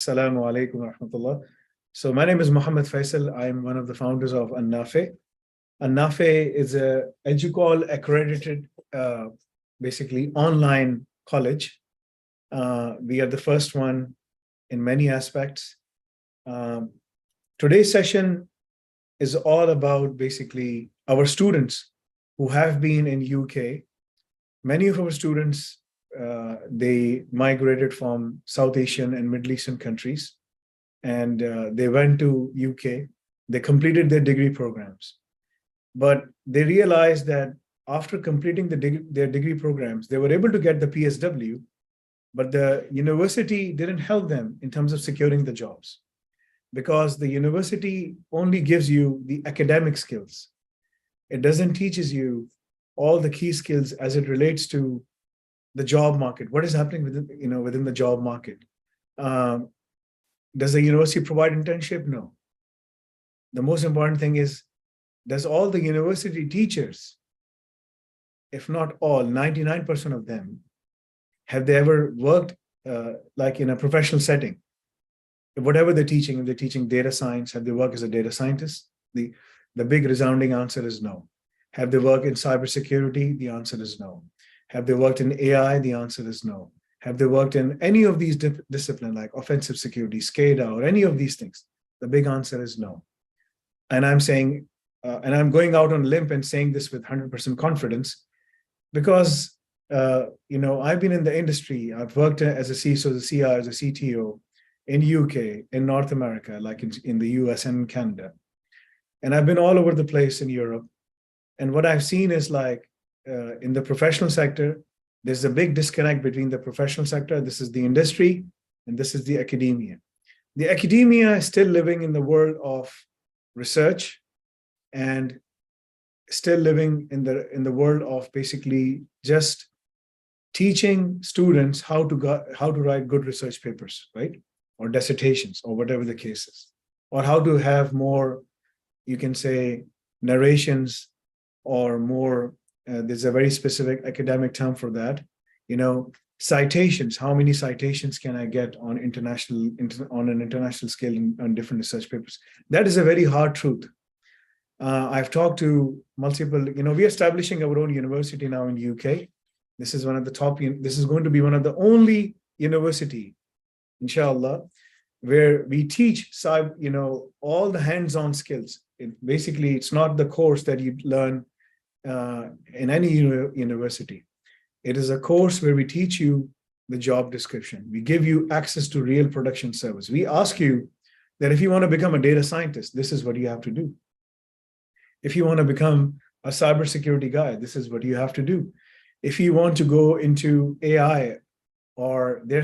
Assalamu alaikum wa rahmatullah. So my name is Muhammad Faisal. I'm one of the founders of Nafi. Nafi is a EduCall accredited, basically online college. We are the first one in many aspects. Um, Today's session is all about basically our students who have been in UK. Many of our students, they migrated from South Asian and Middle Eastern countries, and they went to UK. They completed their degree programs, but they realized that after completing their degree programs, they were able to get the PSW, but the university didn't help them in terms of securing the jobs because the university only gives you the academic skills. It doesn't teaches you all the key skills as it relates to the job market. What is happening within the job market? Does the university provide internship? No. The most important thing is, does all the university teachers, if not all, 99% of them, have they ever worked like in a professional setting? Whatever they're teaching, if they're teaching data science, have they worked as a data scientist? The big resounding answer is no. Have they worked in cybersecurity? The answer is no. Have they worked in AI? The answer is no. Have they worked in any of these disciplines like offensive security, SCADA, or any of these things? The big answer is no. And I'm saying, and I'm going out on a limb and saying this with 100% confidence, because I've been in the industry. I've worked as a CISO, as a CI, as a CTO in UK, in North America, like in the US and Canada. And I've been all over the place in Europe. And what I've seen is like in the professional sector, there's a big disconnect between the professional sector, this is the industry, and this is the academia. The academia is still living in the world of research and still living in the world of basically just teaching students how to write good research papers, right? Or dissertations, or whatever the case is, or how to have more, you can say, narrations, or more, there's a very specific academic term for that, citations. How many citations can I get on an international scale on different research papers? That is a very hard truth. I've talked to multiple, we're establishing our own university now in UK. This is one of the top, this is going to be one of the only university, inshallah, where we teach all the hands-on skills. It's not the course that you learn in any university. It is a course where we teach you the job description. We give you access to real production service. We ask you that if you want to become a data scientist, this is what you have to do. If you want to become a cybersecurity guy, this is what you have to do. If you want to go into AI, or there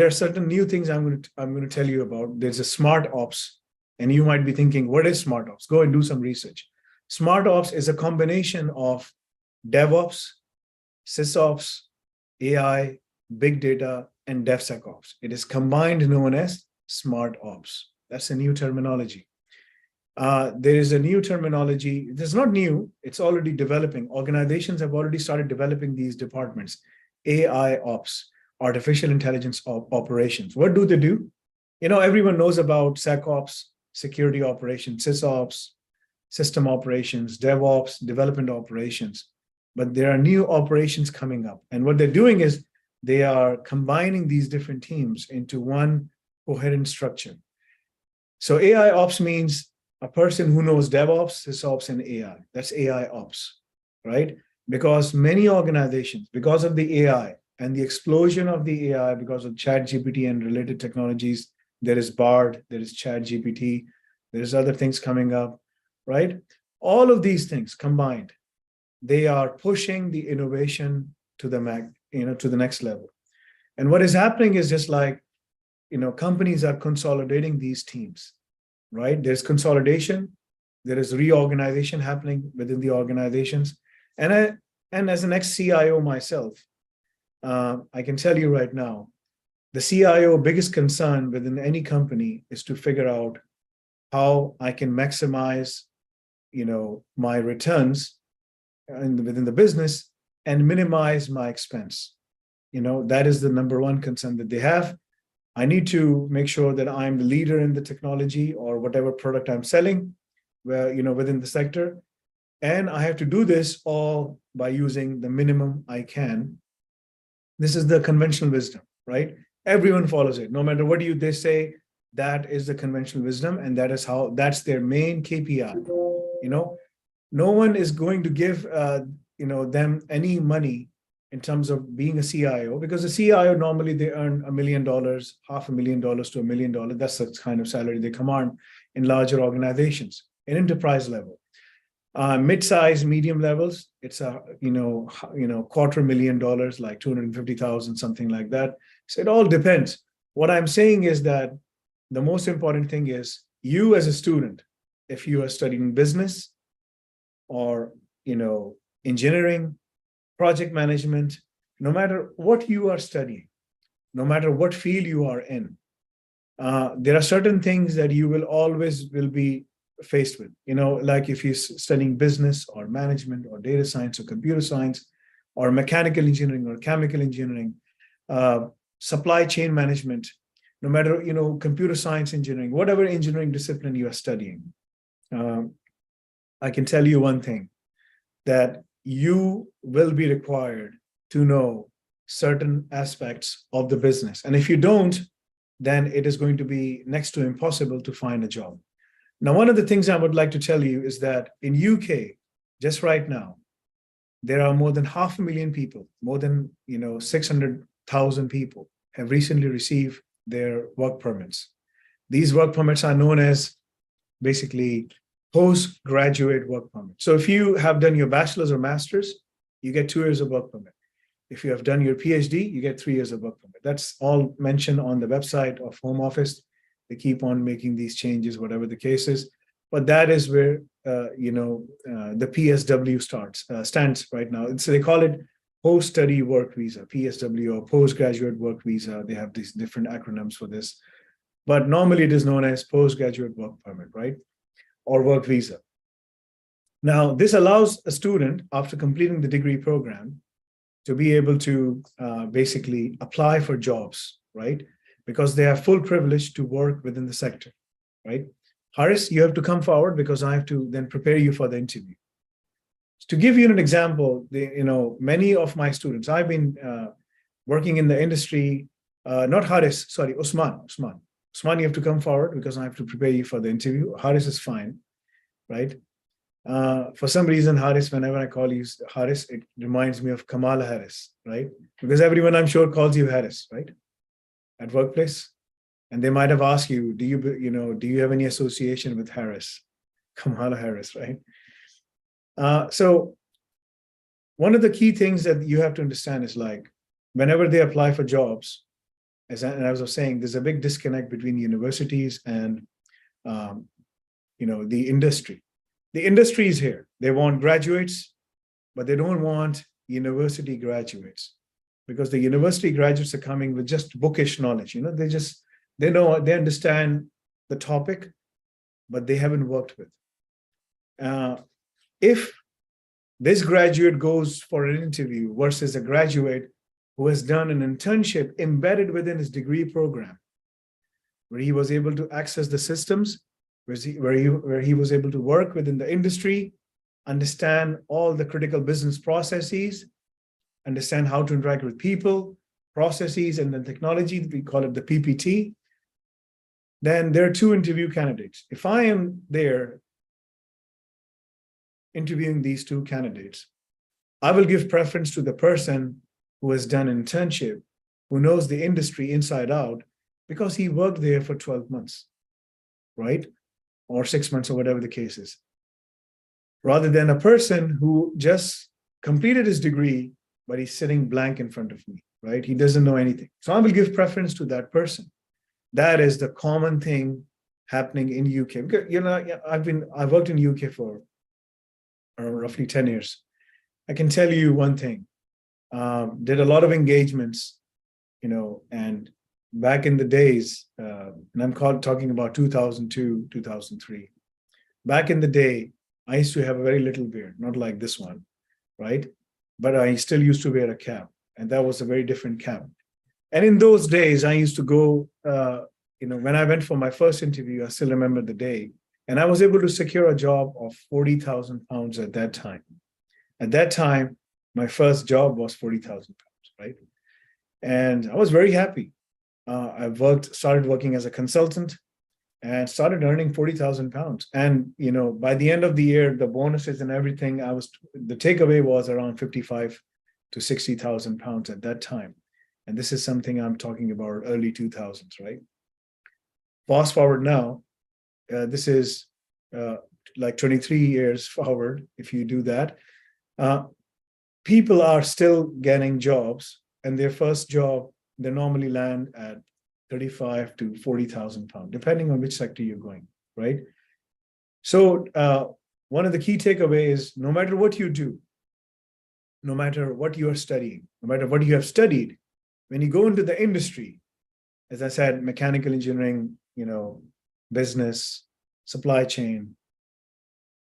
are certain new things I'm going to tell you about. There's a smart ops, and you might be thinking, what is smart ops? Go and do some research. Smart ops is a combination of DevOps, SysOps, AI, big data, and DevSecOps. It is combined, known as smart ops. That's a new terminology. There is a new terminology. It's not new. It's already developing. Organizations have already started developing these departments. AI ops, artificial intelligence operations. What do they do? Everyone knows about SecOps, security operations, SysOps, system operations, DevOps, development operations. But there are new operations coming up. And what they're doing is they are combining these different teams into one coherent structure. So AI ops means a person who knows DevOps, SysOps, and AI. That's AI ops, right? Because many organizations, because of the AI and the explosion of the AI, because of ChatGPT and related technologies, there is Bard, there is ChatGPT, there's other things coming up, right? All of these things combined, they are pushing the innovation to the next level. And what is happening is just like, companies are consolidating these teams, right? There's consolidation, there is reorganization happening within the organizations. And as an ex-CIO myself, I can tell you right now, the CIO biggest concern within any company is to figure out how I can maximize, my returns within the business and minimize my expense. That is the number one concern that they have. I need to make sure that I'm the leader in the technology or whatever product I'm selling, where, within the sector. And I have to do this all by using the minimum I can. This is the conventional wisdom, right? Everyone follows it. No matter what they say, that is the conventional wisdom. And that's their main KPI. No one is going to give, them any money in terms of being a CIO, because a CIO, normally they earn $1 million, $500,000 to $1 million. That's the kind of salary they command in larger organizations, in enterprise level. Mid-size, medium levels, it's $250,000, like 250,000, something like that. So it all depends. What I'm saying is that the most important thing is you as a student, if you are studying business or engineering, project management, no matter what you are studying, no matter what field you are in, there are certain things that you will be faced with, like if you're studying business or management or data science or computer science or mechanical engineering or chemical engineering, supply chain management, no matter, computer science engineering, whatever engineering discipline you are studying, I can tell you one thing, that you will be required to know certain aspects of the business. And if you don't, then it is going to be next to impossible to find a job. Now, one of the things I would like to tell you is that in UK, just right now, there are more than 500,000 people, more than 600,000 people have recently received their work permits. These work permits are known as basically postgraduate work permit. So if you have done your bachelor's or master's, you get 2 years of work permit. If you have done your PhD, you get 3 years of work permit. That's all mentioned on the website of Home Office. They keep on making these changes, whatever the case is. But that is where, the PSW stands right now. So they call it post-study work visa, PSW, or postgraduate work visa. They have these different acronyms for this. But normally it is known as postgraduate work permit, right? Or work visa. Now, this allows a student, after completing the degree program, to be able to basically apply for jobs, right? Because they have full privilege to work within the sector, right? Haris, you have to come forward because I have to then prepare you for the interview. To give you an example, many of my students, I've been working in the industry, not Haris, sorry, Usman, you have to come forward because I have to prepare you for the interview. Haris is fine, right? For some reason, Haris, whenever I call you Haris, it reminds me of Kamala Harris, right? Because everyone, I'm sure, calls you Harris, right? At workplace. And they might have asked you, do you have any association with Harris? Kamala Harris, right? So one of the key things that you have to understand is, like, whenever they apply for jobs, as I was saying, there's a big disconnect between universities and the industry. The industry is here. They want graduates, but they don't want university graduates, because the university graduates are coming with just bookish knowledge. They understand the topic, but they haven't worked with. If this graduate goes for an interview versus a graduate who has done an internship embedded within his degree program, where he was able to access the systems, where he was able to work within the industry, understand all the critical business processes, understand how to interact with people, processes, and then technology, we call it the PPT, then there are 2 interview candidates. If I am there interviewing these 2 candidates, I will give preference to the person who has done an internship, who knows the industry inside out, because he worked there for 12 months, right? Or 6 months, or whatever the case is. Rather than a person who just completed his degree, but he's sitting blank in front of me, right? He doesn't know anything. So I will give preference to that person. That is the common thing happening in UK. Because, I've worked in UK for roughly 10 years. I can tell you one thing. Did a lot of engagements, and back in the days, and I'm talking about 2002, 2003. Back in the day, I used to have a very little beard, not like this one, right? But I still used to wear a cap, and that was a very different cap. And in those days, I used to go, when I went for my first interview, I still remember the day, and I was able to secure a job of 40,000 pounds at that time. At that time, my first job was 40,000 pounds, right? And I was very happy. I started working as a consultant and started earning 40,000 pounds. And, by the end of the year, the bonuses and everything, the takeaway was around 55 to 60,000 pounds at that time. And this is something I'm talking about early 2000s, right? Fast forward now, this is like 23 years forward. If you do that, people are still getting jobs, and their first job, they normally land at 35 to 40,000 pounds, depending on which sector you're going, right? So one of the key takeaways, no matter what you do, no matter what you are studying, no matter what you have studied, when you go into the industry, as I said, mechanical engineering, business, supply chain,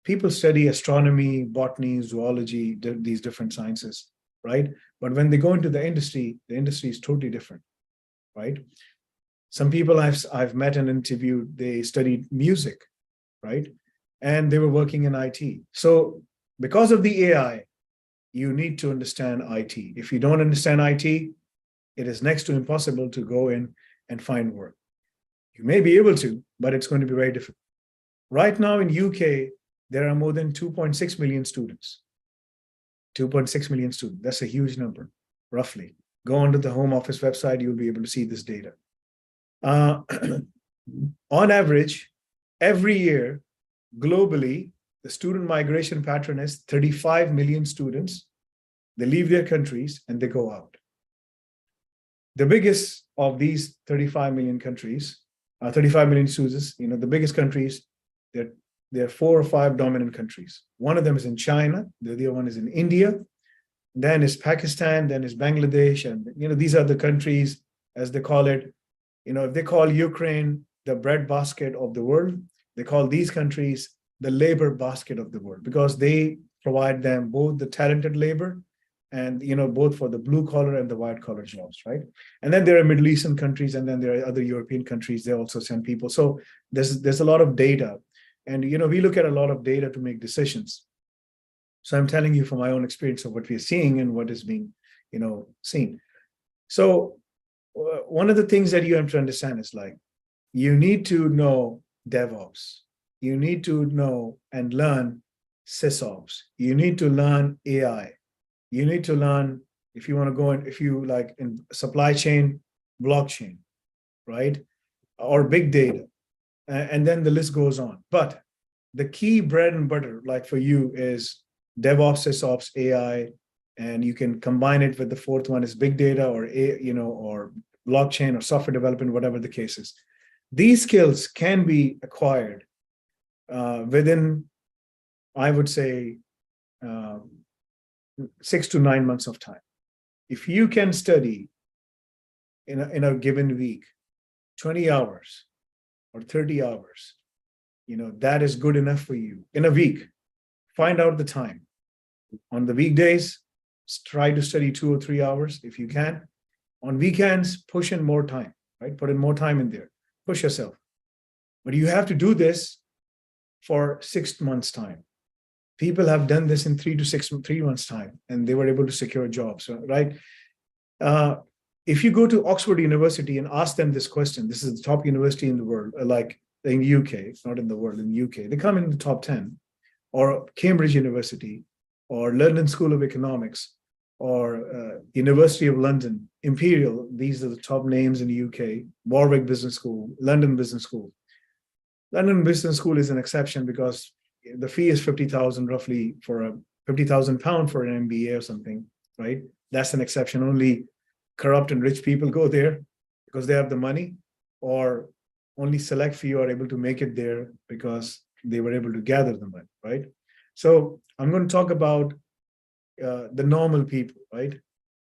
people study astronomy, botany, zoology, these different sciences, right? But when they go into the industry is totally different, right? Some people I've met and interviewed, they studied music, right? And they were working in IT. So because of the AI, you need to understand IT. If you don't understand IT, it is next to impossible to go in and find work. You may be able to, but it's going to be very difficult. Right now in UK, there are more than 2.6 million students. 2.6 million students. That's a huge number, roughly. Go onto the Home Office website, you'll be able to see this data. On average, every year, globally, the student migration pattern is 35 million students. They leave their countries and they go out. The biggest of these 35 million countries, 35 million students, the biggest countries, there are 4 or 5 dominant countries. One of them is in China, the other one is in India, then is Pakistan, then is Bangladesh, and these are the countries, as they call it. If they call Ukraine the breadbasket of the world, they call these countries the labor basket of the world, because they provide them both the talented labor and both for the blue collar and the white collar jobs, right? And then there are Middle Eastern countries, and then there are other European countries. They also send people. So there's a lot of data, and we look at a lot of data to make decisions. So I'm telling you from my own experience of what we're seeing and what is being seen. So one of the things that you have to understand is, like, you need to know DevOps. You need to know and learn SysOps. You need to learn AI. You need to learn, if you want to go in, if you like in supply chain, blockchain, right? Or big data. And then the list goes on. But the key bread and butter, like for you, is DevOps, SysOps, AI, and you can combine it with the fourth one is big data or or blockchain or software development, whatever the case is. These skills can be acquired within, I would say, 6 to 9 months of time. If you can study in a given week, 20 hours or 30 hours, that is good enough for you. In a week, find out the time. On the weekdays, try to study 2 or 3 hours if you can. On weekends, push in more time, right? Put in more time in there. Push yourself. But you have to do this for 6 months' time. People have done this in 3 months' time, and they were able to secure jobs, right? If you go to Oxford University and ask them this question, this is the top university in the world, like in the UK, it's not in the world, in the UK, they come in the top 10, or Cambridge University, or London School of Economics, or University of London, Imperial, these are the top names in the UK, Warwick Business School, London Business School. London Business School is an exception because the fee is 50,000 roughly for a 50,000 pound for an MBA or something, right? That's an exception. Only corrupt and rich people go there because they have the money, or only select few are able to make it there because they were able to gather the money, right? So I'm going to talk about the normal people, right?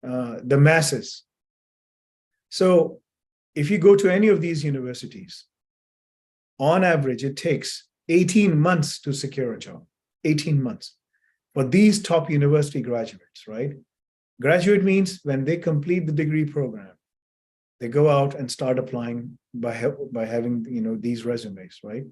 The masses. So if you go to any of these universities, on average, it takes 18 months to secure a job, 18 months. For these top university graduates, right? Graduate means when they complete the degree program, They go out and start applying by having, these resumes, right?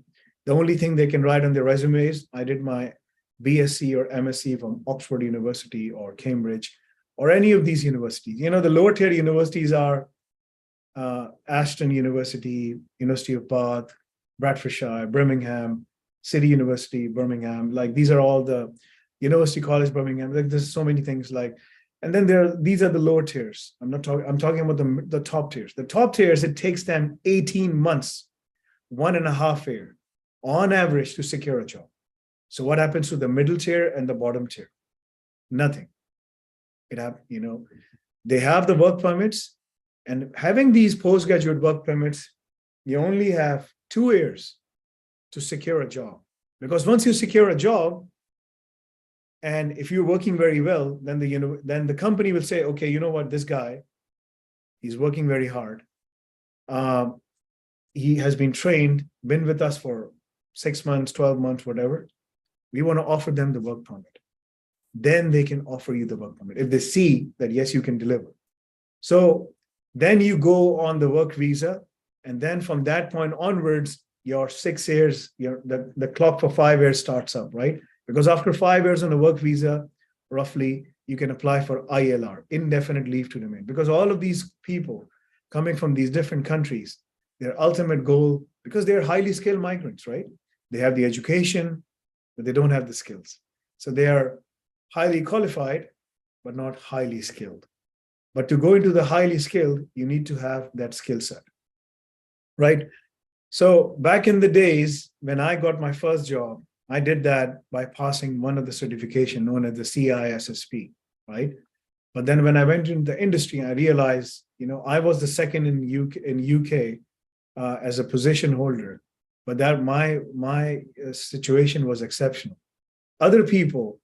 The only thing they can write on their resume is, I did my BSc or MSc from Oxford University or Cambridge or any of these universities. The lower tier universities are Ashton University, University of Bath, Bradfordshire, Birmingham, City University, Birmingham. Like, these are all the University College Birmingham. Like, there's so many things like, and then these are the lower tiers. I'm talking about the top tiers. The top tiers, it takes them 18 months, 1.5 year on average to secure a job. So what happens to the middle tier and the bottom tier? Nothing. They have the work permits, and having these postgraduate work permits, you only have 2 years to secure a job. Because once you secure a job, and if you're working very well, then the company will say, okay, you know what, this guy, he's working very hard. He has been trained, been with us for 6 months, 12 months, whatever. We want to offer them the work permit. Then they can offer you the work permit if they see that, yes, you can deliver. So then you go on the work visa. And then from that point onwards, your 6 years, the clock for 5 years starts up, right? Because after 5 years on a work visa, roughly, you can apply for ILR, indefinite leave to remain. Because all of these people coming from these different countries, their ultimate goal, because they're highly skilled migrants, right? They have the education, but they don't have the skills. So they are highly qualified, but not highly skilled. But to go into the highly skilled, you need to have that skill set, right? So back in the days, when I got my first job, I did that by passing one of the certification known as the CISSP, right? But then when I went into the industry, I realized, I was the second in UK as a position holder, but that my situation was exceptional. Other people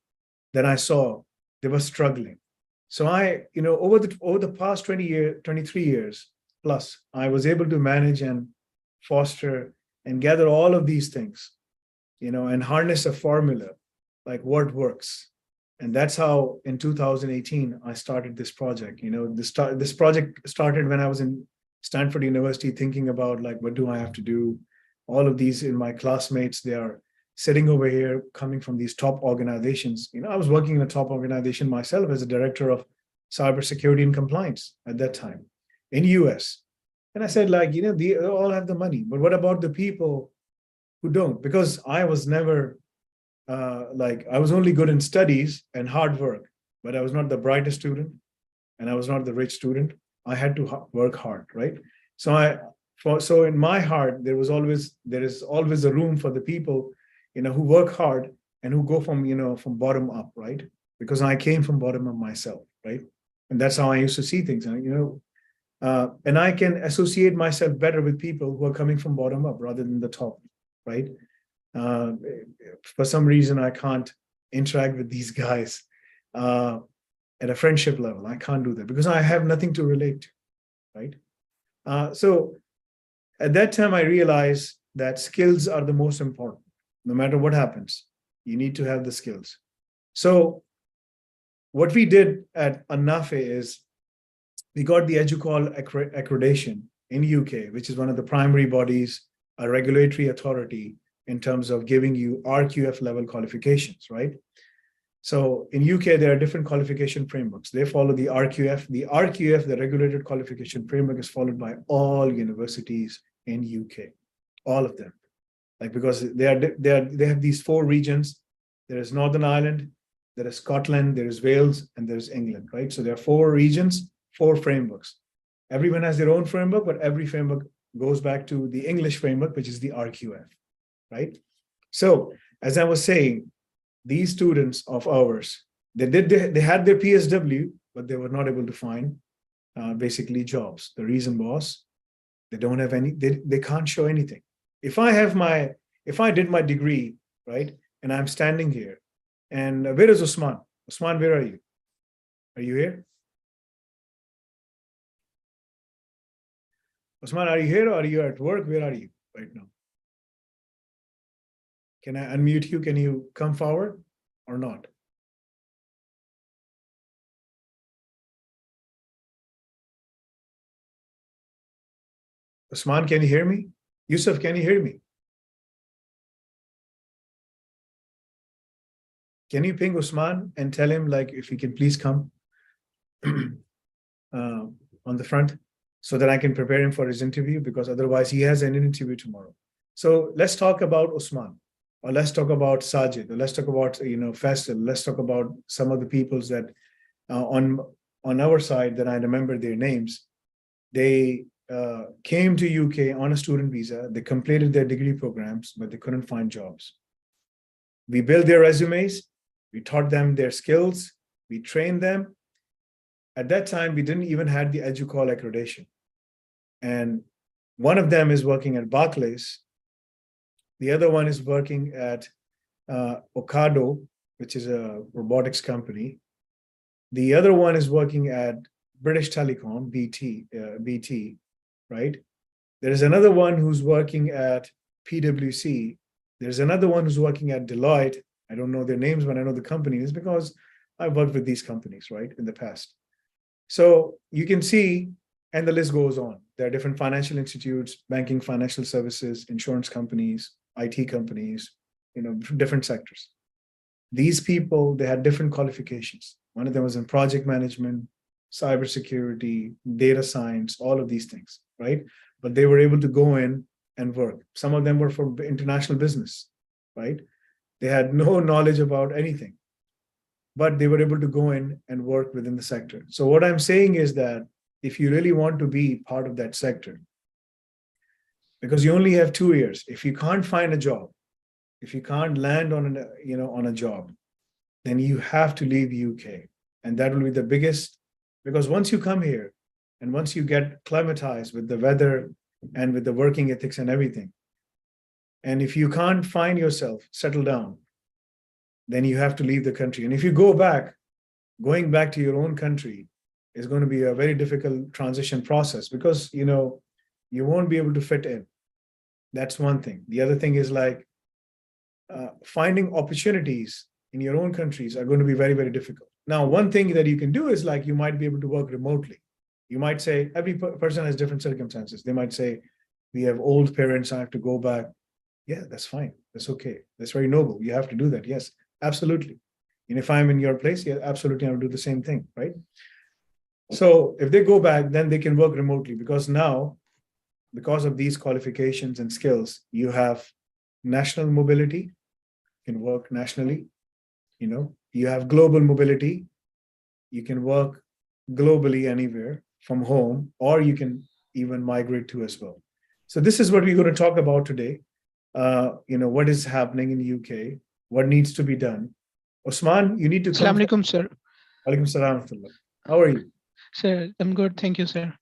that I saw, they were struggling. So over the past 23 years plus, I was able to manage and foster and gather all of these things, and harness a formula like what works. And that's how in 2018, I started this project. This project started when I was in Stanford University, thinking about like, what do I have to do? All of these in my classmates, they are sitting over here, coming from these top organizations. I was working in a top organization myself as a director of cybersecurity and compliance at that time in US. And I said, like, they all have the money, but what about the people who don't? Because I was never I was only good in studies and hard work, but I was not the brightest student and I was not the rich student. I had to work hard, right? So in my heart, there is always a room for the people, who work hard and who go from bottom up, right? Because I came from bottom up myself, right? And that's how I used to see things. And I can associate myself better with people who are coming from bottom up rather than the top, right? For some reason, I can't interact with these guys at a friendship level. I can't do that because I have nothing to relate to, right? So at that time, I realized that skills are the most important. No matter what happens, you need to have the skills. So what we did at Nafi is we got the EduCall accreditation in UK, which is one of the primary bodies, a regulatory authority in terms of giving you RQF level qualifications, right? So in UK, there are different qualification frameworks. They follow the RQF. The RQF, the regulated qualification framework, is followed by all universities in UK, all of them. Like, because they have these 4 regions. There is Northern Ireland, there is Scotland, there is Wales, and there is England, right? So there are 4 regions, 4 frameworks. Everyone has their own framework, but every framework goes back to the English framework, which is the RQF, right? So as I was saying, these students of ours, they had their PSW, but they were not able to find basically jobs. The reason was they don't have any, they can't show anything. If I did my degree, right, and I'm standing here, and where is Usman? Usman, where are you? Are you here? Usman, are you here or are you at work? Where are you right now? Can I unmute you? Can you come forward or not? Usman, can you hear me? Yusuf, can you hear me? Can you ping Usman and tell him like if he can please come on the front so that I can prepare him for his interview, because otherwise he has an interview tomorrow. So let's talk about Usman, or let's talk about Sajid, or let's talk about Faisal. Let's talk about some of the peoples that on our side that I remember their names. They came to UK on a student visa. They completed their degree programs, but they couldn't find jobs. We built their resumes. We taught them their skills. We trained them. At that time, we didn't even have the EduCall accreditation. And one of them is working at Barclays. The other one is working at Ocado, which is a robotics company. The other one is working at British Telecom, BT, right? There is another one who's working at PwC. There's another one who's working at Deloitte. I don't know their names, but I know the companies because I've worked with these companies, right, in the past. So you can see, and the list goes on. There are different financial institutes, banking, financial services, insurance companies, IT companies, different sectors. These people, they had different qualifications. One of them was in project management, cybersecurity, data science, all of these things, right? But they were able to go in and work. Some of them were for international business, right? They had no knowledge about anything, but they were able to go in and work within the sector. So what I'm saying is that if you really want to be part of that sector, because you only have 2 years, if you can't find a job, if you can't land on a job, then you have to leave UK. And that will be the biggest, because once you come here and once you get acclimatized with the weather and with the working ethics and everything, and if you can't find yourself, settle down, then you have to leave the country. And if you go back, going back to your own country is going to be a very difficult transition process because, you won't be able to fit in. That's one thing. The other thing is like finding opportunities in your own countries are going to be very, very difficult. Now, one thing that you can do is like you might be able to work remotely. You might say every person has different circumstances. They might say, we have old parents, I have to go back. Yeah, that's fine. That's okay. That's very noble. You have to do that. Yes, absolutely. And if I'm in your place, yeah, absolutely, I will do the same thing, right? So if they go back, then they can work remotely because now, because of these qualifications and skills, you have national mobility, you can work nationally, you have global mobility, you can work globally anywhere from home, or you can even migrate to as well. So this is what we're going to talk about today. What is happening in the UK, what needs to be done. Osman, you need to come. Assalamu alaikum, sir. Alaikum salam. How are you? Sir, I'm good. Thank you, sir.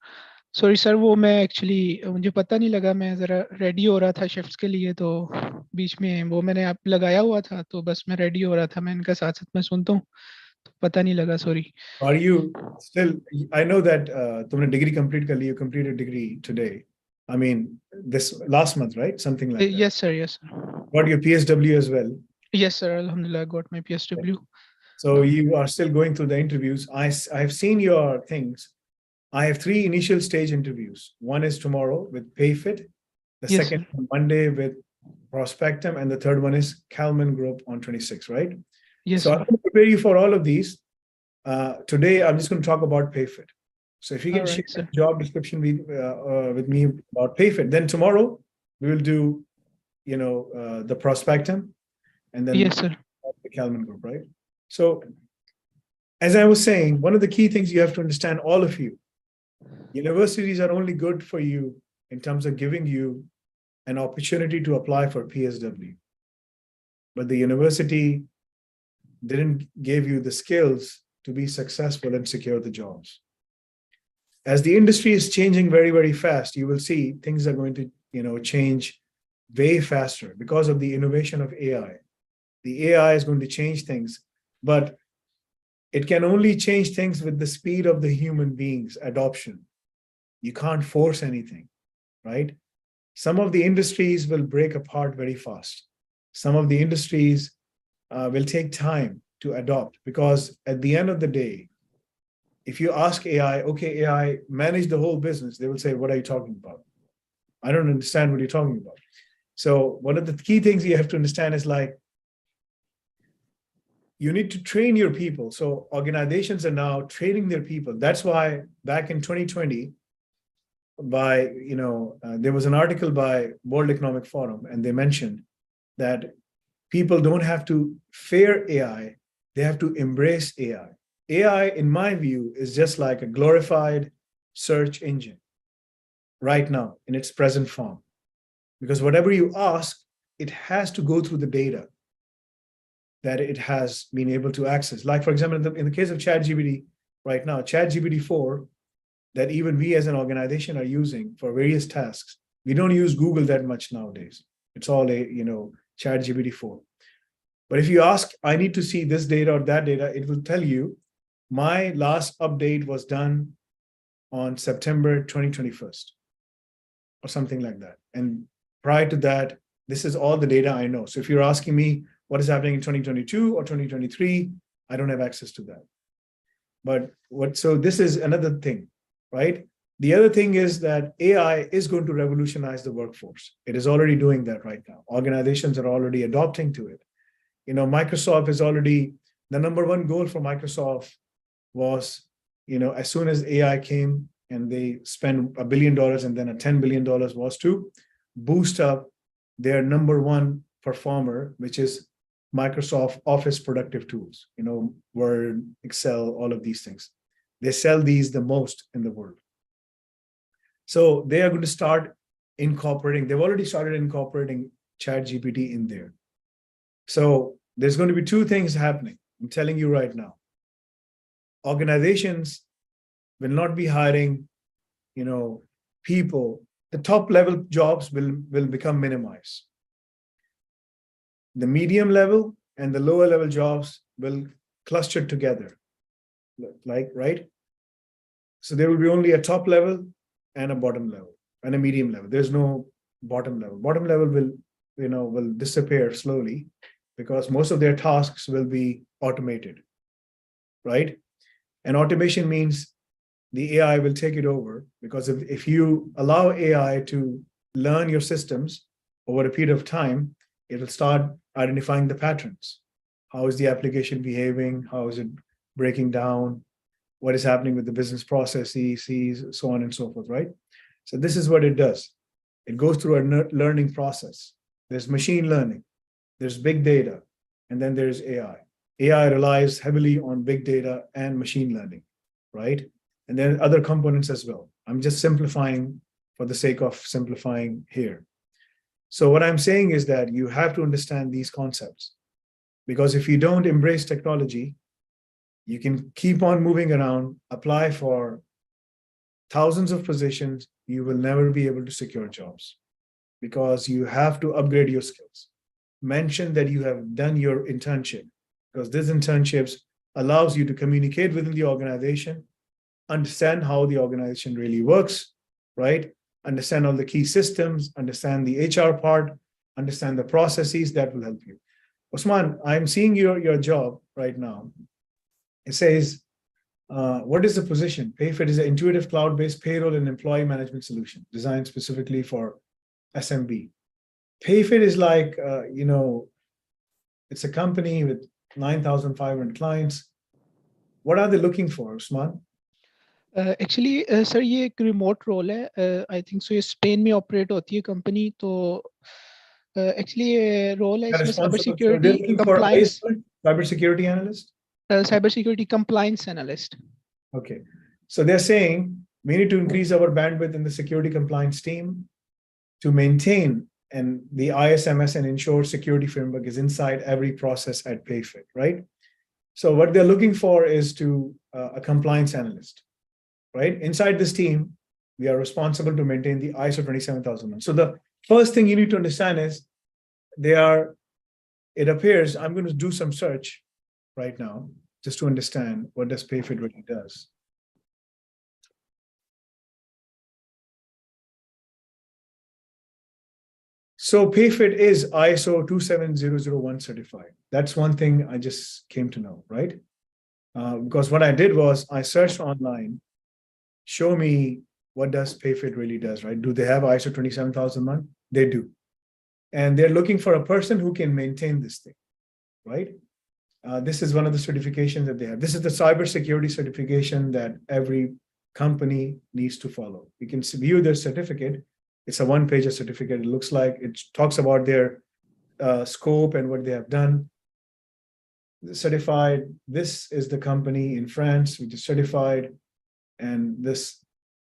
Sorry, sir, वो मैं actually मुझे पता नहीं लगा मैं ज़रा ready हो रहा था shifts के लिए तो बीच में वो मैंने आप लगाया हुआ था तो बस मैं ready हो रहा था मैं इनका साथ साथ मैं सुनता हूँ तो पता नहीं लगा sorry. Are you still? I know that तुमने degree complete कर ली. You completed degree today. I mean, this last month, right? Something like that. Yes, sir. Yes, sir. Got your PSW as well. Yes, sir. Alhamdulillah, I got my PSW. So you are still going through the interviews. I've seen your things. I have 3 initial stage interviews. One is tomorrow with PayFit. The Yes, second sir. on Monday with Prospectum, and the third one is Kalman Group on 26, right? Yes, so sir. I'm going to prepare you for all of these. Today, I'm just going to talk about PayFit. So if you can Alright, share sir. the job description with me about PayFit, then tomorrow we will do, the Prospectum, and then Yes, sir. the Kalman Group, right? So as I was saying, one of the key things you have to understand, all of you, universities are only good for you in terms of giving you an opportunity to apply for PSW. But the university didn't give you the skills to be successful and secure the jobs. As the industry is changing very, very fast, you will see things are going to, change way faster because of the innovation of AI. The AI is going to change things, but it can only change things with the speed of the human beings' adoption. You can't force anything, right? Some of the industries will break apart very fast. Some of the industries will take time to adopt because at the end of the day, if you ask AI, okay, AI, manage the whole business, they will say, what are you talking about? I don't understand what you're talking about. So one of the key things you have to understand is like, you need to train your people. So organizations are now training their people. That's why back in 2020, there was an article by World Economic Forum, and they mentioned that people don't have to fear AI, they have to embrace AI. AI, in my view, is just like a glorified search engine right now in its present form. Because whatever you ask, it has to go through the data that it has been able to access. Like, for example, in the case of ChatGPT right now, ChatGPT 4, that even we as an organization are using for various tasks. We don't use Google that much nowadays. It's all ChatGPT 4. But if you ask, I need to see this data or that data, it will tell you my last update was done on September 2021 or something like that. And prior to that, this is all the data I know. So if you're asking me what is happening in 2022 or 2023, I don't have access to that. So this is another thing, right? The other thing is that AI is going to revolutionize the workforce. It is already doing that right now. Organizations are already adopting to it. Microsoft is already, the number one goal for Microsoft was, as soon as AI came and they spent $1 billion and then a $10 billion was to boost up their number one performer, which is Microsoft Office productive tools, Word, Excel, all of these things. They sell these the most in the world. So they are going to start incorporating, they've already started incorporating ChatGPT in there. So there's going to be two things happening. I'm telling you right now. Organizations will not be hiring, people. The top level jobs will become minimized. The medium level and the lower level jobs will cluster together, right? So there will be only a top level and a bottom level and a medium level. There's no bottom level. Bottom level will disappear slowly because most of their tasks will be automated, right? And automation means the AI will take it over, because if you allow AI to learn your systems over a period of time, it will start identifying the patterns. How is the application behaving? How is it breaking down? What is happening with the business processes, so on and so forth, right? So this is what it does. It goes through a learning process. There's machine learning, there's big data, and then there's AI. AI relies heavily on big data and machine learning, right? And then other components as well. I'm just simplifying for the sake of simplifying here. So what I'm saying is that you have to understand these concepts, because if you don't embrace technology, you can keep on moving around, apply for thousands of positions, you will never be able to secure jobs, because you have to upgrade your skills. Mention that you have done your internship, because this internships allows you to communicate within the organization, understand how the organization really works, right? Understand all the key systems, understand the HR part, understand the processes that will help you. Osman, I'm seeing your job right now. It says, what is the position? PayFit is an intuitive cloud-based payroll and employee management solution designed specifically for SMB. PayFit is like, it's a company with 9,500 clients. What are they looking for, Usman? Actually, sir, ये एक remote role है. I think so. ये Spain में operate होती है company. तो actually ये role है इसमें cyber security compliance. Cyber security analyst. Cyber security compliance analyst. Okay, so they're saying we need to increase our bandwidth in the security compliance team to maintain and the ISMS and ensure security framework is inside every process at PayFit, right? So what they're looking for is a compliance analyst, right? Inside this team, we are responsible to maintain the ISO 27001. So the first thing you need to understand is it appears, I'm going to do some search right now just to understand what does PayFit really does. So PayFit is ISO 27001 certified. That's one thing I just came to know, right? Because what I did was I searched online, show me what does PayFit really does, right? Do they have ISO 27001? They do. And they're looking for a person who can maintain this thing, right? This is one of the certifications that they have. This is the cybersecurity certification that every company needs to follow. You can view their certificate. It's a one-page certificate. It looks like it talks about their scope and what they have done. Certified. This is the company in France which is certified,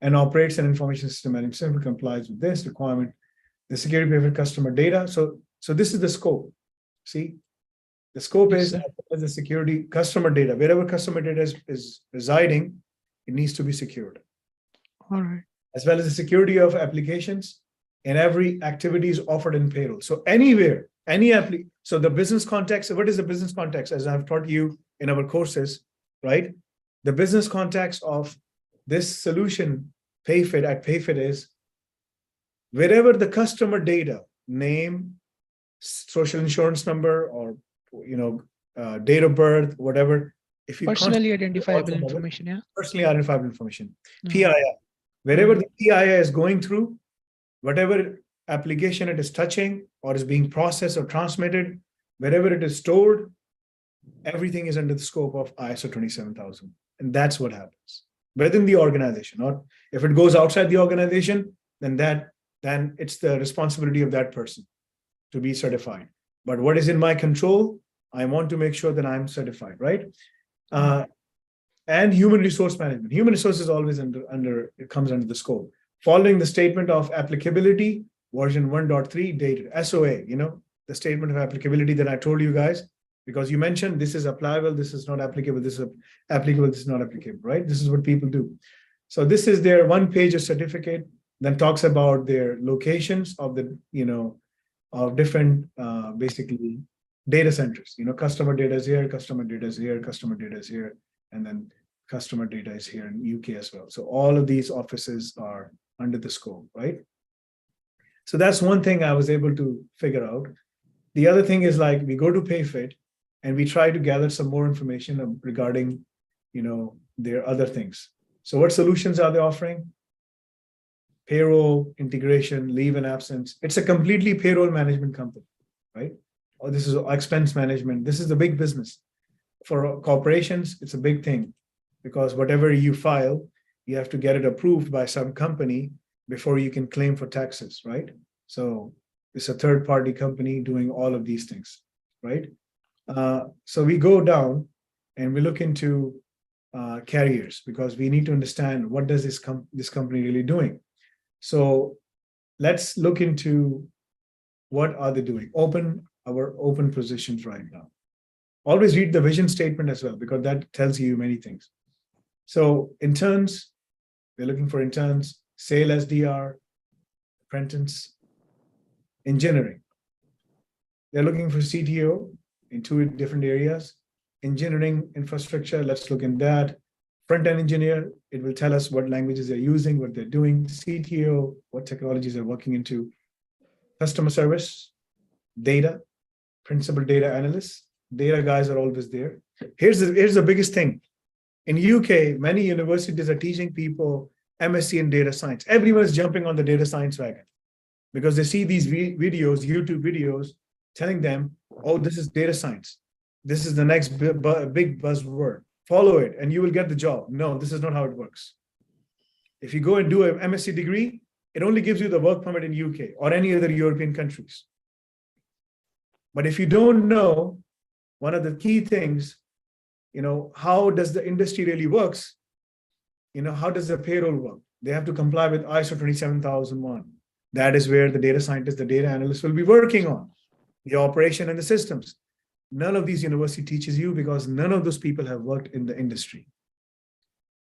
and operates an information system and simply complies with this requirement. The security of customer data. So this is the scope. See, the scope is as the security customer data. Wherever customer data is residing, it needs to be secured. All right. As well as the security of applications and every activity is offered in payroll. So anywhere, so the business context, what is the business context? As I've taught you in our courses, right? The business context of this solution, PayFit is wherever the customer data, name, social insurance number, or date of birth, whatever. If you personally identifiable information, yeah. Personally identifiable information, PII. Wherever the PII is going through, whatever application it is touching or is being processed or transmitted, wherever it is stored, everything is under the scope of ISO 27000. And that's what happens within the organization. Or if it goes outside the organization, then it's the responsibility of that person to be certified. But what is in my control, I want to make sure that I'm certified, right? And human resource management. Human resource is always it comes under the scope. Following the statement of applicability, version 1.3 dated, SOA, the statement of applicability that I told you guys, because you mentioned this is applicable, this is not applicable, this is applicable, this is not applicable, right? This is what people do. So this is their one-page certificate, then talks about their locations of the, of different, basically, data centers. Customer data is here, customer data is here, customer data is here, and then customer data is here in UK as well. So all of these offices are under the scope, right? So that's one thing I was able to figure out. The other thing is, like, we go to PayFit and we try to gather some more information regarding, their other things. So what solutions are they offering? Payroll, integration, leave and absence. It's a completely payroll management company, right? Or this is expense management. This is the big business. For corporations, it's a big thing because whatever you file, you have to get it approved by some company before you can claim for taxes, right? So it's a third-party company doing all of these things, right? So we go down and we look into carriers because we need to understand what does this company really doing. So let's look into what are they doing. Our open positions right now. Always read the vision statement as well, because that tells you many things. So interns, we're looking for interns, sale SDR, apprentice, engineering. They're looking for CTO in 2 different areas. Engineering infrastructure, let's look in that. Front-end engineer, it will tell us what languages they're using, what they're doing. CTO, what technologies they're working into. Customer service, data, principal data analysts. Data guys are always there. Here's the biggest thing. In UK, many universities are teaching people MSc in data science. Everyone is jumping on the data science wagon because they see these videos, YouTube videos, telling them, oh, this is data science. This is the next big buzzword. Follow it and you will get the job. No, this is not how it works. If you go and do an MSc degree, it only gives you the work permit in UK or any other European countries. But if you don't know one of the key things, how does the industry really works? How does the payroll work? They have to comply with ISO 27001. That is where the data scientists, the data analysts will be working on the operation and the systems. None of these university teaches you because none of those people have worked in the industry.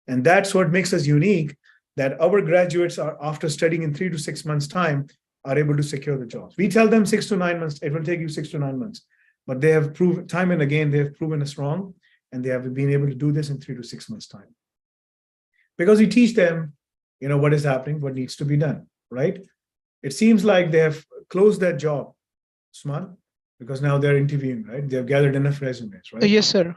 And that's what makes us unique, that our graduates are, after studying in 3 to 6 months' time, are able to secure the jobs. We tell them 6 to 9 months, it will take you 6 to 9 months. But they have proven time and again, they have proven us wrong, and they have been able to do this in 3 to 6 months' time. Because we teach them, what is happening, what needs to be done, right? It seems like they have closed that job, Usman, because now they're interviewing, right? They've gathered enough resumes, right? Yes, sir.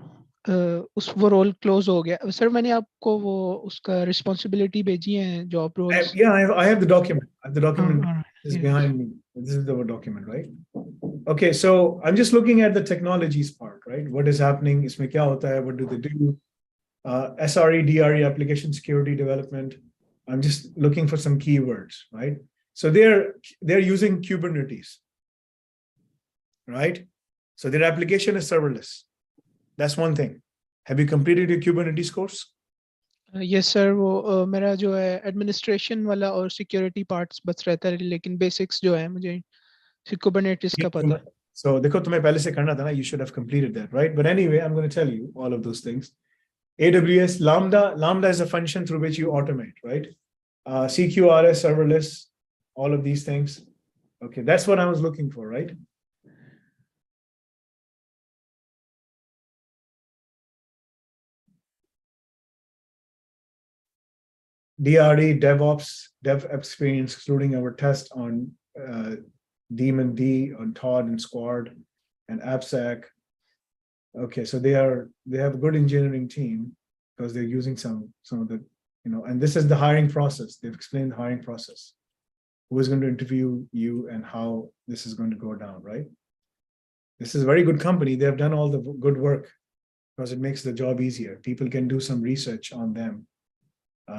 उस वो role close हो गया sir. मैंने आपको वो उसका responsibility भेजी है, job roles. Yeah, I have the document. I have the document. This is yes. behind me. This is the document, right? Okay, so I'm just looking at the technologies part, right? What is happening? इसमें क्या होता है? What do they do? SRE, DRE, application security development. I'm just looking for some keywords, right? So they're using Kubernetes, right? So their application is serverless. That's one thing. Have you completed your Kubernetes course? Yes sir, वो मेरा जो है administration वाला और security parts बस रहता है, लेकिन बेसिक्स जो है मुझे कुबरनेटिस का पता है। So देखो तुम्हें पहले से करना था ना, you should have completed that, right? But anyway, I'm going to tell you all of those things. AWS Lambda is a function through which you automate, right? CQRS serverless, all of these things. Okay, that's what I was looking for, right? DRD, DevOps, Dev experience, excluding our test on Daemon D, on Todd and Squad, and AppSec. Okay, so they have a good engineering team because they're using some of the, and this is the hiring process. They've explained the hiring process. Who is going to interview you and how this is going to go down, right? This is a very good company. They have done all the good work because it makes the job easier. People can do some research on them.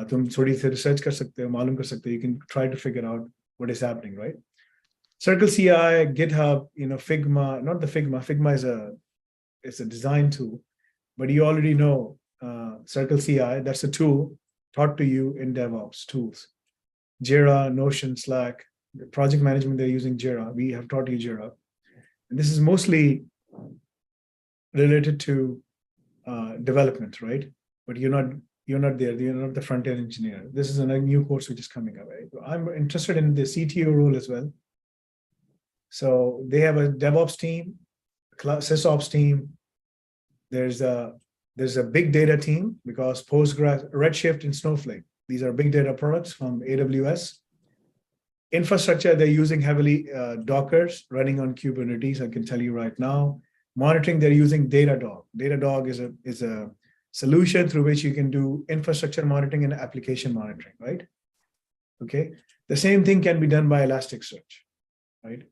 तुम थोड़ी सी research कर सकते हो, मालूम कर सकते हो. You can try to figure out what is happening, right? Circle CI, GitHub, Figma, not the Figma. Figma is a design tool, but you already know Circle CI. That's a tool taught to you in DevOps tools. Jira, Notion, Slack, project management, they're using Jira. We have taught you Jira. And this is mostly related to development, right? But you're not there. You're not the front-end engineer. This is a new course which is coming up, right? I'm interested in the CTO role as well. So they have a DevOps team, SysOps team. There's a big data team because Postgres, Redshift, and Snowflake. These are big data products from AWS. Infrastructure, they're using heavily Dockers running on Kubernetes, I can tell you right now. Monitoring, they're using Datadog. Datadog is a solution through which you can do infrastructure monitoring and application monitoring, right? Okay. The same thing can be done by Elasticsearch, right?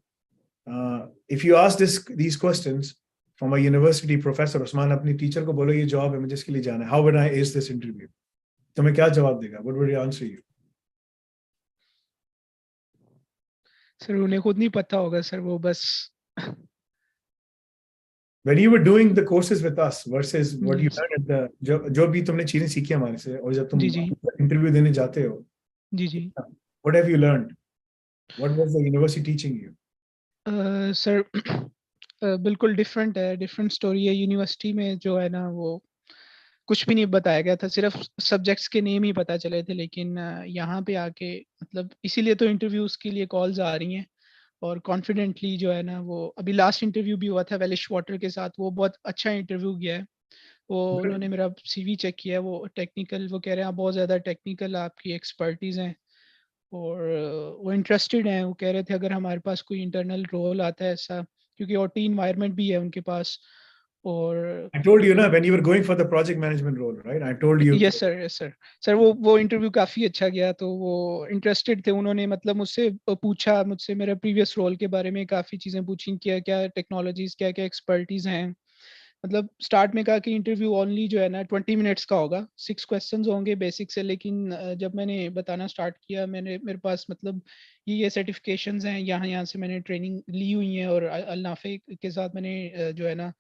If you ask these questions from a university professor, Usman, अपनी teacher को बोलो ये job है मुझे इसके लिए जाना है. How would I ace this interview? तुम्हें क्या जवाब देगा? What would he answer you? Sir उन्हें खुद नहीं पता होगा सर, वो बस When you were doing the courses with us versus what you learned at the जो भी तुमने चीजें सीखी हमारे से और जब तुम इंटरव्यू देने जाते हो, जी what have you learned? What was the university teaching you? Sir बिल्कुल डिफरेंट है, डिफरेंट स्टोरी है। यूनिवर्सिटी में जो है ना वो कुछ भी नहीं बताया गया था, सिर्फ सब्जेक्ट्स के नेम ही पता चले थे। लेकिन यहाँ पे आके मतलब इसीलिए तो इंटरव्यूज के लिए कॉल्स आ रही हैं और कॉन्फिडेंटली जो है ना वो अभी लास्ट इंटरव्यू भी हुआ था वेलिश वाटर के साथ, वो बहुत अच्छा इंटरव्यू गया है। वो उन्होंने मेरा सीवी चेक किया है, वो टेक्निकल, वो कह रहे हैं आप बहुत ज़्यादा टेक्निकल आपकी एक्सपर्टीज़ हैं और वो इंटरेस्टेड हैं। वो कह रहे थे अगर हमारे पास कोई इंटरनल रोल आता है ऐसा, क्योंकि ओटी इन्वायरमेंट भी है उनके पास। और I told you ना when you were going for the project management role, right? I told you. Yes sir, yes sir. Sir वो इंटरव्यू काफ़ी अच्छा गया, तो वो इंटरेस्टेड थे। उन्होंने मतलब मुझसे पूछा, मुझसे मेरे प्रीवियस रोल के बारे में काफ़ी चीज़ें पूछी, क्या क्या टेक्नोलॉजीज़, क्या क्या एक्सपर्टीज़ हैं। मतलब स्टार्ट में कहा कि इंटरव्यू ओनली जो है ना 20 मिनट्स का होगा, 6 क्वेश्चंस होंगे बेसिक से। लेकिन जब मैंने बताना स्टार्ट किया, मेरे पास मतलब ये सर्टिफिकेशंस हैं, यहाँ से मैंने ट्रेनिंग ली हुई है और नाफे के साथ मैंने जो है ना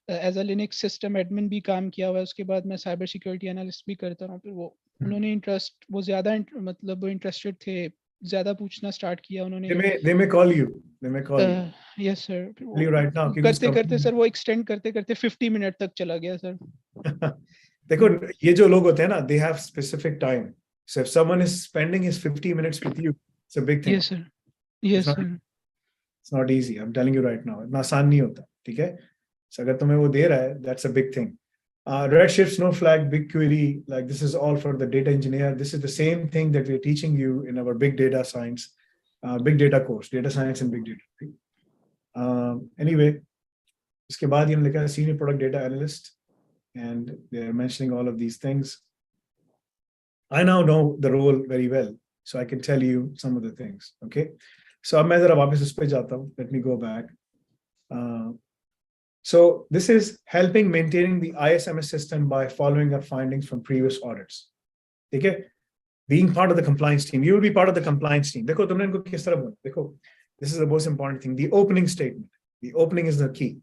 as a Linux system admin भी काम किया हुआ है। उसके बाद मैं साइबर सिक्योरिटी एनालिस्ट भी करता हूँ। फिर वो उन्होंने वो ज़्यादा मतलब इंटरेस्टेड थे, ज़्यादा पूछना स्टार्ट किया उन्होंने। They may call you. They may call you. Yes sir. Tell you right now क्योंकि करते करते सर वो एक्सटेंड करते करते 50 मिनट तक चला गया सर। देखो ये जो लोग होते हैं ना, they have specific time. So if someone is spending his 50 minutes with you, it's a big thing. Yes sir, yes sir. It's not easy. I'm telling you right now. इतना आसान नहीं होता, ठीक है? So अगर तुम्हें वो दे रहा है, that's a big thing. Redshift, Snowflake, BigQuery, like this is all for the data engineer. This is the same thing that we're teaching you in our big data science, big data course, data science and big data. Anyway, इसके बाद हमने लिखा senior product data analyst and they're mentioning all of these things. I now know the role very well, so I can tell you some of the things. Okay, so अब मैं जरा वापस उस पे जाता हूँ. Let me go back. So this is helping maintaining the ISMS system by following up findings from previous audits. Okay, being part of the compliance team, you will be part of the compliance team. देखो तुमने इनको किस तरह बोला? देखो, this is the most important thing. The opening statement. The opening is the key.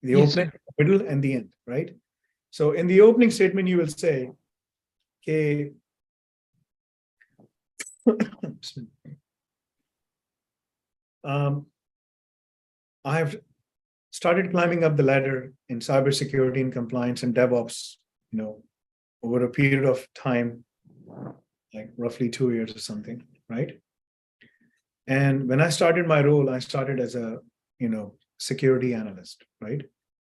The Yes, opening, middle, and the end, right? So in the opening statement, you will say, okay, I have started climbing up the ladder in cybersecurity and compliance and DevOps, over a period of time, like roughly 2 years or something, right? And when I started my role, I started as a, security analyst, right?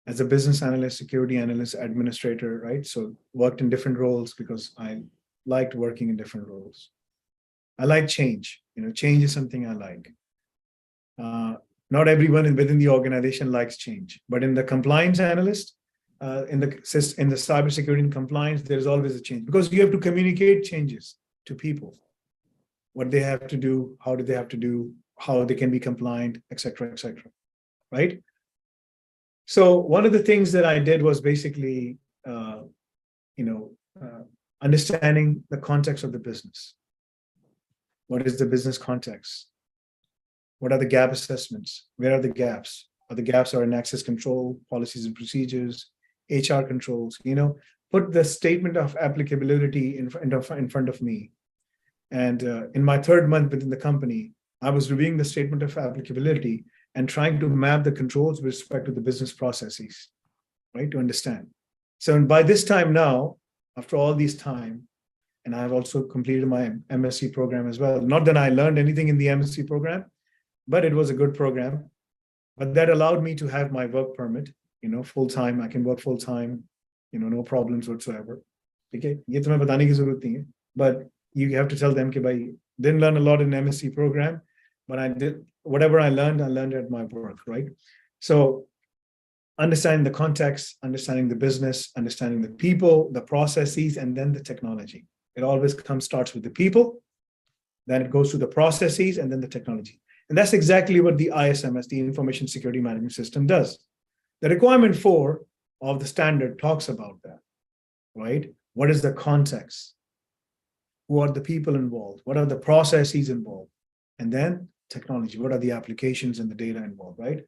As a business analyst, security analyst, administrator, right? So worked in different roles because I liked working in different roles. I like change. Change is something I like. Not everyone within the organization likes change, but in the compliance analyst, in the cybersecurity and compliance, there's always a change because you have to communicate changes to people, what they have to do, how do they have to do, how they can be compliant, etc., right? So one of the things that I did was basically, understanding the context of the business. What is the business context? What are the gap assessments? Where are the gaps? The gaps are in access control, policies and procedures, HR controls. Put the statement of applicability in front of me. And in my 3rd month within the company, I was reviewing the statement of applicability and trying to map the controls with respect to the business processes, right, to understand. So by this time now, after all this time, and I've also completed my MSc program as well. Not that I learned anything in the MSc program, but it was a good program. But that allowed me to have my work permit, full-time. I can work full-time, no problems whatsoever. Okay, ये तुम्हें बताने की जरूरत नहीं है. But you have to tell them that I didn't learn a lot in MSc program, but I did whatever I learned at my work, right? So understanding the context, understanding the business, understanding the people, the processes, and then the technology. It always starts with the people, then it goes to the processes, and then the technology. And that's exactly what the ISMS, the Information Security Management System, does. The requirement 4 of the standard talks about that, right? What is the context? Who are the people involved? What are the processes involved? And then technology. What are the applications and the data involved, right?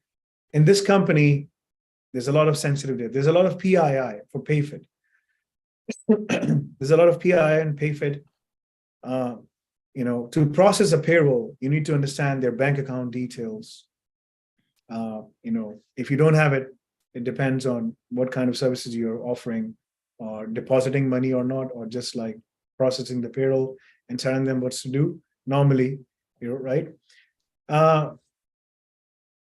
In this company, there's a lot of sensitive data. There's a lot of PII for PayFit. There's a lot of PII and PayFit. To process a payroll, you need to understand their bank account details. If you don't have it, it depends on what kind of services you're offering, or depositing money or not, or just like processing the payroll and telling them what to do. Normally, right?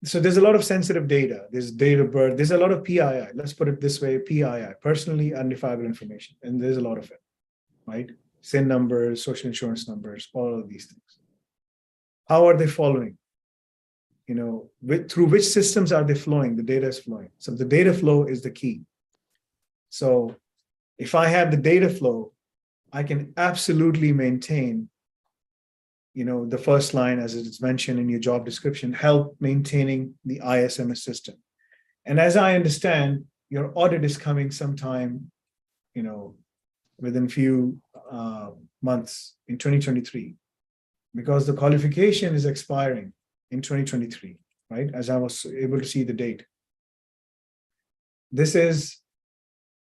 So there's a lot of sensitive data. There's date of birth. There's a lot of PII. Let's put it this way: PII, personally identifiable information, and there's a lot of it, right? SIN numbers, social insurance numbers, all of these things. How are they following? Through which systems are they flowing? The data is flowing. So the data flow is the key. So if I have the data flow, I can absolutely maintain, the first line, as it is mentioned in your job description, help maintaining the ISMS system. And as I understand, your audit is coming sometime, within few months in 2023, because the qualification is expiring in 2023, right? As I was able to see the date. This is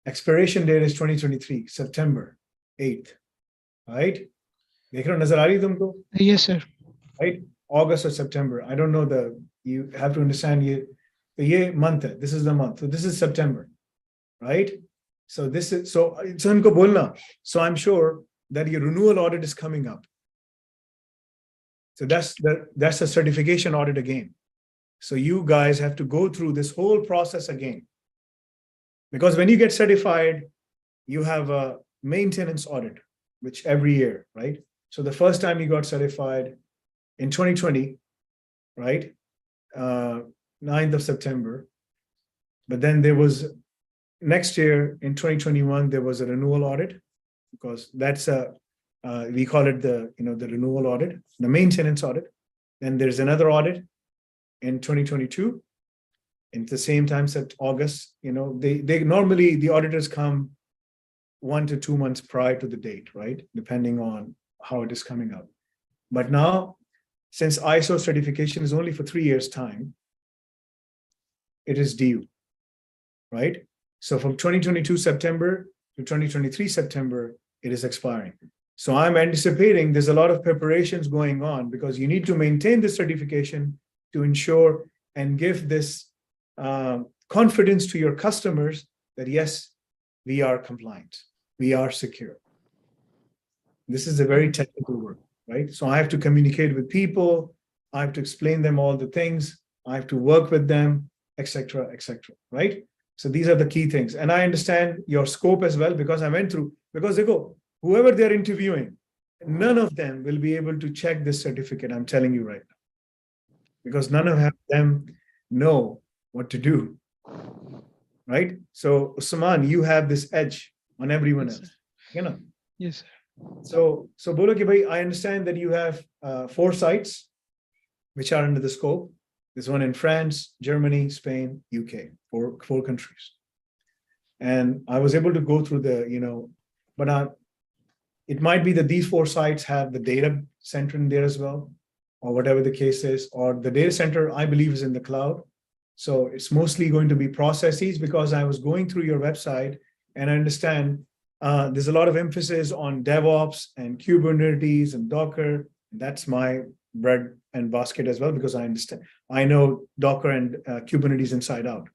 expiration date is 2023, September 8th, right? Yes, sir. Right? August or September. I don't know you have to understand the month. This is the month. So this is September, right? So this is so I'm sure that your renewal audit is coming up. So that's a certification audit again. So you guys have to go through this whole process again. Because when you get certified, you have a maintenance audit, which every year, right? So the first time you got certified in 2020, right? 9th of September. But then there was next year in 2021, there was a renewal audit because that's we call it the renewal audit, the maintenance audit. Then there's another audit in 2022. And at the same time, set August, they normally the auditors come 1 to 2 months prior to the date, right? Depending on how it is coming up. But now, since ISO certification is only for 3 years' time, it is due, right? So from 2022 September to 2023 September, it is expiring. So I'm anticipating there's a lot of preparations going on because you need to maintain the certification to ensure and give this confidence to your customers that yes, we are compliant, we are secure. This is a very technical work, right? So I have to communicate with people, I have to explain them all the things, I have to work with them, etc., right? So these are the key things. And I understand your scope as well because I went through, because they go, whoever they're interviewing, none of them will be able to check this certificate, I'm telling you right now. Because none of them know what to do, right? So Usman, you have this edge on everyone else, Yes, sir. So Bolo ki bhai, I understand that you have 4 sites which are under the scope. There's one in France, Germany, Spain, UK, four countries. And I was able to go through but it might be that these 4 sites have the data center in there as well, or whatever the case is, or the data center, I believe, is in the cloud. So it's mostly going to be processes because I was going through your website and I understand there's a lot of emphasis on DevOps and Kubernetes and Docker. That's my bread and basket as well because I know Docker and Kubernetes inside out.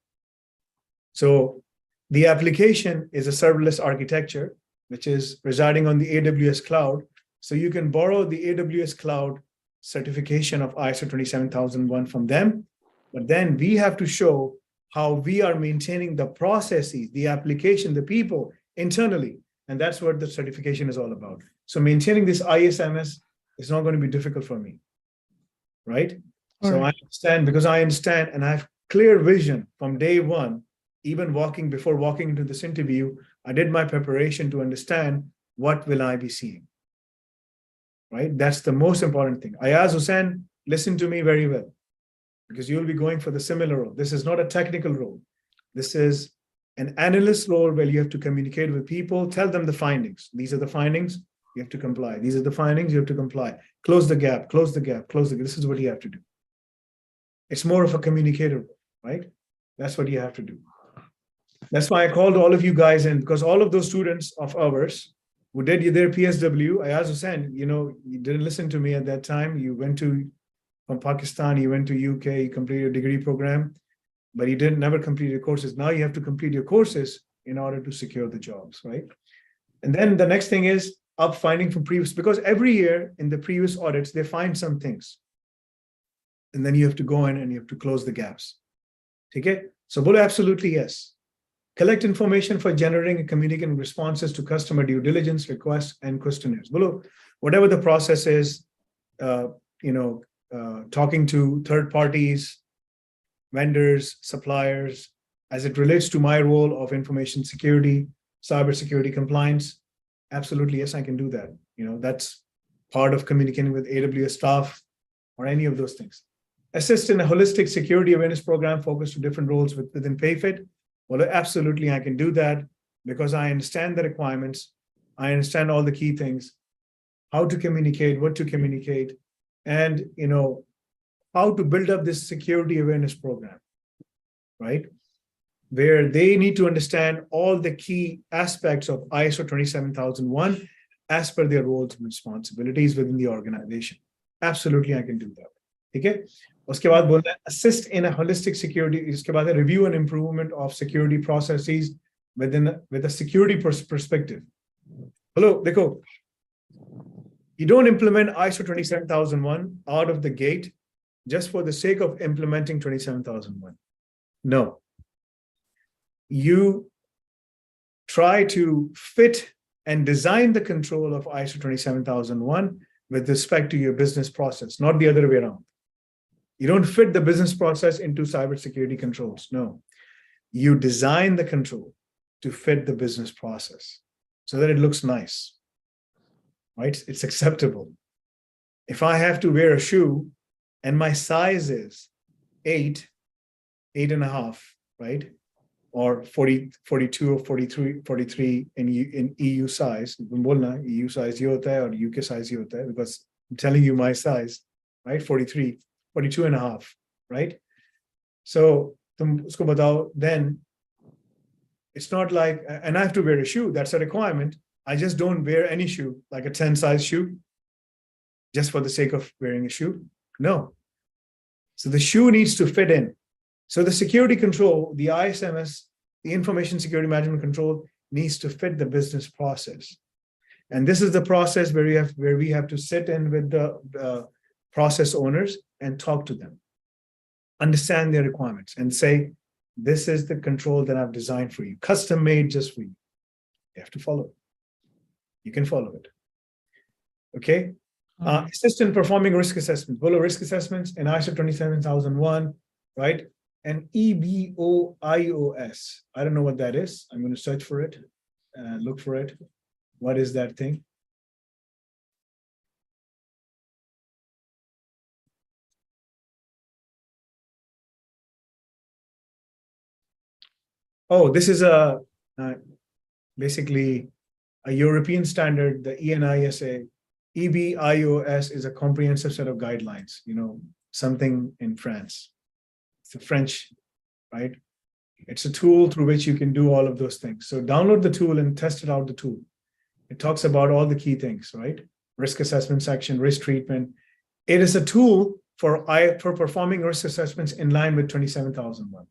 So the application is a serverless architecture, which is residing on the AWS cloud. So you can borrow the AWS cloud certification of ISO 27001 from them, but then we have to show how we are maintaining the processes, the application, the people internally. And that's what the certification is all about. So maintaining this ISMS is not going to be difficult for me, right? So I understand because I understand and I have clear vision from day one, even before walking into this interview, I did my preparation to understand what will I be seeing, right? That's the most important thing. Ayaz Hussain, listen to me very well, because you'll be going for the similar role. This is not a technical role. This is an analyst role where you have to communicate with people, tell them the findings. These are the findings, you have to comply. These are the findings, you have to comply. Close the gap, close the gap, close the gap. This is what you have to do. It's more of a communicator, right? That's what you have to do. That's why I called all of you guys in, because all of those students of ours who did their PSW, Ayaz Hussain, you didn't listen to me at that time. You went from Pakistan, you went to UK, you completed a degree program, but you never complete your courses. Now you have to complete your courses in order to secure the jobs, right? And then the next thing is finding from previous, because every year in the previous audits, they find some things. And then you have to go in and you have to close the gaps. Okay? So Bolo, absolutely yes. Collect information for generating and communicating responses to customer due diligence requests and questionnaires. Bolo, whatever the process is, talking to third parties, vendors, suppliers, as it relates to my role of information security, cybersecurity compliance, absolutely, yes, I can do that. That's part of communicating with AWS staff or any of those things. Assist in a holistic security awareness program focused to different roles within PayFit. Well, absolutely, I can do that because I understand the requirements. I understand all the key things, how to communicate, what to communicate, and how to build up this security awareness program, right? Where they need to understand all the key aspects of ISO 27001 as per their roles and responsibilities within the organization. Absolutely, I can do that. Okay? उसके बाद बोलना है assist in a holistic security. इसके बाद है review and improvement of security processes with a security perspective. Hello, देखो, you don't implement ISO 27001 out of the gate just for the sake of implementing 27001. No. You try to fit and design the control of ISO 27001 with respect to your business process, not the other way around. You don't fit the business process into cybersecurity controls. No. You design the control. to fit the business process so that it looks nice, right? It's acceptable. If I have to wear a shoe and my size is 8.5, right? Or 40, 42 or 43 in EU size. EU size ye hota hai or UK size ye hota hai, because I'm telling you my size, right? 42 and a half, right? So usko batao, then it's not like, and I have to wear a shoe, that's a requirement. I just don't wear any shoe, like a 10 size shoe, just for the sake of wearing a shoe. No. So the shoe needs to fit in. So the security control, the ISMS, the information security management control, needs to fit the business process. And this is the process where we have to sit in with the process owners and talk to them, understand their requirements, and say, this is the control that I've designed for you, custom made just for you. You have to follow it. You can follow it. Okay. Assist in performing risk assessments. Bolo risk assessments in ISO 27001, right? And EBOIOS. I don't know what that is. I'm going to search for it, look for it. What is that thing? Oh, this is basically a European standard, the ENISA. EBIOS is a comprehensive set of guidelines, something in France. It's a French, right? It's a tool through which you can do all of those things. So download the tool and test it out the tool. It talks about all the key things, right? Risk assessment section, risk treatment. It is a tool for performing risk assessments in line with 27001.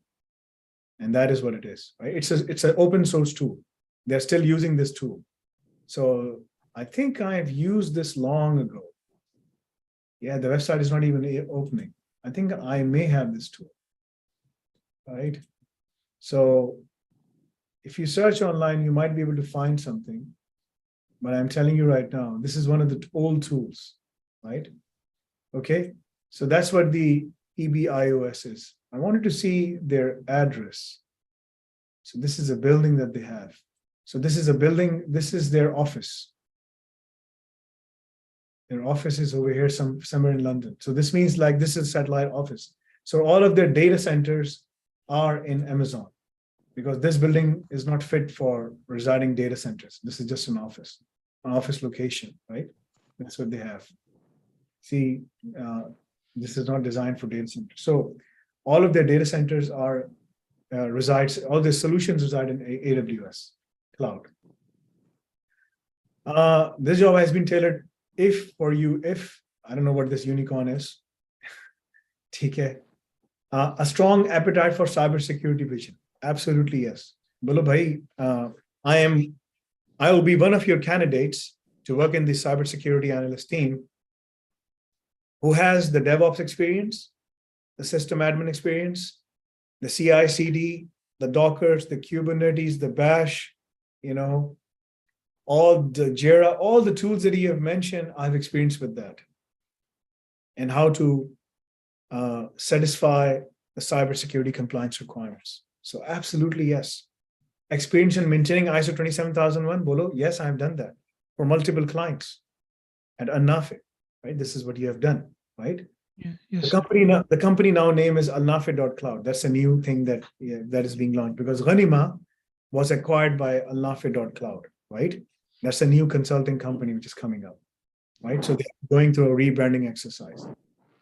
And that is what it is, right? It's an open source tool. They're still using this tool. So I think I've used this long ago. Yeah, the website is not even opening. I think I may have this tool, right? So if you search online, you might be able to find something. But I'm telling you right now, this is one of the old tools, right? Okay, so that's what the EBIOS is. I wanted to see their address. So this is a building that they have. So this is a building, this is their office. Their office is over here somewhere in London. So this means like this is satellite office. So all of their data centers are in Amazon, because this building is not fit for residing data centers. This is just an office location, right? That's what they have. See, this is not designed for data centers. So all of their data centers are all their solutions reside in AWS cloud. This job has been tailored if I don't know what this unicorn is. TK. A strong appetite for cybersecurity vision. Absolutely yes. Bolo bhai, I will be one of your candidates to work in the cybersecurity analyst team who has the DevOps experience, the system admin experience, the CI/CD, the Dockers, the Kubernetes, the Bash, all the Jira, all the tools that you have mentioned, I've experienced with that. And how to satisfy the cybersecurity compliance requirements. So absolutely yes. Experience in maintaining ISO 27001, Bolo, yes, I've done that for multiple clients at Nafi, right? This is what you have done, right? Yeah, yes. The company now name is alnafi.cloud. That's a new thing that is being launched, because Ghanima was acquired by alnafi.cloud, right? That's a new consulting company which is coming up, right? So they're going through a rebranding exercise.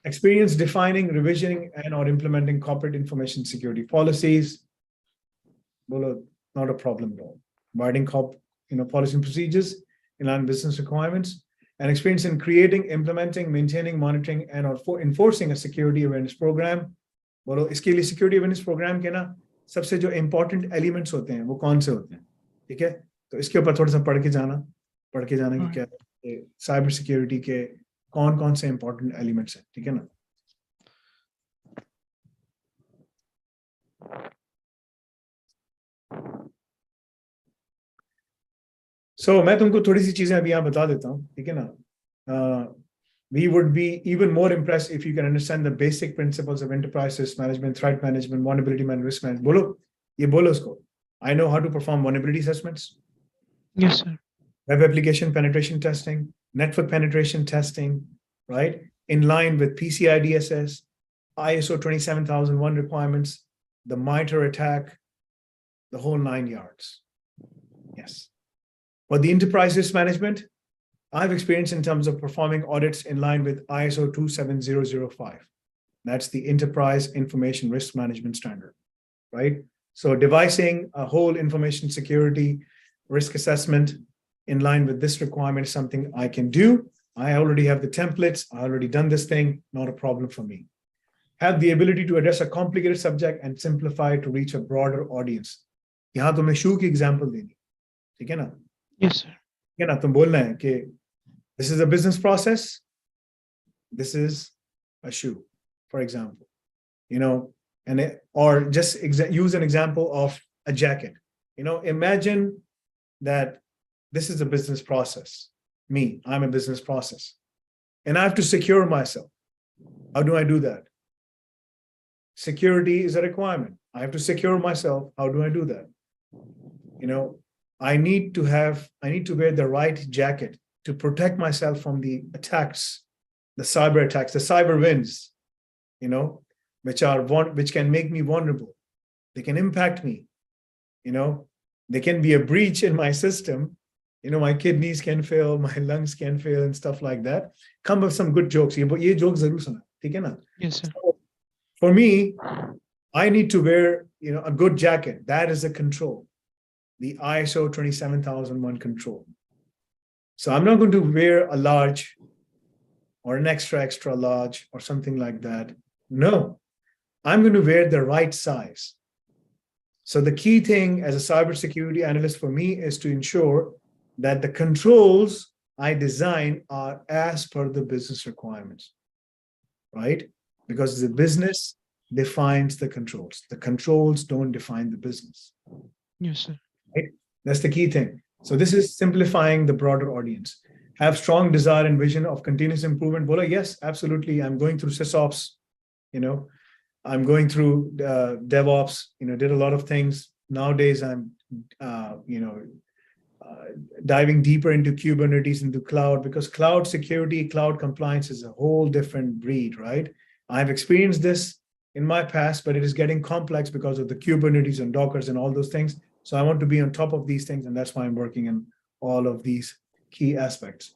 Experience defining, revisioning, and or implementing corporate information security policies. Bolo, not a problem at all. Providing policy and procedures in line with business requirements, and experience in creating, implementing, maintaining, monitoring, and or enforcing a security awareness program. Bolo, iske liye security awareness program के ना सबसे जो important elements होते हैं वो कौन से होते हैं, ठीक है? तो इसके ऊपर थोड़ा सा पढ़ के जाना कि क्या साइबर सिक्योरिटी के कौन से important elements हैं, ठीक है ना? So मैं तुमको थोड़ी सी चीजें अभी यहाँ बता देता हूँ, ठीक है ना? We would be even more impressed if you can understand the basic principles of enterprise risk management, threat management, vulnerability management, risk management. बोलो, ये बोलो उसको. I know how to perform vulnerability assessments, Yes, sir. web application penetration testing, network penetration testing, right? In line with PCI DSS, ISO 27001 requirements, the MITRE attack, the whole 9 yards. Yes. For the enterprise risk management, I have experience in terms of performing audits in line with ISO 27005. That's the Enterprise Information Risk Management Standard, right? So devising a whole information security risk assessment in line with this requirement is something I can do. I already have the templates. I already done this thing, not a problem for me. Have the ability to address a complicated subject and simplify it to reach a broader audience. यहाँ तुम्हें शू की example देनी, ठीक है ना? Yes, sir. ठीक है ना? तुम बोलना है कि this is a business process. This is a shoe, for example, or just use an example of a jacket. Imagine that this is a business process. I'm a business process, and I have to secure myself. How do I do that? Security is a requirement. I have to secure myself. How do I do that? I need to wear the right jacket to protect myself from the attacks, the cyber attacks, the cyber winds, which can make me vulnerable. They can impact me. They can be a breach in my system. My kidneys can fail, my lungs can fail, and stuff like that. Come with some good jokes. Ye jokes zarur suna, theek hai na? Yes, sir. So, for me, I need to wear, a good jacket. That is a control. The ISO 27001 control. So I'm not going to wear a large or an extra large or something like that. No, I'm going to wear the right size. So the key thing as a cybersecurity analyst for me is to ensure that the controls I design are as per the business requirements, right? Because the business defines the controls. The controls don't define the business. Yes, sir. Right? That's the key thing. So this is simplifying the broader audience. Have strong desire and vision of continuous improvement. Bola, yes, absolutely. I'm going through SysOps, I'm going through DevOps, did a lot of things. Nowadays, I'm, diving deeper into Kubernetes, into cloud, because cloud security, cloud compliance is a whole different breed, right? I've experienced this in my past, but it is getting complex because of the Kubernetes and Dockers and all those things. So I want to be on top of these things, and that's why I'm working in all of these key aspects.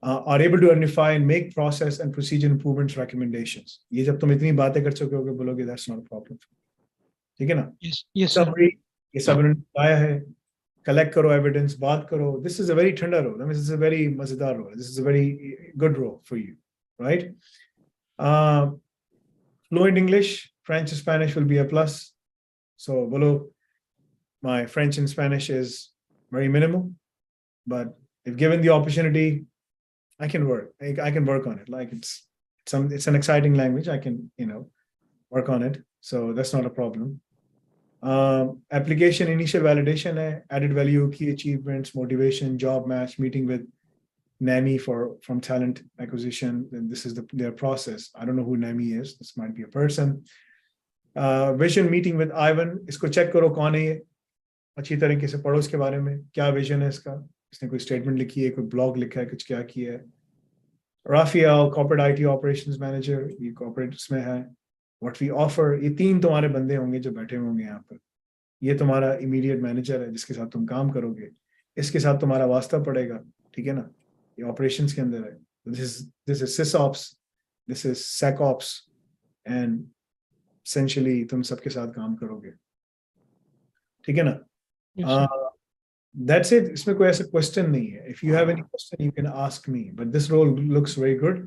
Are able to identify and make process and procedure improvements recommendations. ये जब तुम इतनी बातें कर चुके होगे बोलोगे that's not a problem. ठीक है ना? Yes, sir. Summary, ये सब उन्होंने बताया है. Collect करो evidence, बात करो. This is a very ठंडा role. This is a very मजेदार role. This is a very good role for you, right? Fluent English, French, Spanish will be a plus. So बोलो, my French and Spanish is very minimal, but if given the opportunity, I can work. I can work on it. Like it's an exciting language. I can, work on it. So that's not a problem. Application initial validation, added value, key achievements, motivation, job match, meeting with NAMI from talent acquisition. And this is their process. I don't know who NAMI is. This might be a person. Vision meeting with Ivan. Isko check karo kaun hai ye. अच्छी तरीके से पढ़ो उसके बारे में, क्या vision है इसका, इसने कोई स्टेटमेंट लिखी है, कोई ब्लॉग लिखा है, कुछ क्या किया है. राफियाल, कॉर्पोरेट आईटी ऑपरेशंस मैनेजर, ये कॉर्पोरेट्स में है. व्हाट वी ऑफर, ये 3 तुम्हारे बंदे होंगे जो बैठे होंगे यहाँ पर. ये तुम्हारा इमीडिएट मैनेजर है जिसके साथ तुम काम करोगे, इसके साथ तुम्हारा वास्ता पड़ेगा, ठीक है ना? ये ऑपरेशंस के अंदर है. This is sysops, this is secops, and essentially तुम सबके साथ काम करोगे, ठीक है ना? That's it. इसमें कोई ऐसा क्वेश्चन नहीं है. If you have any question, you can ask me. But this role looks very good.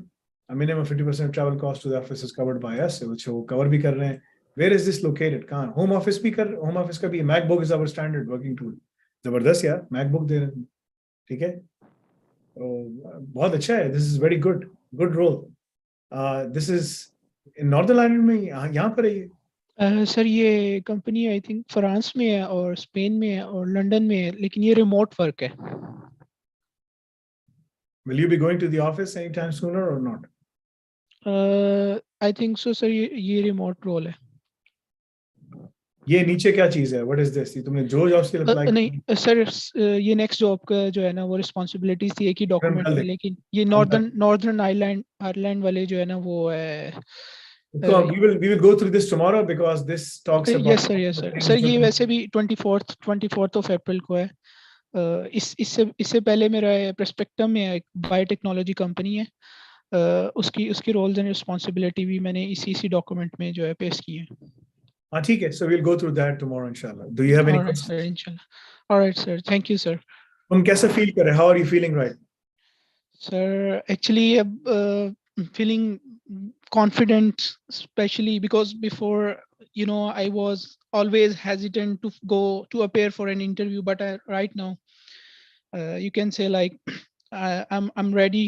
A minimum 50% travel cost to the office is covered by us. which वो cover भी कर रहे हैं. Where is this located? कहाँ? Home office भी कर, home office का भी. MacBook is our standard working tool. जबरदस्त यार. MacBook दे रहे हैं. ठीक है? बहुत अच्छा है. This is very good. Good role. This is in Northern Ireland में, यहाँ पर है ये. सर ये कंपनी आई थिंक फ्रांस में है और स्पेन में है और लंदन में है, लेकिन ये रिमोट वर्क है. Will you be going to the office anytime sooner or not? I think so sir, ये रिमोट रोल है. ये नीचे क्या चीज है? What is this? ये तुमने जो जॉब्स के लिए अप्लाई नहीं सर, ये नेक्स्ट जॉब का जो है ना वो रिस्पॉन्सिबिलिटीज थी एक ही डॉक्यूमेंट में, लेकिन ये नॉर्दर्न आयरलैंड वाले जो है ना वो है। So we will go through this tomorrow because this talks about yes the sir things sir, जो ये तुम वैसे भी 24th ऑफ अप्रैल को है। इससे पहले मेरा प्रस्पेक्टम में एक बायोटेक्नोलॉजी कंपनी है, उसकी उसकी रोल्स एंड रिस्पॉन्सिबिलिटी भी मैंने इसी डॉक्यूमेंट में जो है पेश की है। हाँ ठीक है, so we'll go through that tomorrow inshallah. Do you have any alright sir, questions? इंशाल्लाह। Alright sir, thank you sir. तुम कैसे फील कर रहे? How are you feeling right? Sir, actually, feeling confident, especially because before, I was always hesitant to go to appear for an interview. But right now, you can say like I'm ready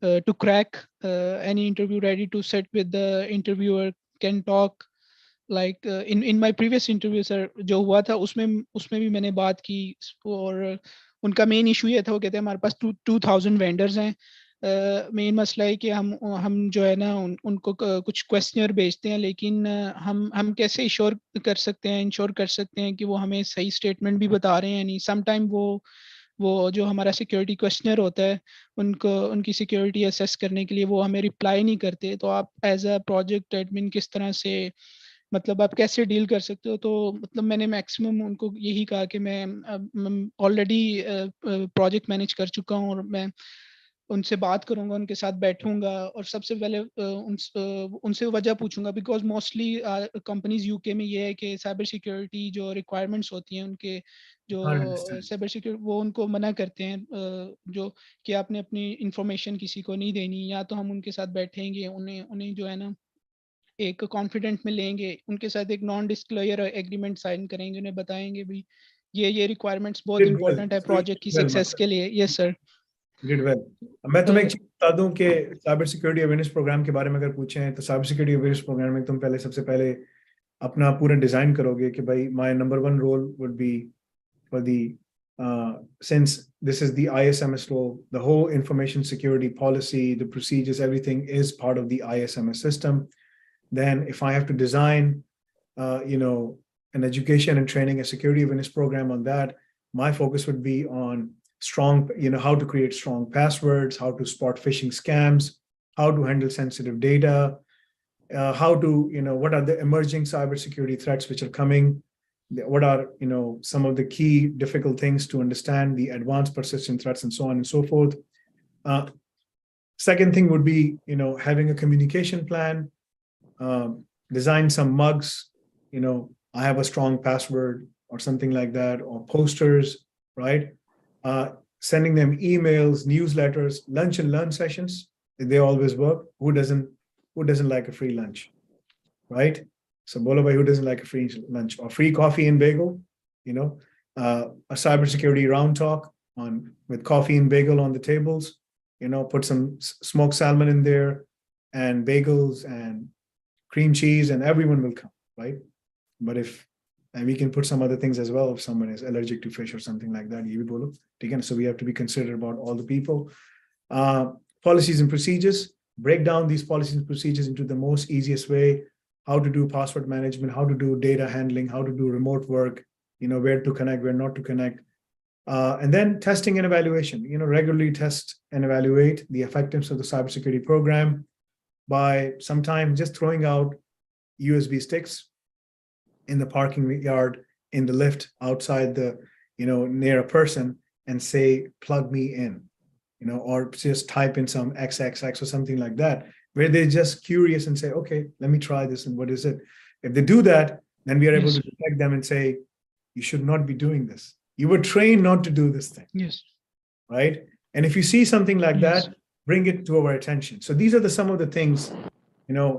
to crack any interview, ready to sit with the interviewer, can talk. Like in my previous interview sir जो हुआ था उसमें भी मैंने बात की, और उनका मेन इशू ये था, वो कहते हैं हमारे पास 2000 वेंडर्स हैं। मेन मसला है कि हम जो है ना उनको कुछ क्वेश्चनर भेजते हैं, लेकिन हम कैसे इंश्योर कर सकते हैं कि वो हमें सही स्टेटमेंट भी बता रहे हैं। नहीं, सम टाइम वो जो हमारा सिक्योरिटी क्वेश्चनर होता है, उनकी सिक्योरिटी असेस करने के लिए वो हमें रिप्लाई नहीं करते। तो आप एज अ प्रोजेक्ट एडमिन किस तरह से, मतलब आप कैसे डील कर सकते हो? तो मतलब मैंने मैक्सिमम उनको यही कहा कि मैं ऑलरेडी प्रोजेक्ट मैनेज कर चुका हूँ, और मैं उनसे बात करूंगा, उनके साथ बैठूंगा, और सबसे पहले उनसे वजह पूछूंगा, बिकॉज मोस्टली कंपनीज यूके में ये है कि साइबर सिक्योरिटी जो रिक्वायरमेंट्स होती हैं उनके, जो 100%. साइबर सिक्योरिटी, वो उनको मना करते हैं, जो कि आपने अपनी इंफॉर्मेशन किसी को नहीं देनी। या तो हम उनके साथ बैठेंगे, उन्हें उन्हें जो है ना एक कॉन्फिडेंट में लेंगे, उनके साथ एक नॉन डिस्क्लोजर एग्रीमेंट साइन करेंगे, उन्हें बताएंगे भी ये रिक्वायरमेंट्स बहुत Did well. इंपॉर्टेंट है So you प्रोजेक्ट did की well, सक्सेस के mashallah. लिए। Yes sir. You did well. मैं तुम्हें एक चीज बता दूं कि साइबर सिक्योरिटी अवेयरनेस प्रोग्राम के बारे में अगर पूछें तो साइबर सिक्योरिटी अवेयरनेस प्रोग्राम में तुम सबसे पहले अपना पूरा डिजाइन करोगे कि भाई my number one role would be for the since this is the ISMS role, the whole information security policy, the procedures, everything is part of the ISMS system. Then if I have to design, an education and training, a security awareness program on that, my focus would be on strong, how to create strong passwords, how to spot phishing scams, how to handle sensitive data, how to, what are the emerging cybersecurity threats which are coming, what are some of the key difficult things to understand, the advanced persistent threats, and so on and so forth. Second thing would be having a communication plan, design some mugs, I have a strong password or something like that, or posters, right? Sending them emails, newsletters, lunch and learn sessions, they always work. Who doesn't like a free lunch, right? So Bola bhai, who doesn't like a free lunch or free coffee and bagel? A cybersecurity round talk with coffee and bagel on the tables. Put some smoked salmon in there, and bagels and cream cheese, and everyone will come, right? But and we can put some other things as well if someone is allergic to fish or something like that. So we have to be considerate about all the people. Policies and procedures. Break down these policies and procedures into the most easiest way. How to do password management, how to do data handling, how to do remote work, where to connect, where not to connect. And then testing and evaluation, regularly test and evaluate the effectiveness of the cybersecurity program by sometimes just throwing out USB sticks in the parking yard, in the lift, outside the, near a person, and say, plug me in, or just type in some XXX or something like that, where they're just curious and say, okay, let me try this, and what is it? If they do that, then we are able to detect them and say, you should not be doing this. You were trained not to do this thing. Yes. Right? And if you see something like that, bring it to our attention. So these are some of the things,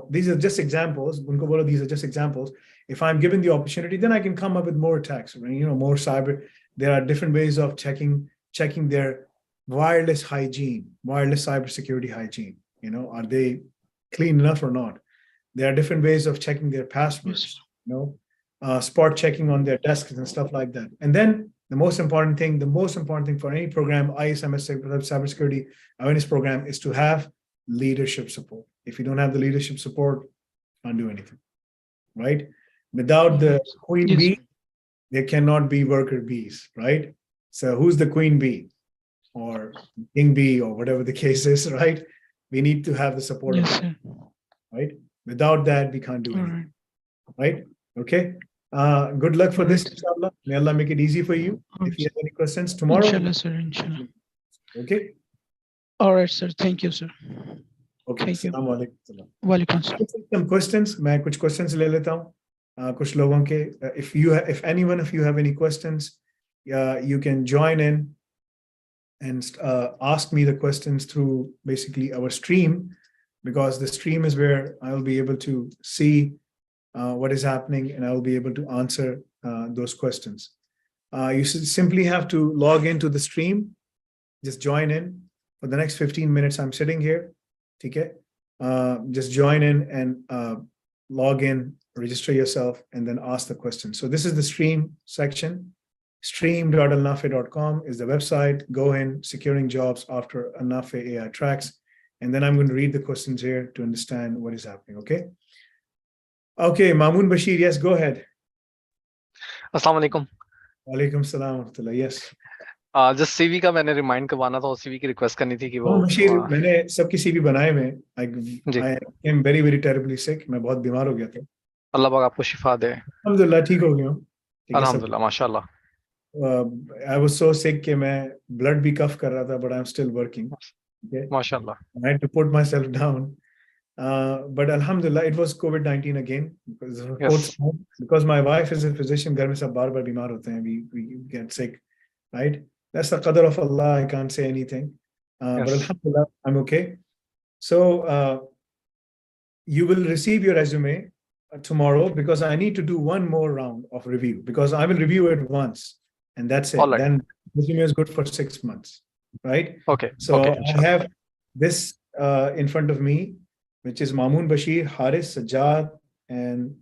these are just examples. These are just examples. If I'm given the opportunity, then I can come up with more attacks, more cyber. There are different ways of checking their wireless hygiene, wireless cybersecurity hygiene. Are they clean enough or not? There are different ways of checking their passwords, spot checking on their desks and stuff like that. And then the most important thing for any program, ISMS cybersecurity awareness program, is to have leadership support. If you don't have the leadership support, you can't do anything, right? Without the queen Yes, bee, there cannot be worker bees, right? So who's the queen bee or king bee or whatever the case is, right? We need to have the support yes, of, sir. right? Without that, we can't do All anything, right. right? Okay. Good luck for All this, right. inshallah. May Allah make it easy for you. All If you right. have any questions tomorrow, Inshallah, sir. Inshallah. okay? All right, sir. Thank you, sir. Okay. Thank you. Assalamu alaikum. Walaikum salam. Some questions. मैं कुछ questions ले लेता हूँ. कुछ लोगों के. If any one of you have any questions, you can join in and ask me the questions through basically our stream, because the stream is where I'll be able to see what is happening and I'll be able to answer those questions. You simply have to log into the stream, just join in. For the next 15 minutes, I'm sitting here. Okay? Just join in and log in, register yourself, and then ask the question. So this is the stream section. Stream.alnafe.com is the website. Go in, securing jobs after Alnafe AI tracks. And then I'm going to read the questions here to understand what is happening. Okay. Okay, Mamoon Bashir, yes, go ahead. अस्सलाम वालेकुम। Walaikum salam wa rahmatullah. Yes. Just CV का मैंने remind करवाना था और CV की request करनी थी कि वो बशीर, मैंने सबकी सीवी बनाए में जी। I am very very terribly sick. मैं बहुत बीमार हो गया था. अल्लाह पाक आपको शिफा दे। अल्हम्दुलिल्लाह ठीक हो गया हूँ. अल्हम्दुलिल्लाह माशाल्लाह। I was so sick कि मैं blood भी cough कर रहा था, but I'm still working. Okay. माशाल्लाह। I had to put myself down. But alhamdulillah, it was COVID-19 again because my wife is a physician. घर में सब बार-बार बीमार होते हैं. We get sick, right? That's the qadar of Allah. I can't say anything. But alhamdulillah, I'm okay. So you will receive your resume tomorrow, because I need to do one more round of review, because I will review it once and that's it. Right. Then resume is good for 6 months, right? Okay. So okay, I have this in front of me, which is Mamoon Bashir, Haris, Sajjad, and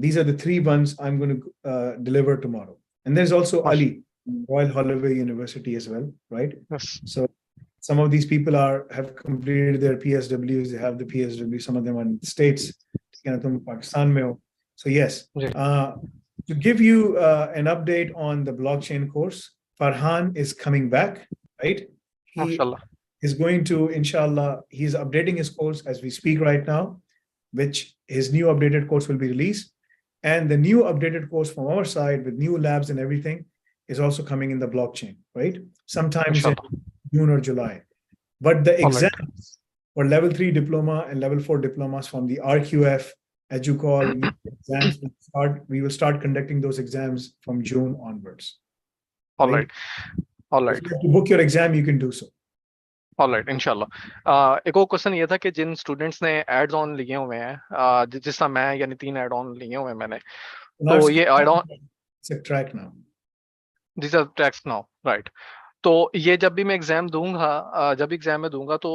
these are the 3 ones I'm going to deliver tomorrow. And there's also Ali, Royal Holloway University as well, right? Yes. So some of these people have completed their PSWs, they have the PSW, some of them are in the States, Pakistan mein ho. So yes, to give you an update on the blockchain course, Farhan is coming back, right? He is going to, inshallah, he's updating his course as we speak right now, which his new updated course will be released. And the new updated course from our side with new labs and everything is also coming in the blockchain, right? Sometimes in June or July. But the exams for level 3 diploma and level 4 diplomas from the RQF, as you call exams, we will start conducting those exams from June onwards. All right. All right. If you have to book your exam, you can do so. All right, इंशाल्लाह। एक और question ये था कि जिन students ने ads on लिए हुए हैं, जिस तरह मैं यानी 3 एड ऑन लिए हुए हैं मैंने, तो ये add on track now, this are tracks now, right? तो ये जब भी मैं एग्जाम दूंगा, जब एग्जाम में दूंगा तो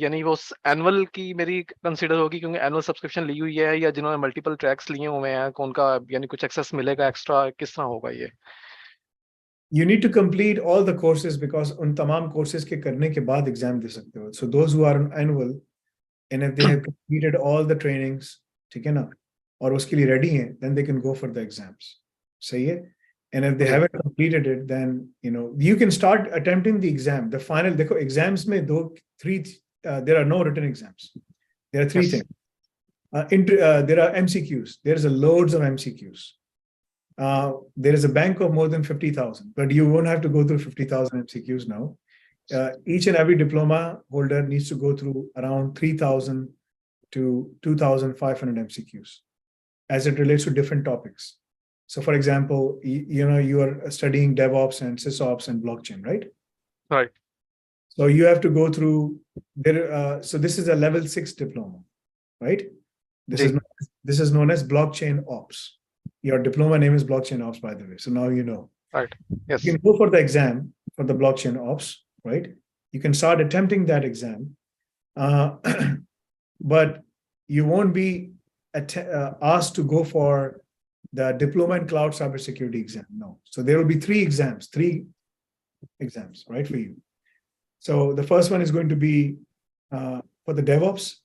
यानी वो एनुअल की मेरी कंसीडर होगी, क्योंकि एनुअल सब्सक्रिप्शन ली हुई है, या जिन्होंने मल्टीपल ट्रैक्स लिए हुए हैं उनका यानी कुछ एक्सेस मिलेगा एक्स्ट्रा, किस तरह होगा ये? You need to complete all the courses, because उन तमाम courses के करने के बाद exam दे सकते हो. So those who are on annual and if they have completed all the trainings, ठीक है ना, और उसके लिए ready हैं, then they can go for the exams. सही है? And if they haven't completed it, then you can start attempting the exam. The final, देखो exams में there are no written exams. There are 3 things. There are MCQs. There's a loads of MCQs. There is a bank of more than 50,000, but you won't have to go through 50,000 MCQs now. Each and every diploma holder needs to go through around 3,000 to 2,500 MCQs as it relates to different topics. So for example, you are studying DevOps and SysOps and blockchain, right? Right. So you have to go through there. So this is a level 6 diploma, right? This is known as blockchain ops. Your diploma name is blockchain ops, by the way. So now you know. Right. Yes. You can go for the exam for the blockchain ops, right? You can start attempting that exam, but you won't be asked to go for the diploma in cloud cybersecurity exam. No. So there will be 3 exams, right, for you. So the first one is going to be for the DevOps.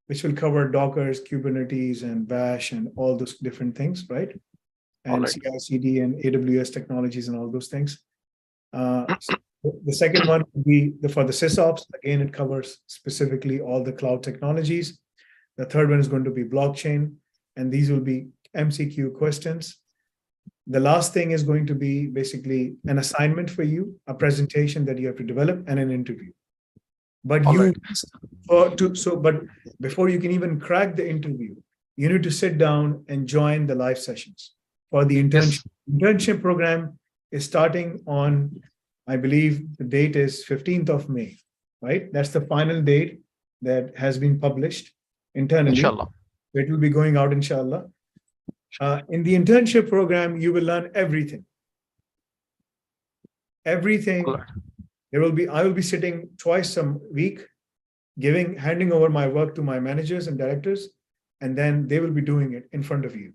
which will cover Dockers, Kubernetes, and Bash, and all those different things, right? And Alright. CI/CD and AWS technologies and all those things. So the second one would be for the SysOps. Again, it covers specifically all the cloud technologies. The third one is going to be blockchain, and these will be MCQ questions. The last thing is going to be basically an assignment for you, a presentation that you have to develop, and an interview. But Alright. but before you can even crack the interview, you need to sit down and join the live sessions for the internship. Yes. Internship program is starting on, I believe the date is 15th of May, right? That's the final date that has been published internally. Inshallah. It will be going out, inshallah. In the internship program, you will learn everything. Everything. Alright. I will be sitting twice a week, handing over my work to my managers and directors, and then they will be doing it in front of you.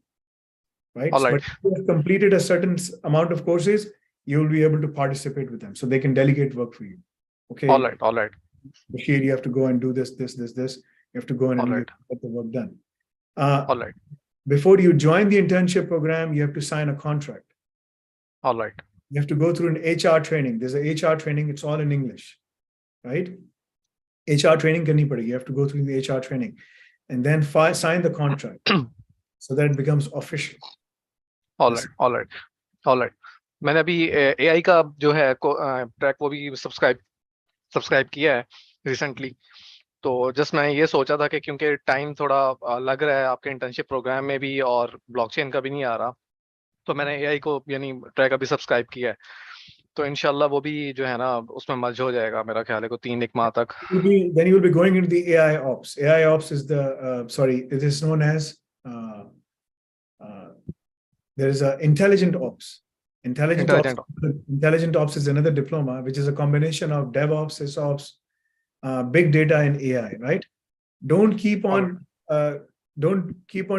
Right? Alright. But if you have completed a certain amount of courses, you will be able to participate with them. So they can delegate work for you. Okay. Alright. Bashir, you have to go and do this. You have to go and Alright. get the work done. Alright. Before you join the internship program, you have to sign a contract. Alright. You have to go through an HR training. There's an HR training. It's all in English, right? HR training करनी पड़ेगी. You have to go through the HR training, and then sign the contract so that it becomes official. Alright. मैंने अभी AI का जो है track वो भी subscribe किया है रिसेंटली. तो जस्ट मैंने ये सोचा था कि क्योंकि टाइम थोड़ा लग रहा है आपके इंटर्नशिप प्रोग्राम में भी और ब्लॉकचेन का भी नहीं आ रहा, तो मैंने AI को यानी ट्रैक अभी सब्सक्राइब किया है. तो इंशाल्लाह वो भी जो है ना उसमें मर्ज हो जाएगा मेरा ख्याल है को 3-1 माह तक. Then you will be going into the AI ops. AI ops is it is known as there is a intelligent ops. Intelligent ops is another diploma, which is a combination of DevOps, SysOps, big data, and AI. Right? Don't keep on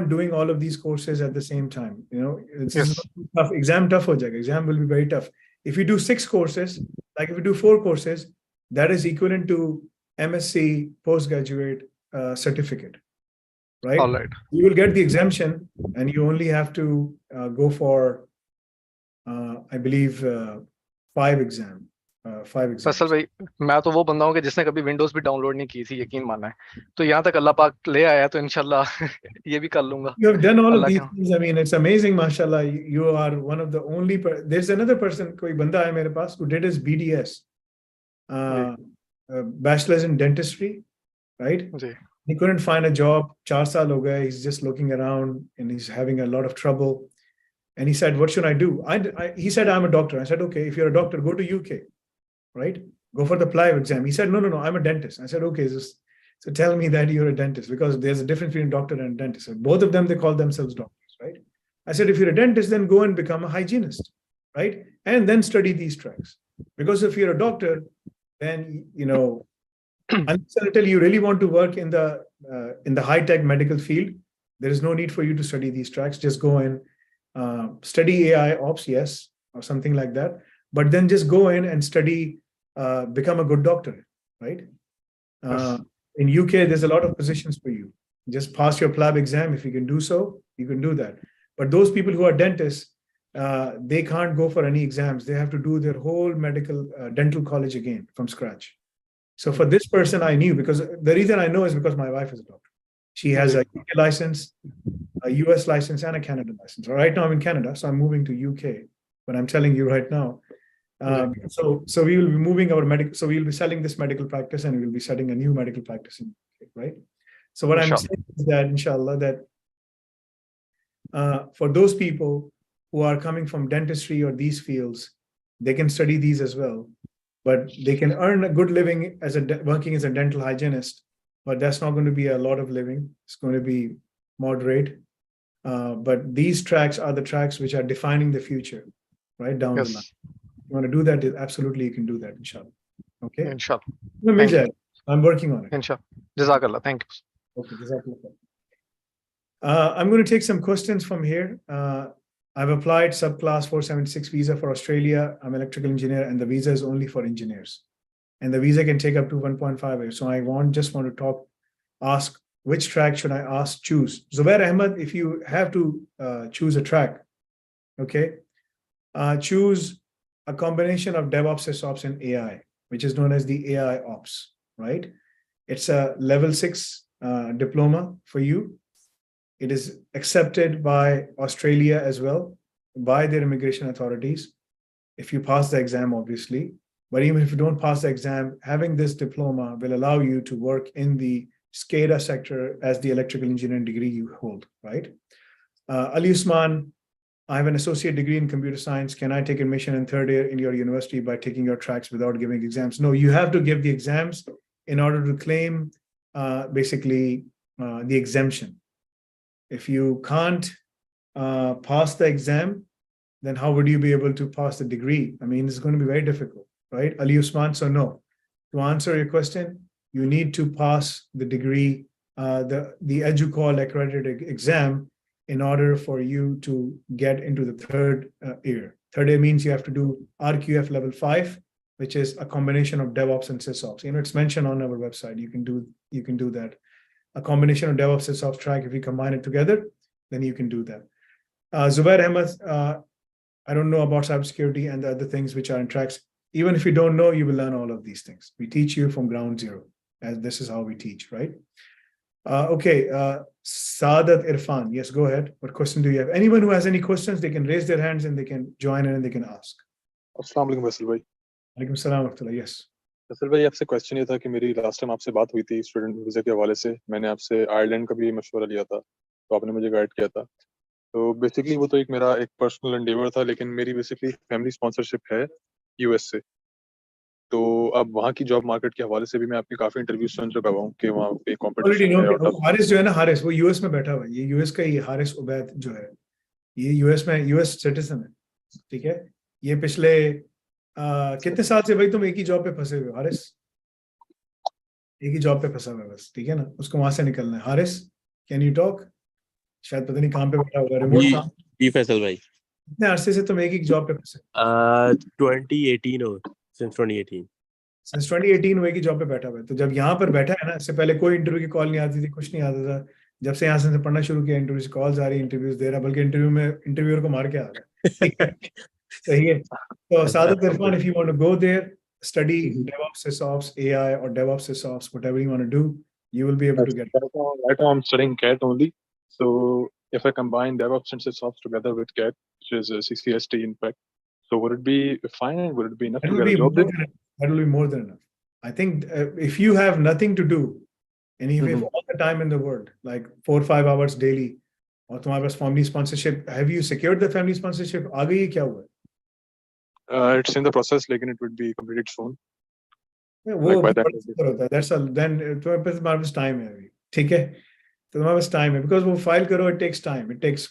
doing all of these courses at the same time. You know, it's tough. Exam tough ho jayega. Exam will be very tough. If you do 6 courses, like if you do 4 courses, that is equivalent to MSc postgraduate certificate, right? Alright. You will get the exemption, and you only have to go for, I believe, 5 exams. Faisal भाई, मैं तो वो बंदा हूँ कि जिसने कभी Windows भी डाउनलोड नहीं की थी, यकीन मानना है. तो यहाँ तक अल्लाह पाक ले आया तो इंशाल्लाह ये भी कर लूंगा. You have done all of these things. I mean, it's amazing, mashallah. You are one of the only. There's another person, कोई बंदा है मेरे पास, who did his BDS, bachelor's in dentistry, right? He couldn't find a job. 4 साल हो गए. He's just looking around and he's having a lot of trouble. And he said, "What should I do?" He said, "I'm a doctor." I said, "Okay, if you're a doctor, go to UK, right? Go for the PLIVE exam." He said, "No, I'm a dentist." I said, "Okay, so tell me that you're a dentist, because there's a difference between a doctor and a dentist." So both of them, they call themselves doctors, right? I said, "If you're a dentist, then go and become a hygienist, right? And then study these tracks. Because if you're a doctor, then, you know, until you really want to work in the high-tech medical field, there is no need for you to study these tracks. Just go and study AI ops, yes, or something like that. But then just go in and study, become a good doctor, right? In UK, there's a lot of positions for you. Just pass your PLAB exam. If you can do so, you can do that. But those people who are dentists, they can't go for any exams. They have to do their whole dental college again from scratch. So for this person, I knew, because the reason I know is because my wife is a doctor. She has a UK license, a US license, and a Canada license. Right now I'm in Canada, so I'm moving to UK. But I'm telling you right now, so we will be moving our medical. So we will be selling this medical practice, and we will be setting a new medical practice in UK, right? So what I'm saying is that, inshallah, that for those people who are coming from dentistry or these fields, they can study these as well, but they can earn a good living working as a dental hygienist. But that's not going to be a lot of living. It's going to be moderate. But these tracks are the tracks which are defining the future, right down the line. You want to do that? Absolutely, you can do that, inshallah. Okay? Inshallah. I'm working on it. Inshallah. Jazakallah. Thank you. Okay, Jazakallah. I'm going to take some questions from here. I've applied subclass 476 visa for Australia. I'm an electrical engineer, and the visa is only for engineers. And the visa can take up to 1.5 years. So I just want to ask which track should I ask choose? Zubair Ahmed, if you have to choose a track, okay, choose a combination of DevOps, SysOps, and AI, which is known as the AI Ops, right? It's a level 6 diploma for you. It is accepted by Australia as well, by their immigration authorities, if you pass the exam, obviously. But even if you don't pass the exam, having this diploma will allow you to work in the SCADA sector as the electrical engineering degree you hold, right? Ali Usman, I have an associate degree in computer science. Can I take admission in third year in your university by taking your tracks without giving exams? No, you have to give the exams in order to claim basically the exemption. If you can't pass the exam, then how would you be able to pass the degree? I mean, it's going to be very difficult, right? Ali Usman, so no. To answer your question, you need to pass the degree, the EduCall accredited exam in order for you to get into the third year. Third year means you have to do RQF level 5, which is a combination of DevOps and SysOps. You know, it's mentioned on our website. You can do that. A combination of DevOps SysOps track. If you combine it together, then you can do that. Zubair Ahmed, I don't know about cybersecurity and the other things which are in tracks. Even if you don't know, you will learn all of these things. We teach you from ground zero, as this is how we teach, right? Okay, Saadat Irfan, yes, go ahead. What question do you have? Anyone who has any questions, they can raise their hands and they can join in and they can ask. अस्सलाम वालेकुम vessel भाई। Alaikum salam wa rahmatullah, yes. Vessel भाई, आपसे question ये था कि मेरी last time आपसे बात हुई थी स्टूडेंट वीजा के हवाले से। मैंने आपसे आयरलैंड का भी मशवरा लिया था, तो आपने मुझे गाइड किया था। तो बेसिकली वो तो एक मेरा एक पर्सनल एंडेवर था, लेकिन मेरी बेसिकली फैमिली स्पॉन्सरशिप है यूएस से। तो अब वहाँ की जॉब मार्केट के हवाले से भी मैं आपकी काफी इंटरव्यूज सुन चुका हूँ कि वहाँ पे Already कंपटीशन know है। कि और वो हारिस जो है ना, हारिस वो यूएस में बैठा हुआ है। ये यूएस का ही हारिस उबैद जो है, ये यूएस में यूएस सिटीजन है, ठीक है। ये पिछले कितने साल से भाई तुम एक ही जॉब पे फंसे हुए हो हारिस? एक ही जॉब पे फंसा हुआ है बस, ठीक है ना। उसको वहां से निकलना है। Haris, can you talk? शायद पता नहीं कहाँ पे बैठा होगा, रिमोट काम। जी फैसल भाई, कितने अरसे से तुम एक ही जॉब पे फंसे? 2018 और since 2018 Since 2018 वो एक ही जॉब पे बैठा हुआ है। तो जब यहाँ पर बैठा है ना, इससे पहले कोई इंटरव्यू की कॉल नहीं आती थी, कुछ नहीं आता था। जब से यहाँ से पढ़ना शुरू किया, इंटरव्यू कॉल्स आ रही, इंटरव्यूज दे रहा, बल्कि इंटरव्यू में इंटरव्यूअर को मार के आ रहा है, ठीक है। सही है। तो सादत Irfan, if you want to go there, study DevOps, SysOps, AI or DevOps, SysOps, whatever you want to do, you will be able to get it. Right now I'm studying CAT only. So if I combine DevOps and SysOps together with CAT, which is a CCST in fact, so would it be fine and would it be enough That to will get be a job more there? than enough. That will be more than enough. I think if you have nothing to do and if you have all the time in the world, like 4 or 5 hours daily, और तुम्हारे पास family sponsorship, have you secured the family sponsorship? आ गई है, क्या हुआ है? It's in the process, लेकिन it would be completed soon. वो Like by that. होता है, that's all. Then तुम्हारे पास time है अभी, ठीक है? तो तुम्हारे पास time है, because वो file करो, it takes time. It takes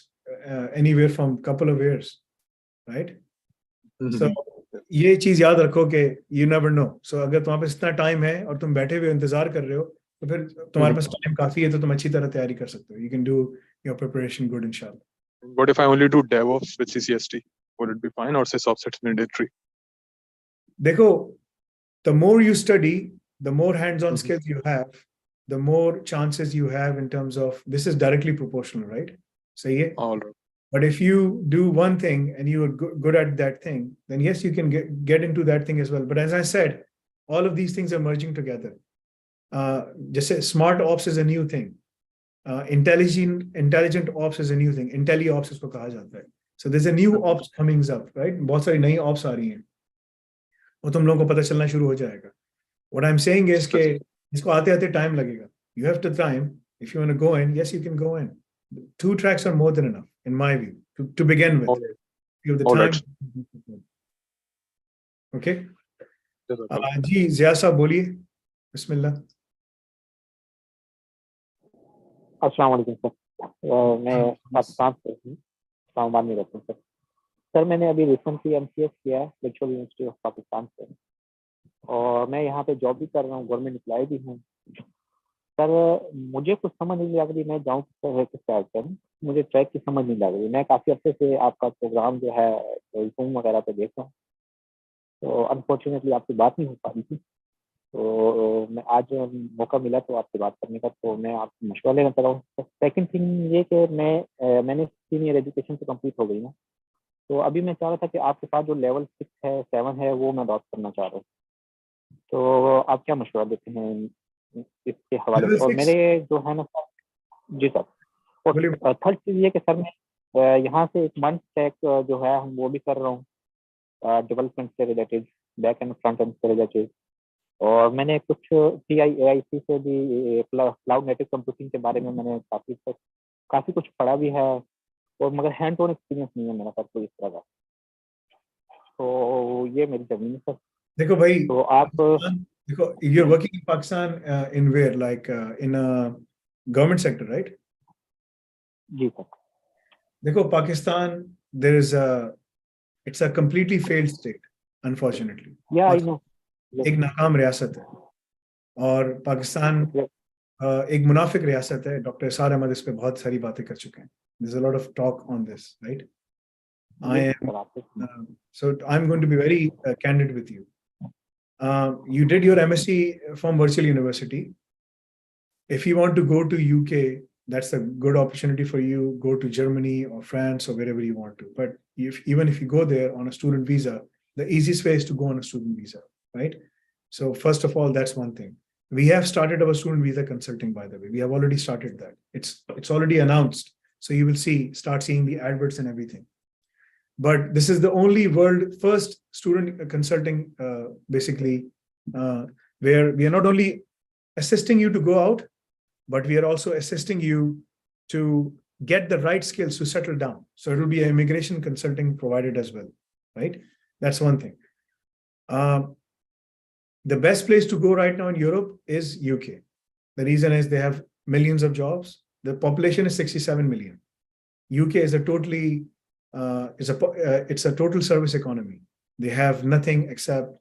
anywhere from couple of years, right? So ये चीज याद रखो कि you never know. So अगर तुम्हारे पास इतना टाइम है और तुम बैठे हुए इंतजार कर रहे हो, तो फिर तुम्हारे पास टाइम काफी है, तो तुम अच्छी तरह तैयारी कर सकते हो. You can do your preparation good, inshallah. What if I only do DevOps with CCST? Would it be fine, or SysOps it's mandatory? देखो, the more you study, the more hands-on skills you have, the more chances you have in terms of, this is directly proportional, right? सही है? All right. But if you do one thing and you are good at that thing, then yes, you can get into that thing as well. But as I said, all of these things are merging together. Just say smart ops is a new thing. Intelligent ops is a new thing. Intelli ops इसको कहा जाता है. So there's a new ops coming up, right? बहुत सारी नई ops आ रही हैं. वो तुम लोगों को पता चलना शुरू हो जाएगा. What I'm saying is कि इसको आते-आते time लगेगा. You have the time. If you want to go in, yes, you can go in. 2 tracks are more than enough, in my view, to begin with. All right. You have the All time. right. Okay. Jazakallah. जी ज़िया साहब बोलिए. बिस्मिल्लाह. अस्सलाम वालेकुम sir. मैं पाकिस्तान से हूँ, इस्लामाबाद में रहता हूँ सर। सर मैंने अभी रिसेंटली एमसीएस किया है वर्चुअल यूनिवर्सिटी ऑफ पाकिस्तान से, और मैं यहाँ पे जॉब भी कर रहा हूँ, गवर्नमेंट एम्प्लॉय भी हूँ। सर मुझे कुछ समझ नहीं लग रही, मैं जाऊँ किस स्टार्ट करूँ, मुझे ट्रैक की समझ नहीं लग रही। मैं काफ़ी अर्से से आपका प्रोग्राम जो है जूम वगैरह पे देख रहा हूँ, तो अनफॉर्चुनेटली आपसे बात नहीं हो पा रही थी। तो मैं आज मौका मिला तो आपसे बात करने का, तो मैं आपसे मशवरा लेना चाह रहा हूँ। सेकंड थिंग ये कि मैंने सीनियर एजुकेशन तो कंप्लीट हो गई ना, तो अभी मैं चाह रहा था कि आपके साथ जो लेवल 6 है 7 है वो मैं अडॉप्ट करना चाह रहा हूँ। तो आप क्या मशवरा देते हैं इसके हवाले Level से? और 6? मेरे जो है ना सर, जी सर, और बोलिए। थर्ड चीज़ ये कि सर मैं यहाँ से एक मंथ तक जो है हम वो भी कर रहा हूँ डेवलपमेंट से related, back and front end से रिलेटेड। और मैंने कुछ CIAIC से भी क्लाउड नेटिव कंप्यूटिंग के बारे में मैंने काफ़ी कुछ पढ़ा भी है, और मगर हैंड ऑन एक्सपीरियंस नहीं है मेरा सर कोई इस तरह का। तो ये मेरी जमीन है सर। देखो भाई, तो आप देखो, you're working in Pakistan in where, like in a government sector, right? जी सर। देखो, Pakistan, it's a completely failed state, unfortunately. या आई नो। एक नाकाम रियासत है, और पाकिस्तान एक मुनाफिक रियासत है। डॉक्टर सार अहमद इस पे बहुत सारी बातें कर चुके हैं. There's a lot of talk on this, right? So I'm going to be very candid with you. You did your MSc from virtual university. If you want to go to UK, that's a good opportunity for you. Go to Germany or France or wherever you want to. But even if you go there on a student visa, the easiest way is to go on a student visa, right? So first of all, that's one thing. We have started our student visa consulting, by the way. We have already started that. It's already announced. So you will start seeing the adverts and everything. But this is the only world first student consulting, basically, where we are not only assisting you to go out, but we are also assisting you to get the right skills to settle down. So it will be an immigration consulting provided as well, right? That's one thing. The best place to go right now in Europe is UK. The reason is they have millions of jobs. The population is 67 million. UK is it's a total service economy. They have nothing except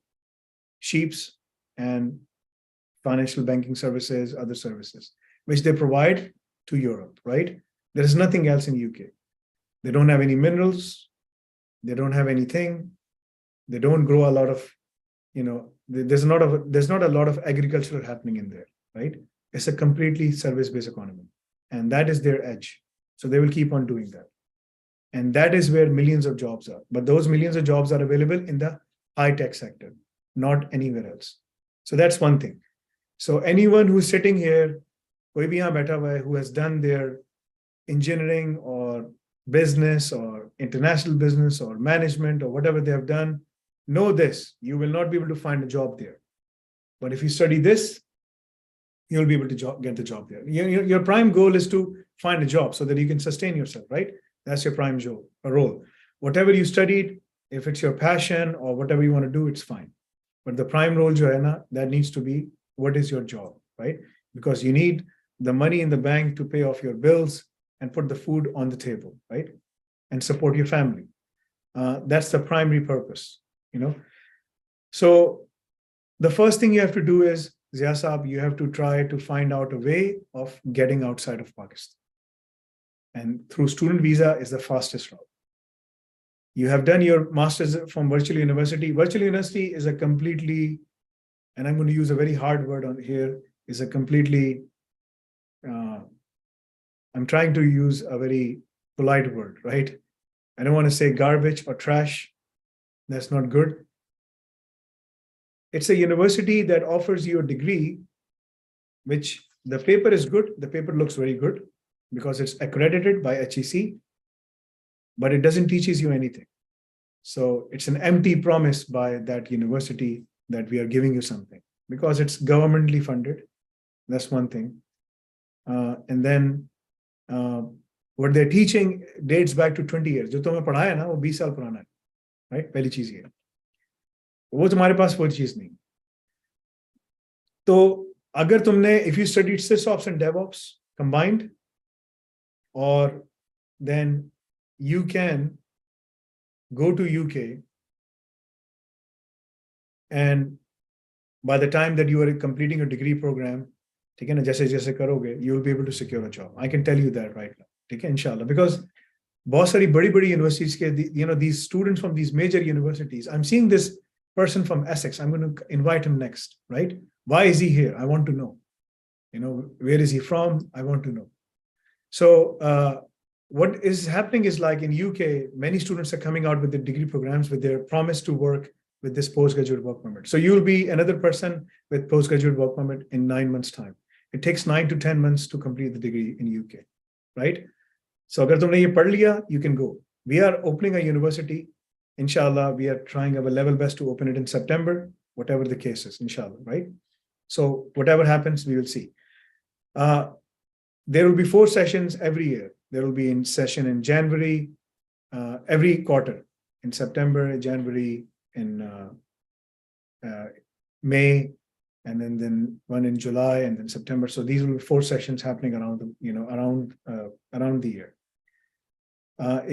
sheeps and financial banking services, other services, which they provide to Europe, right? There is nothing else in UK. They don't have any minerals. They don't have anything. They don't grow a lot of, there's not a lot of agriculture happening in there, right? It's a completely service-based economy. And that is their edge. So they will keep on doing that. And that is where millions of jobs are. But those millions of jobs are available in the high-tech sector, not anywhere else. So that's one thing. So anyone who's sitting here, koi bhi yahan baitha hua hai, who has done their engineering or business or international business or management or whatever they have done, know this: you will not be able to find a job there. But if you study this, you'll be able to get the job there. Your prime goal is to find a job so that you can sustain yourself, right? That's your prime role. Whatever you studied, if it's your passion or whatever you want to do, it's fine. But the prime role, jo hai na, that needs to be, what is your job, right? Because you need the money in the bank to pay off your bills and put the food on the table, right? And support your family. That's the primary purpose, So the first thing you have to do is, Zia Saab, you have to try to find out a way of getting outside of Pakistan. And through student visa is the fastest route. You have done your master's from virtual university. Virtual university is a completely, and I'm going to use a very hard word on here, is a completely, I'm trying to use a very polite word, right? I don't want to say garbage or trash. That's not good. It's a university that offers you a degree, which the paper is good. The paper looks very good because it's accredited by HEC, but it doesn't teach you anything. So it's an empty promise by that university that we are giving you something because it's governmentally funded. That's one thing. And then what they're teaching dates back to 20 years. जो तुम्हें पढ़ाया ना वो 20 साल पुराना है, right? पहली चीज ये, वो तुम्हारे पास वो चीज नहीं. तो अगर तुमने, if you studied SysOps and DevOps combined, or then you can go to UK, and by the time that you are completing your degree program, ठीक है ना, जैसे जैसे करोगे, you will be able to secure a job. I can tell you that right now, ठीक है, inshallah. Because बहुत सारी बड़ी universities के, these students from these major universities, I'm seeing this person from Essex, I'm going to invite him next, right? Why is he here? I want to know. Where is he from? I want to know. So what is happening is, like in UK, many students are coming out with the degree programs with their promise to work with this postgraduate work permit. So you'll be another person with postgraduate work permit in 9 months' time. It takes 9 to 10 months to complete the degree in UK, right? So agar tumne ye padh liya, you can go. We are opening a university. Inshallah, we are trying our level best to open it in September, whatever the case is, inshallah, right? So whatever happens, we will see. There will be 4 sessions every year. There will be in session in January, every quarter, in September, January, in May, and then one in July, and then September. So these will be 4 sessions happening around the year.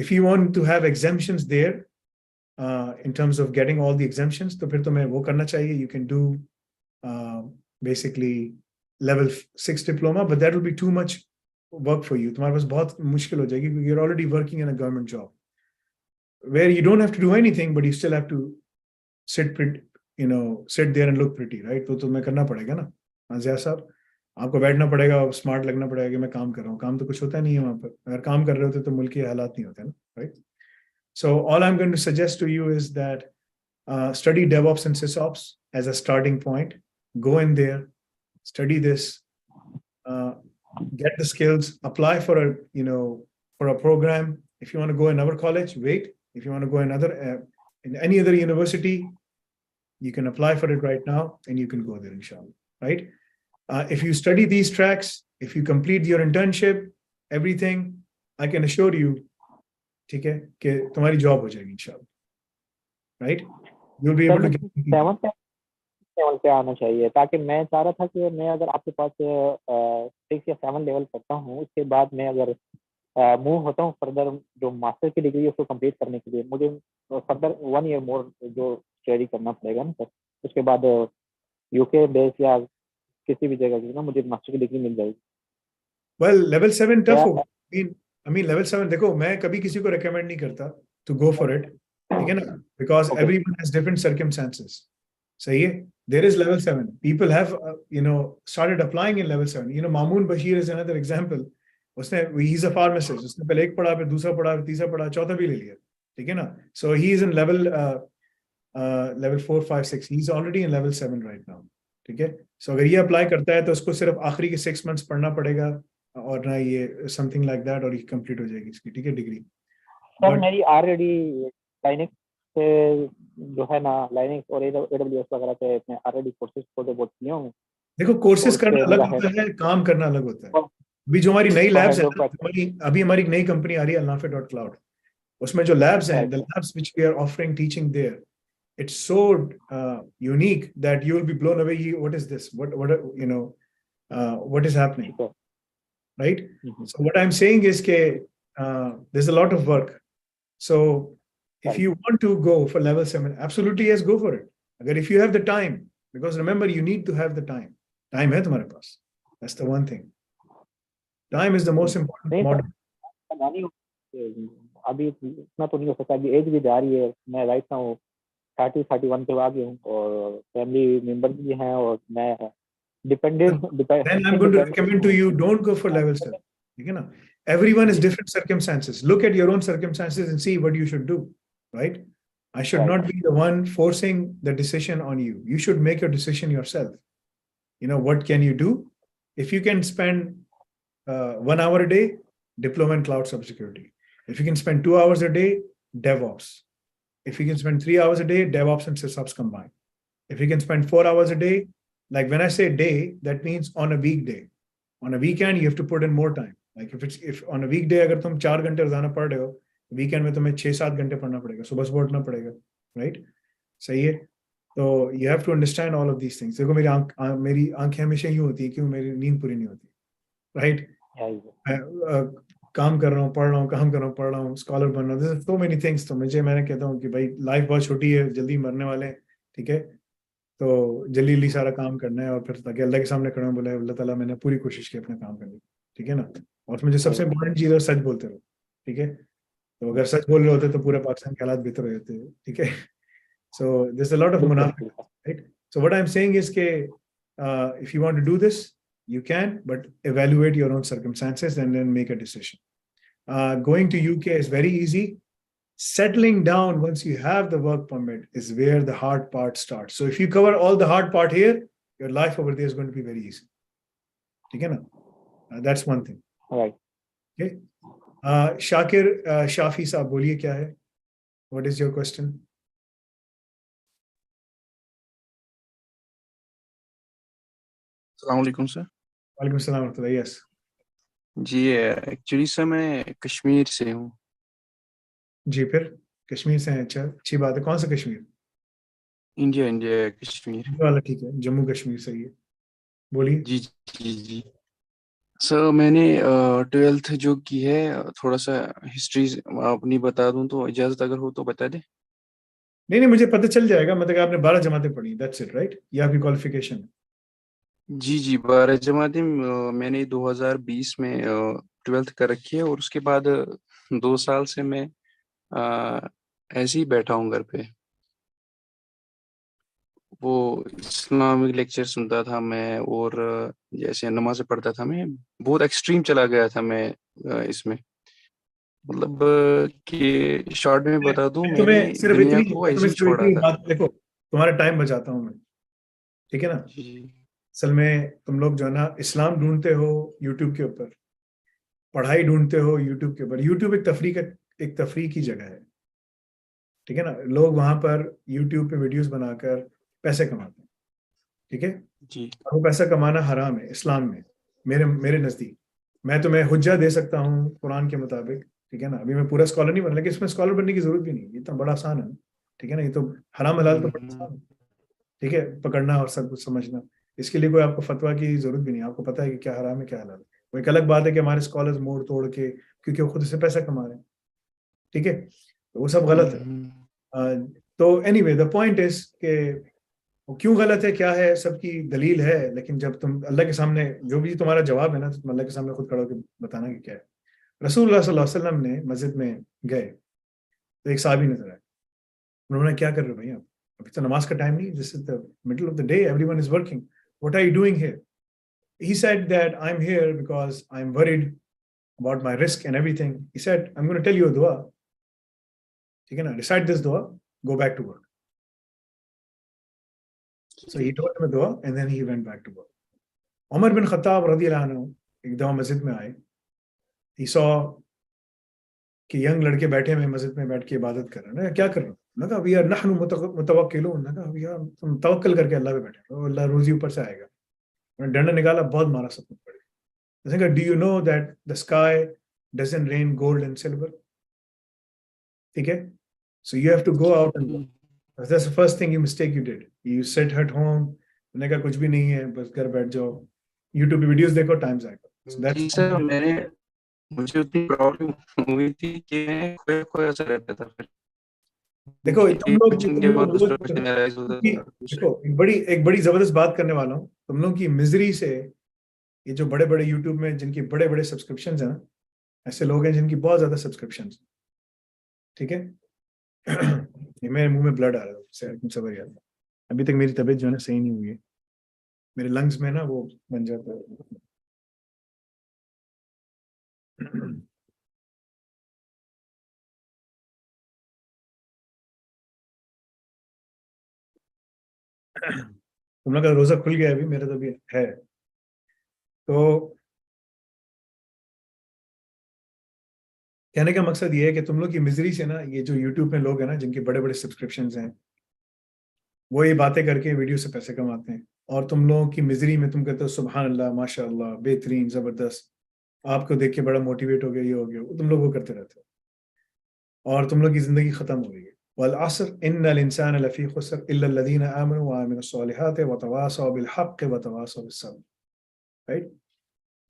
If you want to have exemptions there, in terms of getting all the exemptions, तो फिर तुम्हें वो करना चाहिए. You can do basically level 6 diploma, but that will be too much work for you. तुम्हारे पास बहुत मुश्किल हो जाएगी because you're already working in a government job where you don't have to do anything, but you still have to sit there and look pretty, right? तो तुम्हें करना पड़ेगा ना, ज़िया साहब, आपको बैठना पड़ेगा, स्मार्ट लगना पड़ेगा कि मैं काम कर रहा हूँ. काम तो कुछ होता नहीं है वहाँ पर. अगर काम कर रहे होते तो मुल्क के हालात नहीं होते ना, right? So all I'm going to suggest to you is that study DevOps and SysOps as a starting point. Go in there, study this, get the skills, apply for a program. If you want to go in our college, wait. If you want to go in any other university, you can apply for it right now and you can go there, inshallah, right? If you study these tracks, if you complete your internship, everything, I can assure you, ठीक है, कि तुम्हारी job हो जाएगी इंशाल्लाह, right? You'll be able to get 7 पे आना चाहिए, ताकि मैं चाह रहा था कि मैं अगर आपके पास 6 या 7 लेवल करता हूँ, उसके बाद मैं अगर मूव होता हूँ फर्दर जो मास्टर की डिग्री है उसको कंप्लीट करने के लिए, मुझे फर्दर 1 ईयर मोर जो स्टडी करना पड़ेगा ना सर. उसके बाद यूके बेस या किसी भी जगह की ना मुझे मास्टर की डिग्री मिल जाएगी. Well, level 7 tough होगा. I mean level 7, देखो मैं कभी किसी को recommend नहीं करता to go for it, ठीक है ना? Because everyone has different circumstances. सही है? There is level 7. People have started applying in level 7. Mamoon Bashir is another example. He's a pharmacist. उसने पहले एक पढ़ा, फिर दूसरा पढ़ा, फिर तीसरा पढ़ा, चौथा भी ले लिया, ठीक है ना? So he is in level 4, 5, 6. He's already in level 7 right now, ठीक है? So अगर ये अप्लाई करता है तो उसको सिर्फ आखिरी के 6 months पढ़ना पड़ेगा और ना ये समथिंग लाइक दैट, और ये कंप्लीट हो जाएगी इसकी, ठीक है, डिग्री. सर मेरी ऑलरेडी लाइनेक्स से जो है ना, लाइनेक्स और एडब्ल्यूएस वगैरह पे मैं ऑलरेडी कोर्सेज थोड़े बहुत किए हूँ. देखो कोर्सेज करना अलग होता है, काम करना अलग होता है. अभी जो हमारी नई लैब्स है, अभी हमारी नई कंपनी आ रही है nafi.cloud, उसमें जो लैब्स हैं, the labs which we are offering teaching there, it's so unique that you will be blown away. What is this? What is happening? Right? So what I'm saying is that there's a lot of work. So if you want to go for level 7, absolutely yes, go for it. Agar if you have the time, because remember you need to have the time. Time hai tumhare paas. That's the one thing. Time is the most important model. अभी इतना तो नहीं हो सकता, अभी as भी जा रही है. मैं राइट नाउ 30-31 पे आ गया हूँ और फैमिली मेंबर भी हैं और मैं dependent. Then I'm going to recommend to you, don't go for level 7. Everyone is different circumstances. Look at your own circumstances and see what you should do, right? I should not be the one forcing the decision on you. You should make your decision yourself. What can you do? If you can spend 1 hour a day, diploma in cloud cybersecurity. If you can spend 2 hours a day, DevOps. If you can spend 3 hours a day, DevOps and SysOps combined. If you can spend 4 hours a day, like when I say day, that means on a weekday. On a weekend, you have to put in more time. Like if on a weekday, अगर तुम 4 घंटे रोजाना पढ़ रहे हो, weekend में तुम्हें 6-7 घंटे पढ़ना पड़ेगा, सुबह सुबह उठना पड़ेगा, right? सही है? तो you have to understand all of these things. देखो मेरी आंखें हमेशा यूं होती है क्यों मेरी नींद पूरी नहीं होती, right? काम कर रहा हूँ, पढ़ रहा हूँ, काम कर रहा हूँ, पढ़ रहा हूँ, स्कॉलर बन रहा हूँ. There's so many things. तो मैंने कहता हूँ कि भाई लाइफ बहुत छोटी है, जल्दी मरने वाले हैं, ठीक है? तो जल्दी सारा काम करना है और फिर ताकि अल्लाह के सामने खड़ा हूँ, बोले अल्लाह ताला मैंने पूरी कोशिश की अपना काम करने की, ठीक है ना? और उसमें जो सबसे इम्पोर्टेंट चीज़ है सच बोलते रहो, ठीक है? तो अगर सच बोल रहे होते तो पूरे पाकिस्तान के हालात बेहतर हो जाते, ठीक है? So there's a lot of munafiq, right? So what I'm saying is कि if you want to do this, you can, but evaluate your own circumstances and then make a decision. Going to UK is very easy. Settling down once you have the work permit is where the hard part starts. So if you cover all the hard part here, your life over there is going to be very easy. Okay, that's one thing. All right. Okay. Shakir, Shafi साहब बोलिए क्या है? What is your question? अस्सलाम वालेकुम sir. वालेकुम सलाम व रहमतुल्लाह। Yes. जी एक्चुअली सर मैं कश्मीर से हूँ। जी, फिर कश्मीर से हैं? अच्छा, अच्छी बात है। कौन सा कश्मीर? इंडिया कश्मीर। ये वाला ठीक है, जम्मू कश्मीर सही है। बोलिए। जी जी जी सर, मैंने 12th जो की है, थोड़ा सा हिस्ट्री अपनी बता दूं तो इजाजत अगर हो तो बता दे। नहीं, मुझे पता चल जाएगा। मतलब आपने 12 जमातें पढ़ी, दैट्स इट, राइट? ये आपकी क्वालिफिकेशन? जी 12 जमातें मैंने 2020 में 12th कर रखी है, और उसके बाद 2 साल से मैं ऐसे ही बैठा हूँ घर पे। वो इस्लामिक लेक्चर सुनता था मैं, और जैसे नमाज़ पढ़ता था मैं। बहुत एक्सट्रीम चला गया था मैं इसमें। मतलब कि शॉर्ट में बता दूं, मैंने तुम्हें सिर्फ दुनिया इतनी को ऐसे ही छोड़ा था। बात, देखो तुम्हारा टाइम बचाता हूँ मैं, ठीक है ना? जी असल में तुम लोग जो है ना, इस्लाम ढूंढते हो यूट्यूब के ऊपर, पढ़ाई ढूंढते हो यूट्यूब के ऊपर। यूट्यूब एक तफरीह की जगह है, ठीक है ना? लोग वहां पर यूट्यूब पे वीडियोस बनाकर पैसे कमाते हैं, ठीक है? जी और वो पैसा कमाना हराम है इस्लाम में, मेरे नजदीक। मैं तुम्हें हुज्जा दे सकता हूँ कुरान के मुताबिक, ठीक है ना? अभी मैं पूरा स्कॉलर नहीं बना, लेकिन इसमें स्कॉलर बनने की जरूरत भी नहीं, ये तो बड़ा आसान है, ठीक है ना? ये तो हराम हलाल तो बड़ा आसान है, ठीक है? पकड़ना और सब कुछ समझना, इसके लिए कोई आपको फतवा की जरूरत भी नहीं। आपको पता है कि क्या हराम है क्या हलाल है। वो एक अलग बात है कि हमारे स्कॉलर्स मोड़ तोड़ के, क्योंकि वो खुद से पैसा कमा रहे हैं, ठीक है? तो वो सब गलत है। तो एनीवे द पॉइंट इज के वो क्यों गलत है, क्या है, सबकी दलील है। लेकिन जब तुम अल्लाह के सामने, जो भी तुम्हारा जवाब है ना, तो तुम अल्लाह के सामने खुद खड़ा होकर बताना कि क्या है। रसूलुल्लाह सल्लल्लाहु अलैहि वसल्लम ने मस्जिद में गए तो एक साहबी नजर आए। उन्होंने, क्या कर रहे हो भाई आप? अभी तो नमाज का टाइम नहीं, this is the middle of the day, everyone is working, what are you doing here? He said that I'm here because I'm worried about my risk and everything. He said, I'm going to tell you a dua. ठीक है ना? Recite this dua, go back to work. So he told him a dua and then he went back to work. Umar bin Khattab radiyallahu anhu एक दफा मस्जिद में आए। He saw कि young लड़के बैठे हुए मस्जिद में बैठ के इबादत कर रहे हैं। क्या कर रहे हो? ना कहा भैया नहनु मुतवक्किलून, ना कहा भैया तुम तवक्कल करके अल्लाह पे बैठे हो, अल्लाह रोजी ऊपर से आएगा। उन्होंने डंडा निकाला, बहुत मारा, सब कुछ पड़ गया। Do you know that the sky doesn't rain gold and silver? ठीक है? So you have to go out and work. That's the first thing you mistake you did. You sit at home, उन्होंने कहा कुछ भी नहीं है, बस घर बैठ जाओ, YouTube पे वीडियोस देखो, टाइम जाएगा। So जी सर, मुझे उतनी प्रॉब्लम हुई थी कि मैं खोया सा रहता था। फिर देखो तुम लोग देखो एक बड़ी जबरदस्त बात करने वाला हूँ। तुम लोग की मिजरी से, ये जो बड़े बड़े यूट्यूब में जिनकी बड़े बड़े सब्सक्रिप्शन हैं, ऐसे लोग हैं जिनकी बहुत ज्यादा सब्सक्रिप्शन, ठीक है? ये मेरे मुंह में ब्लड आ रहा है, समझ गया? अभी तक मेरी तबीयत जो है ना सही नहीं हुई है, मेरे लंग्स में ना वो बन जाता है। तुम लोग का रोजा खुल गया अभी, मेरा तो अभी है। तो कहने का मकसद ये है कि तुम लोग की मिजरी से ना, ये जो यूट्यूब में लोग हैं ना जिनके बड़े बड़े सब्सक्रिप्शंस हैं, वो ये बातें करके वीडियो से पैसे कमाते हैं, और तुम लोगों की मिजरी में तुम कहते हो सुभान अल्लाह, माशाअल्लाह, बेहतरीन, जबरदस्त, आपको देख के बड़ा मोटिवेट हो गया, ये हो गया, तुम लोग वो करते रहते हो और तुम लोग की जिंदगी खत्म हो गई है। वल अस्र इन्नल इंसान लफी खुस्र इल्ला लल्लज़ीना आमनु व अमिलुस सालिहाति व तवासौ बिल हक़्क़ि व तवासौ बिस सब्र। राइट?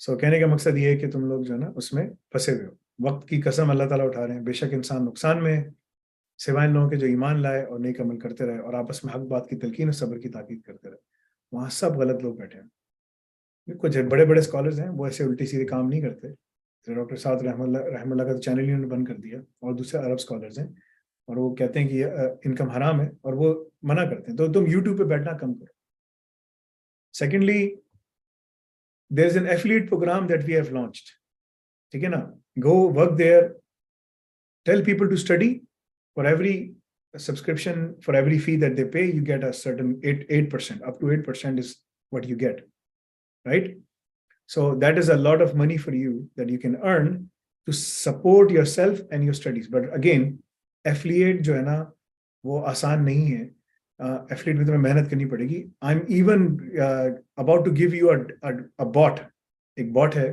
सो कहने का मकसद ये है कि तुम लोग जो है ना उसमें फंसे हुए हो। वक्त की कसम अल्लाह ताला उठा रहे हैं, बेशक इंसान नुकसान में है, सिवाय इन लोगों के जो ईमान लाए और नेक अमल करते रहे और आपस में हक बात की तलकीन और सब्र की ताकीद करते रहे। वहाँ सब गलत लोग बैठे हैं। कुछ बड़े बड़े स्कॉलर्स हैं, वो ऐसे उल्टी सीधे काम नहीं करते। डॉक्टर साद रहमतुल्लाह का तो चैनल ही उन्होंने बंद कर दिया, और दूसरे अरब स्कॉलर्स हैं और वो कहते हैं कि ये इनकम हराम है और वो मना करते हैं। तो तुम यूट्यूब पे बैठना कम करो, Secondly, there's an affiliate program that we have launched. ठीक है ना? Go work there. Tell people to study. For every subscription, for every fee that they pay, you get a certain 8%. Up to 8% is what you get, right? So that is a lot of money for you that you can earn to support yourself and your studies. But again, affiliate जो है ना वो आसान नहीं है. Affiliate में तुम्हें मेहनत करनी पड़ेगी. I'm even about to give you a bot. एक bot है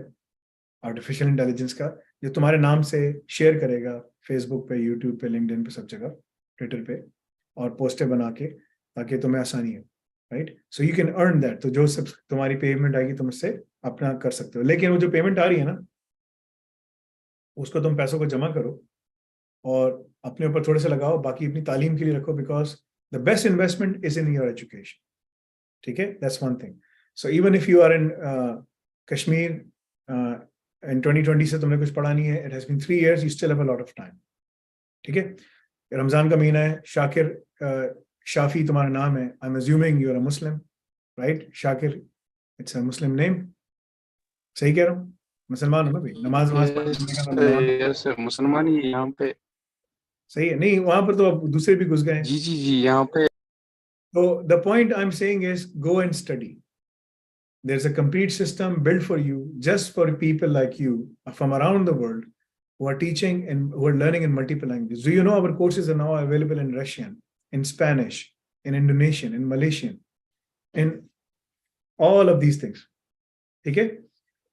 artificial intelligence का जो तुम्हारे नाम से शेयर करेगा फेसबुक पे, यूट्यूब पे, लिंक्डइन पे, सब जगह, ट्विटर पे, और पोस्टें बना के, ताकि तुम्हें आसानी हो, right? So you can earn that. तो जो सब तुम्हारी पेमेंट आएगी तुम उससे अपना कर सकते हो. लेकिन वो जो पेमेंट आ रही है ना, उसको तुम पैसों को जमा करो और अपने ऊपर थोड़े से लगाओ, बाकी अपनी तालीम के लिए रखो, because the best investment is in your education. ठीक है, that's one thing. So even if you are in Kashmir in 2020 से तुमने कुछ पढ़ा नहीं है, it has been 3 years, you still have a lot of time. ठीक है, रमजान का महीना है, शाकिर शाफी तुम्हारा नाम है. I'm assuming you are a Muslim, right? Shakir, it's a Muslim name. सही कह रहा हूँ? मुसलमान हो ना भाई? नमाज यस सर, मुसलमान ही यहाँ पे. सही है. नहीं, वहां पर तो अब दूसरे भी घुस गए हैं. जी जी जी, यहाँ पे. So the point I'm saying is go and study. There's a complete system built for you, just for people like you from around the world who are teaching and who are learning in multiple languages. Do you know our courses are now available in Russian, in Spanish, in Indonesian, in Malaysian, in all of these things. Okay?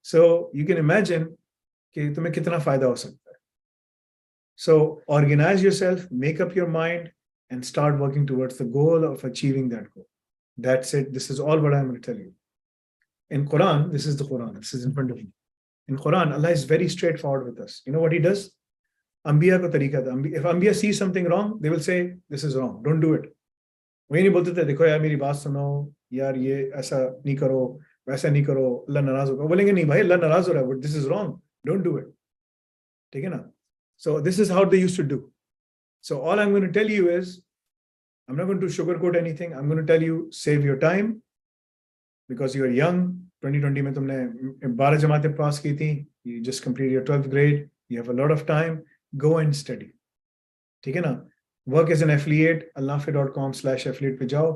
So you can imagine कि तुम्हें कितना फायदा हो सकता है. So organize yourself, make up your mind, and start working towards the goal of achieving that goal. That's it. This is all what I'm going to tell you. In Quran, this is the Quran. This is in front of you. In Quran, Allah is very straightforward with us. You know what He does? Anbiya ko tariqa tha. If Anbiya see something wrong, they will say, this is wrong. Don't do it. वो नहीं बोलते थे, देखो यार मेरी बात सुनो, यार ये ऐसा नहीं करो, वैसा नहीं करो, अल्लाह नाराज होगा. बोलेंगे नहीं भाई, अल्लाह नाराज हो रहा है, but this is wrong. Don't do it. ठीक है ना? So this is how they used to do. So all I'm going to tell you is, I'm not going to sugarcoat anything. I'm going to tell you, save your time. Because you are young. 2020 में तुमने 12 जमातें पास की थी. You just completed your 12th grade. You have a lot of time. Go and study. ठीक है ना? Work as an affiliate. alnafi.com/affiliate पे जाओ.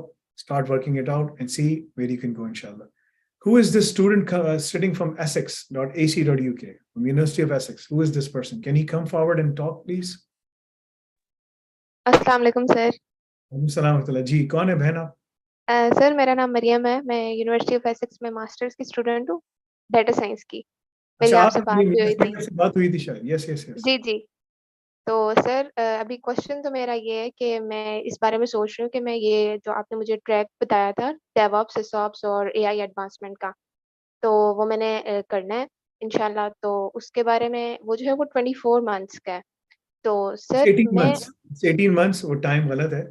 Start working it out and see where you can go, inshallah. Who is this student sitting from essex.ac.uk, from University of Essex? Who is this person? Can he come forward and talk, please? अस्सलाम वालेकुम sir. अस्सलाम जी, कौन है बहन आप? Sir मेरा नाम मरियम है. मैं यूनिवर्सिटी ऑफ एसेक्स में मास्टर्स की स्टूडेंट हूँ, डेटा साइंस की. मेरी अच्छा, आपसे बात भी हुई थी. बात हुई थी शायद. Yes yes yes. जी जी. तो सर अभी क्वेश्चन तो मेरा ये है कि मैं इस बारे में सोच रही हूँ कि मैं ये जो आपने मुझे ट्रैक बताया था डेवऑप्स, सिसऑप्स और एआई एडवांसमेंट का, तो वो मैंने करना है इंशाल्लाह. तो उसके बारे में वो जो है वो 24 मंथ्स का है. तो सर 18 months. वो टाइम गलत है.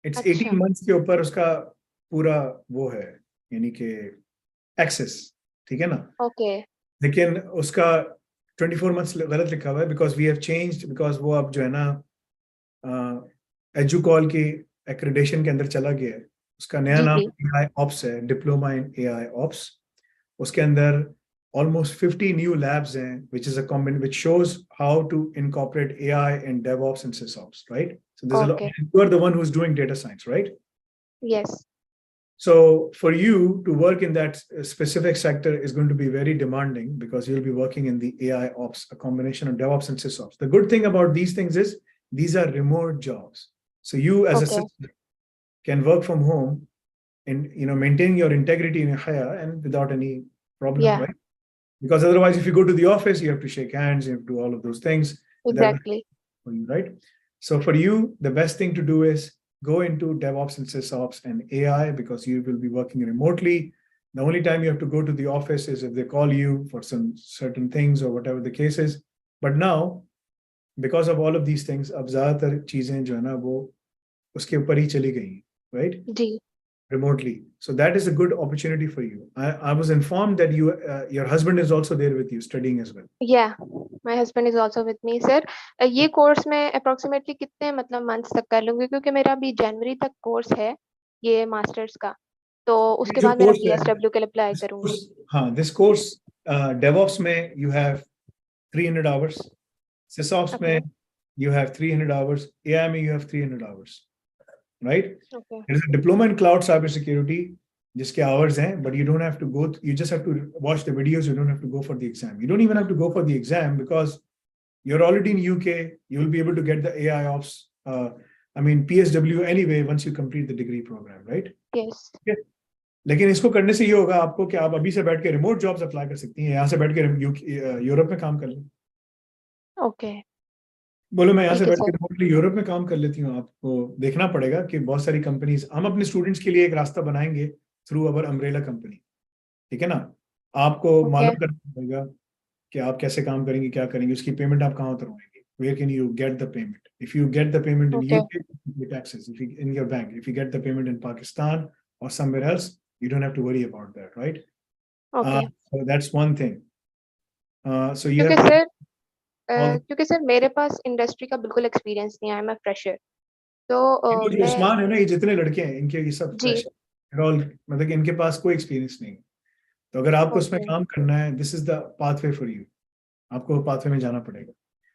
It's 18 months के ऊपर उसका पूरा वो है, यानी कि एक्सेस. ठीक है ना? ओके. लेकिन उसका 24 months गलत लिखा हुआ है, because we have changed, because वो अब जो है ना एजुकॉल की एक्रेडिटेशन के अंदर चला गया है. उसका नया नाम AI Ops है, डिप्लोमा इन AI Ops. उसके अंदर almost 50 new labs हैं, which is a combination which shows how to incorporate AI in DevOps and SysOps, right? So there's a lot. You are the one who's doing data science, right? Yes. So for you to work in that specific sector is going to be very demanding, because you'll be working in the AI Ops, a combination of DevOps and SysOps. The good thing about these things is these are remote jobs. So you as a system can work from home and maintain your integrity in your hire and without any problem, right? Because otherwise, if you go to the office, you have to shake hands, you have to do all of those things. Exactly. Right? So for you, the best thing to do is go into DevOps and SysOps and AI, because you will be working remotely. The only time you have to go to the office is if they call you for some certain things or whatever the case is. But now, because of all of these things, अब ज़्यादातर चीजें जो है ना वो उसके ऊपर ही चली गई, right? जी. Remotely. So that is a good opportunity for you. I was informed that your husband is also there with you studying as well. Yeah, my husband is also with me, sir. ये course में approximately कितने मतलब months तक कर लूँगी, क्योंकि मेरा अभी जनवरी तक कोर्स है ये मास्टर्स का. तो उसके जो बाद मेरा course है, PSW के लिए अप्लाई करूंगी। हाँ, this course DevOps में you have 300 hours, SysOps Okay. में you have 300 hours, AI में you have 300 hours, right? Okay. There is a diploma in cloud cybersecurity जिसके hours हैं, but you don't have to go, you just have to watch the videos, you don't have to go for the exam. You don't even have to go for the exam because you're already in UK, you will be able to get the AI Ops, PSW anyway once you complete the degree program, right? Yes. Okay. लेकिन इसको करने से ये होगा आपको कि आप अभी से बैठ के रिमोट जॉब्स अप्लाई कर सकती हैं, यहाँ से बैठ के यूरोप में काम कर लें। Okay. बोलो मैं यहाँ से ठीक है बैठ के सर। रिमोटली यूरोप में काम कर लेती हूँ। आपको देखना पड़ेगा कि बहुत सारी कंपनीज, हम अपने स्टूडेंट्स के लिए एक रास्ता बनाएंगे थ्रू अवर अम्ब्रेला कंपनी, ठीक है ना? आपको Okay. मालूम करना पड़ेगा कि आप कैसे काम करेंगे, क्या करेंगे, उसकी पेमेंट आप कहाँ उतरवाएंगे, where can you get the payment, if you get the payment in Okay. UK taxes, if you in your bank, if you get the payment in Pakistan और somewhere else, you don't have to worry about that, right? Okay. So that's one thing. So you क्योंकि have to sir all क्योंकि sir मेरे पास industry का बिल्कुल experience नहीं है, मैं fresher. तो ये जो मैं उस्मान है ना, ये जितने लड़के हैं इनके ये सब जी। फ्रेश ऑल, मतलब कि इनके पास कोई एक्सपीरियंस नहीं है। तो अगर आपको उसमें Okay. काम करना है, this is the pathway for you, आपको पाथवे में जाना पड़ेगा।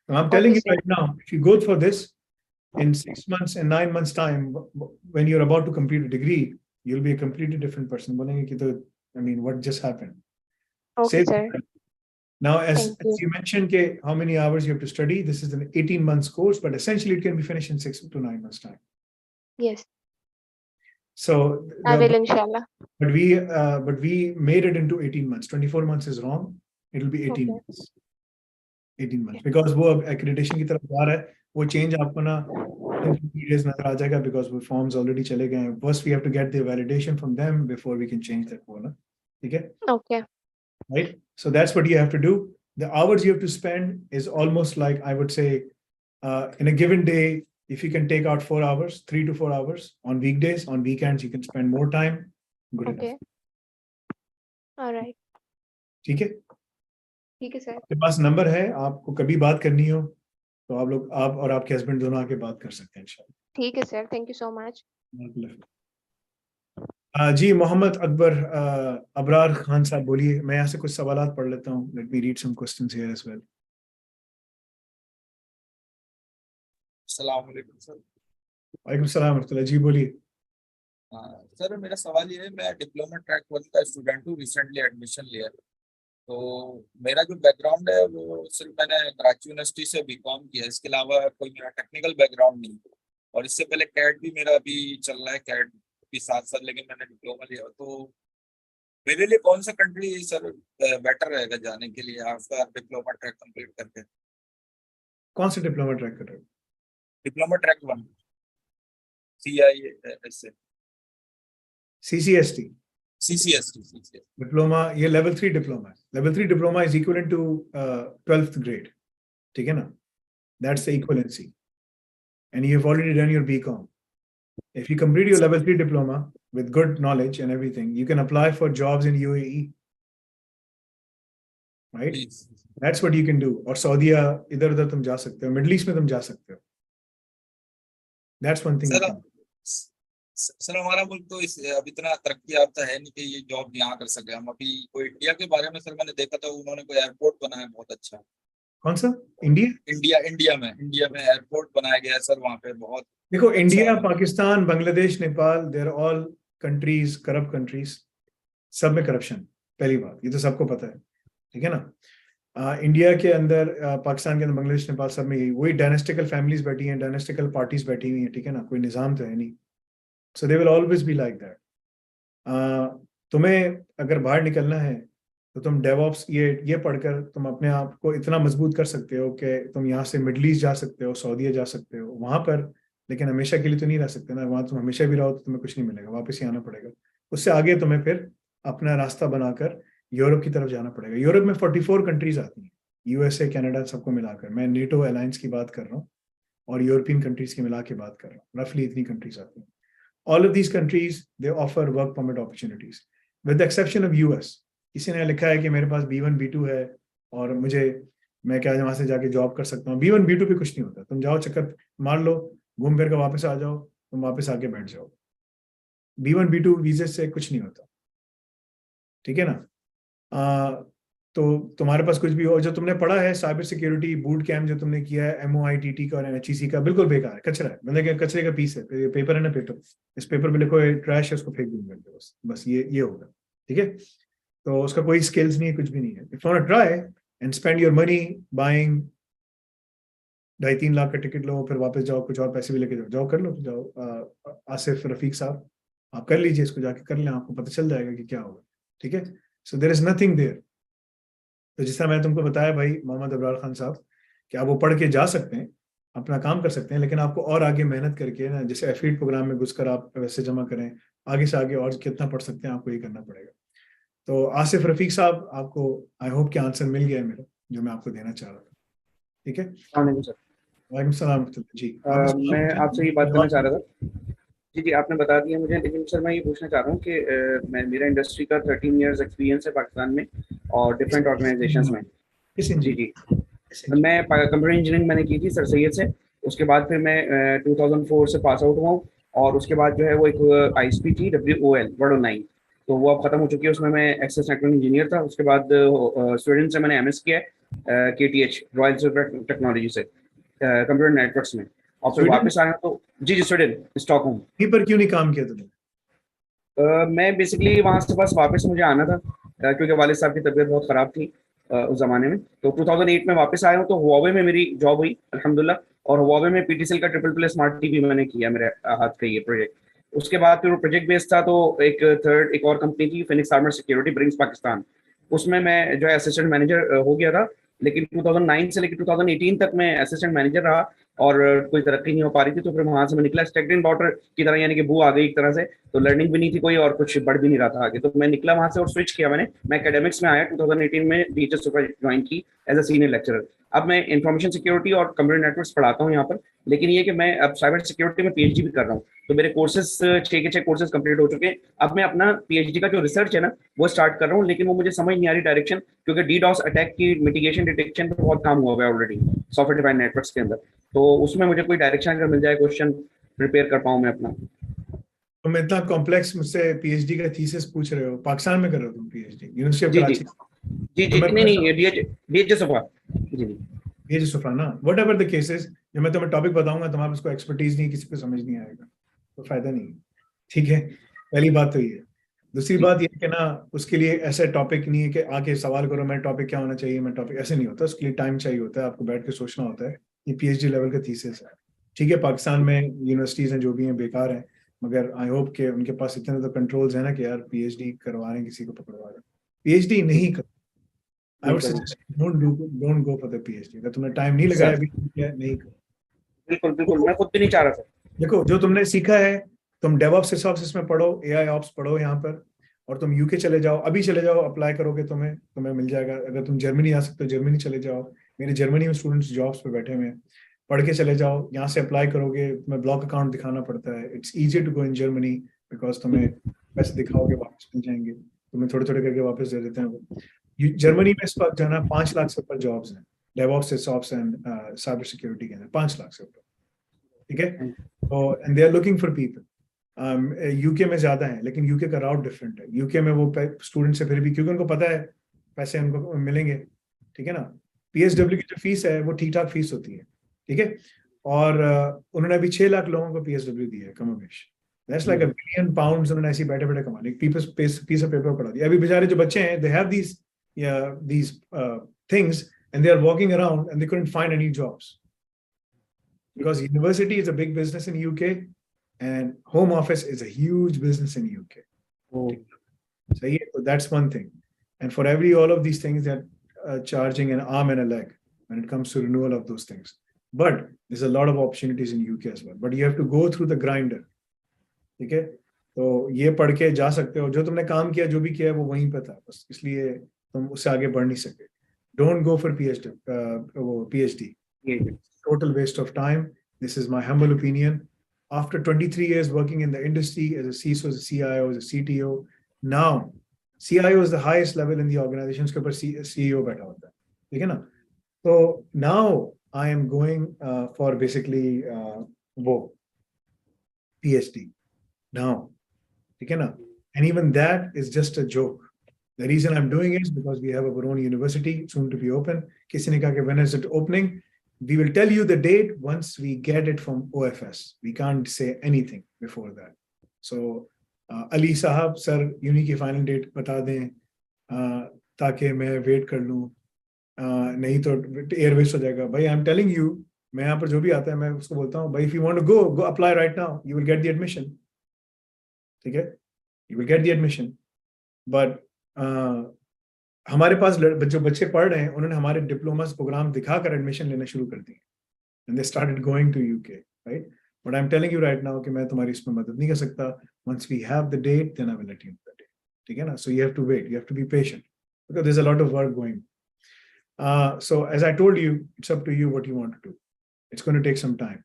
So I'm Okay, telling you sir. right now, if you go for this in 6 months and 9 months time, when you're about to complete a degree, you'll be a completely different person. बोलेंगे कि तो what just happened? Okay, Same. sir. Now, as Thank you. you mentioned, how many hours you have to study, this is an 18 months course, but essentially it can be finished in 6 to 9 months time. Yes. So, I will inshallah. but we made it into 18 months. 24 months is wrong. It'll be 18 Okay. months. 18 months. Because वो अब accreditation की तरफ जा रहा है, वो change आपको ना in 3 days नजर आ जाएगा because वो forms already चले गए हैं. First, we have to get the validation from them before we can change that one. ठीक है? Okay. Right? So that's what you have to do. The hours you have to spend is almost like, I would say, in a given day, if you can take out 4 hours, 3 to 4 hours on weekdays, on weekends, you can spend more time. Good Okay. enough. All right. ठीक है? ठीक है sir. आपके पास number है, आपको कभी बात करनी हो तो आप और आपके हस्बैंड दोनों आके बात कर सकते हैं इंशाल्लाह। ठीक है sir, thank you so much. जी, मोहम्मद अकबर अबरार खान साहब बोलिए। मैं यहाँ से कुछ सवालात पढ़ लेता हूँ। Let me read some questions here as well. अस्सलाम वालेकुम सर। वालेकुम सलाम रहमतुल्लाह। जी बोलिए। सर मेरा सवाल ये है, मैं डिप्लोमा ट्रैक 1 का स्टूडेंट हूँ, रिसेंटली एडमिशन लिया। तो मेरा जो बैकग्राउंड है वो सिर्फ मैंने कराची यूनिवर्सिटी से बीकॉम किया है, इसके अलावा कोई मेरा टेक्निकल बैकग्राउंड नहीं। और इससे पहले कैट भी मेरा अभी चल रहा है, कैट भी साथ, लेकिन मैंने डिप्लोमा लिया। तो मेरे लिए कौन सा कंट्री सर बेटर रहेगा जाने के लिए आफ्टर डिप्लोमा ट्रैक कंप्लीट करके? कौन सा डिप्लोमा ट्रैक कर रहे हो? Diploma track 1 CIS CCST CCST diploma, ये लेवल 3 डिप्लोमा है। Level 3 diploma is equivalent to 12th grade, ठीक है ना? That's the equivalency and you have already done your BCom. If you complete your level 3 diploma with good knowledge and everything, you can apply for jobs in UAE, right? That's what you can do. और सऊदीया इधर उधर तुम जा सकते हो, middle east में तुम जा सकते हो। That's one thing. सर हमारा मुल्क तो अब इतना तरक्की याफ्ता है नहीं कि ये जॉब यहाँ कर सके हम। अभी कोई इंडिया के बारे में सर मैंने देखा था, उन्होंने कोई एयरपोर्ट बनाया बहुत अच्छा। कौन सा? इंडिया में एयरपोर्ट बनाया गया है सर, वहाँ पे बहुत। देखो, India, Pakistan, Bangladesh, Nepal, they are all countries, corrupt countries. सब में करप्शन, पहली बात, ये तो सबको पता है, ठीक है ना? इंडिया के अंदर, पाकिस्तान के अंदर, बांग्लादेश, नेपाल, सब में यही वही डायनेस्टिकल फैमिलीज बैठी हैं, डायनेस्टिकल पार्टीज बैठी हुई हैं, ठीक है ना? कोई निजाम तो है नहीं। So they will always be like that. तुम्हें अगर बाहर निकलना है तो तुम डेवऑप्स ये पढ़कर तुम अपने आप को इतना मजबूत कर सकते हो कि तुम यहाँ से मिडल ईस्ट जा सकते हो, सऊदीया जा सकते हो, वहां पर। लेकिन हमेशा के लिए तो नहीं रह सकते ना, वहां तुम हमेशा भी रहो तो तुम्हें कुछ नहीं मिलेगा, वापस ही आना पड़ेगा। उससे आगे तुम्हें फिर अपना रास्ता बनाकर यूरोप की तरफ जाना पड़ेगा। यूरोप में 44 कंट्रीज आती हैं, USA, कनाडा, सबको मिलाकर। मैं नेटो अलायंस की बात कर रहा हूँ और यूरोपियन कंट्रीज की मिला के बात कर रहा हूँ। रफली इतनी कंट्रीज आती हैं। All of these countries, they offer work permit opportunities, with the exception of US. किसी ने लिखा है कि मेरे पास B1, B2 है और मैं क्या वहां से जाके जॉब कर सकता हूँ। B1, B2 पे कुछ नहीं होता। तुम जाओ, चक्कर मार लो, घूम फिर कर वापस आ जाओ, तुम वापस आके बैठ जाओ। B1 B2 वीजे से कुछ नहीं होता, ठीक है ना। तो तुम्हारे पास कुछ भी हो, जो तुमने पढ़ा है साइबर सिक्योरिटी बूट कैम्प जो तुमने किया है MOITT का और NHEC का, बिल्कुल बेकार है, कचरा है, मतलब कचरे का पीस है, पेपर है ना, पेपर, इस पेपर पे लिखो ट्रैश है, उसको फेंक दूंगा, बस ये होगा, ठीक है। तो उसका कोई स्किल्स नहीं है, कुछ भी नहीं है। If you want to try and spend your money buying 2.5-3 lakh का टिकट लो, फिर वापस जाओ, कुछ और पैसे भी लेके जाओ कर लो, जाओ। आसिफ रफीक साहब, आप कर लीजिए इसको, जाके कर लें, आपको पता चल जाएगा कि क्या होगा, ठीक है। So there is nothing there. तो जिस तरह मैंने तुमको बताया भाई मोहम्मद अबरार खान साहब, कि आप वो पढ़ के जा सकते हैं, अपना काम कर सकते हैं, लेकिन आपको और आगे मेहनत करके ना, जैसे एफिलिएट प्रोग्राम में घुसकर आप वैसे जमा करें, आगे से आगे और कितना पढ़ सकते हैं, आपको ये करना पड़ेगा। तो आसिफ रफीक साहब, आपको आई होप कि आंसर मिल गया है मेरा, जो मैं आपको देना चाह रहा था, ठीक है। सर वालेकुम सलाम जी। मैं आपसे ये बात करना चाह रहा था। जी आपने बता दिया मुझे, लेकिन सर मैं ये पूछना चाह रहा हूँ कि मैं मेरा इंडस्ट्री का 13 इयर्स एक्सपीरियंस है पाकिस्तान में और डिफरेंट ऑर्गेनाइजेशंस में। जी मैं कंप्यूटर इंजीनियरिंग मैंने की थी सर सैयद से। उसके बाद फिर मैं 2004 से पास आउट हुआ हूँ, और उसके बाद जो है वो एक ISP थी WOL वर्ड 9, तो वो अब खत्म हो चुकी है। उसमें मैं एक्सेस नेटवर्क इंजीनियर था। उसके बाद स्वीडन से मैंने MS किया है, KTH रॉयल टेक्नोलॉजी से कंप्यूटर नेटवर्क्स में, और फिर वापस आया तो जी स्वीडन स्टॉकहोम। पर क्यों नहीं काम किया तुमने? मैं बेसिकली वहाँ से बस वापस मुझे आना था, क्योंकि वालिद साहब की तबीयत बहुत ख़राब थी उस ज़माने में। तो 2008 में वापस आया हूँ, तो हुआवे में मेरी जॉब हुई अल्हम्दुलिल्लाह, और हुआवे में PTCL का ट्रिपल स्मार्ट टीवी मैंने किया, मेरे हाथ का ये प्रोजेक्ट। उसके बाद फिर वो प्रोजेक्ट बेस्ड था, तो एक और कंपनी थी Phoenix cyber security brings Pakistan, उसमें मैं जो है असिस्टेंट मैनेजर हो गया था। लेकिन 2009 से लेकर 2018 तक मैं असिस्टेंट मैनेजर रहा, और कोई तरक्की नहीं हो पा रही थी। तो फिर वहां से मैं निकला स्टेगनेंट वाटर की तरह, यानी कि बू आ गई एक तरह से, तो लर्निंग भी नहीं थी कोई और कुछ बढ़ भी नहीं रहा था आगे। तो मैं निकला वहां से और स्विच किया मैंने। मैं एकेडमिक्स में आया 2018 में, DHS सुपर ज्वाइन की एज अ सीनियर लेक्चरर। अब मैं इंफॉर्मेशन सिक्योरिटी और कंप्यूटर नेटवर्क्स पढ़ाता हूँ यहाँ पर, लेकिन ये कि मैं अब साइबर सिक्योरिटी में PhD भी कर रहा हूँ। तो मेरे कोर्सेज 6 के 6 कोर्सेज कंप्लीट हो चुके हैं। अब मैं अपना PhD का जो रिसर्च है ना वो स्टार्ट कर रहा हूँ, लेकिन वो मुझे समझ नहीं आ रही डायरेक्शन, क्योंकि DDoS अटैक की मिटिगेशन डिटेक्शन पर बहुत काम हुआ है ऑलरेडी सॉफ्टवेयर डिफाइंड नेटवर्क्स के अंदर। तो उसमें मुझे कोई डायरेक्शन अगर मिल जाए, क्वेश्चन प्रिपेयर कर पाऊँ मैं अपना। तुम इतना कॉम्प्लेक्स मुझसे PhD का थीसिस पूछ रहे हो, पाकिस्तान में कर रहे हो तुम PhD, यूनिवर्सिटी ऑफ जी कराची? जी नहीं DHS सफा जी DHS सफा ना, वट एवर द केसेस, जब मैं तुम्हें टॉपिक बताऊंगा तुम्हारे उसको एक्सपर्टीज नहीं, किसी को समझ नहीं आएगा, तो फायदा नहीं है, ठीक है। पहली बात तो ये। दूसरी बात ये कि ना, उसके लिए ऐसा टॉपिक नहीं है कि आके सवाल करो मैं टॉपिक क्या होना चाहिए, मैं टॉपिक, ऐसे नहीं होता। उसके लिए टाइम चाहिए होता है, आपको बैठ के सोचना होता है। ये PhD लेवल का थीसिस है, ठीक है। पाकिस्तान में यूनिवर्सिटीज हैं जो भी हैं बेकार हैं, मगर आई होप के उनके पास इतने तो कंट्रोल्स है ना कि यार PhD करवा रहे हैं, किसी को पकड़वा रहे हैं, PhD नहीं कर। I would suggest don't go for the PhD। अगर तुमने टाइम नहीं लगाया अभी, नहीं करो। बिल्कुल मैं खुद भी नहीं चाह रहा था। देखो जो तुमने सीखा है, तुम डेवऑप्स सिसऑप्स इसमें पढ़ो, AI ऑप्स पढ़ो यहाँ पर, और तुम UK चले जाओ, अभी चले जाओ, अप्लाई करोगे तुम्हें मिल जाएगा। अगर तुम जर्मनी आ सकते हो जर्मनी चले जाओ, मेरे जर्मनी में स्टूडेंट्स जॉब्स पे बैठे हुए हैं, पढ़ के चले जाओ। यहाँ से अप्लाई करोगे, तुम्हें ब्लॉक अकाउंट दिखाना पड़ता है। It's easy to go in Germany, because तुम्हें पैसे दिखाओगे वापस मिल जाएंगे, तुम्हें थोड़े थोड़े करके वापस दे देते हैं वो। जर्मनी में इस वक्त जो है ना 5 लाख से ऊपर जॉब्स हैं DevOps SysOps and cyber security के अंदर, 5 लाख से ऊपर, ठीक है। And they are looking for people. UK में ज्यादा है, लेकिन UK का राउट डिफरेंट है। UK में वो स्टूडेंट से फिर भी, क्योंकि उनको पता है पैसे उनको मिलेंगे, ठीक है ना। PSW की जो फीस है वो ठीक ठाक फीस होती है, ठीक है। और उन्होंने अभी 6 लाख लोगों को PSW दी है कमोबेश। दैट्स लाइक £1 बिलियन उन्होंने ऐसे बैठे बैठे कमा लिया, पीस ऑफ पेपर पढ़ा दिया। अभी बेचारे जो बच्चे हैं, they have these things and they are walking around and they couldn't find any jobs because university is a big business in UK and home office is a huge business in UK. So yeah, so that's one thing. And for all of these things, they're charging an arm and a leg when it comes to renewal of those things. But there's a lot of opportunities in UK as well. But you have to go through the grinder. ठीक है, तो ये पढ़ के जा सकते हो। जो तुमने काम किया, जो भी किया है, वो वहीं पे था, बस इसलिए तुम उससे आगे बढ़ नहीं सके। Don't go for PhD. Total waste of time. This is my humble opinion. After 23 years working in the industry as a CISO, as a CIO, as a CTO, now CIO is the highest level in the organization. उसके ऊपर CEO बैठा होता है, ठीक है ना। तो now I am going for basically वो PhD now. ठीक है ना? And even that is just a joke. The reason I'm doing it is because we have our own university soon to be open. किसी ने कहा कि when is it opening? We will tell you the date once we get it from OFS. We can't say anything before that. So Ali साहब sir uni की final date बता दें ताकि मैं वेट कर लूँ, नहीं तो एयर वेस्ट हो जाएगा भाई. आई एम टेलिंग यू, मैं यहाँ पर जो भी आता है मैं उसको बोलता हूँ भाई, if you want to go apply right now, you will get the admission. ठीक है, you will get the admission. But हमारे पास जो बच्चे पढ़ रहे हैं उन्होंने हमारे डिप्लोमा प्रोग्राम दिखाकर एडमिशन लेना शुरू कर दिए, and they started going to UK, right? But I am telling you right now कि मैं तुम्हारी इसमें मदद नहीं कर सकता. Once we have the date then I will let you know the date. ठीक है ना? So you have to wait, you have to be patient because there is a lot of work going. So as I told you, it's up to you what you want to do. It's going to take some time.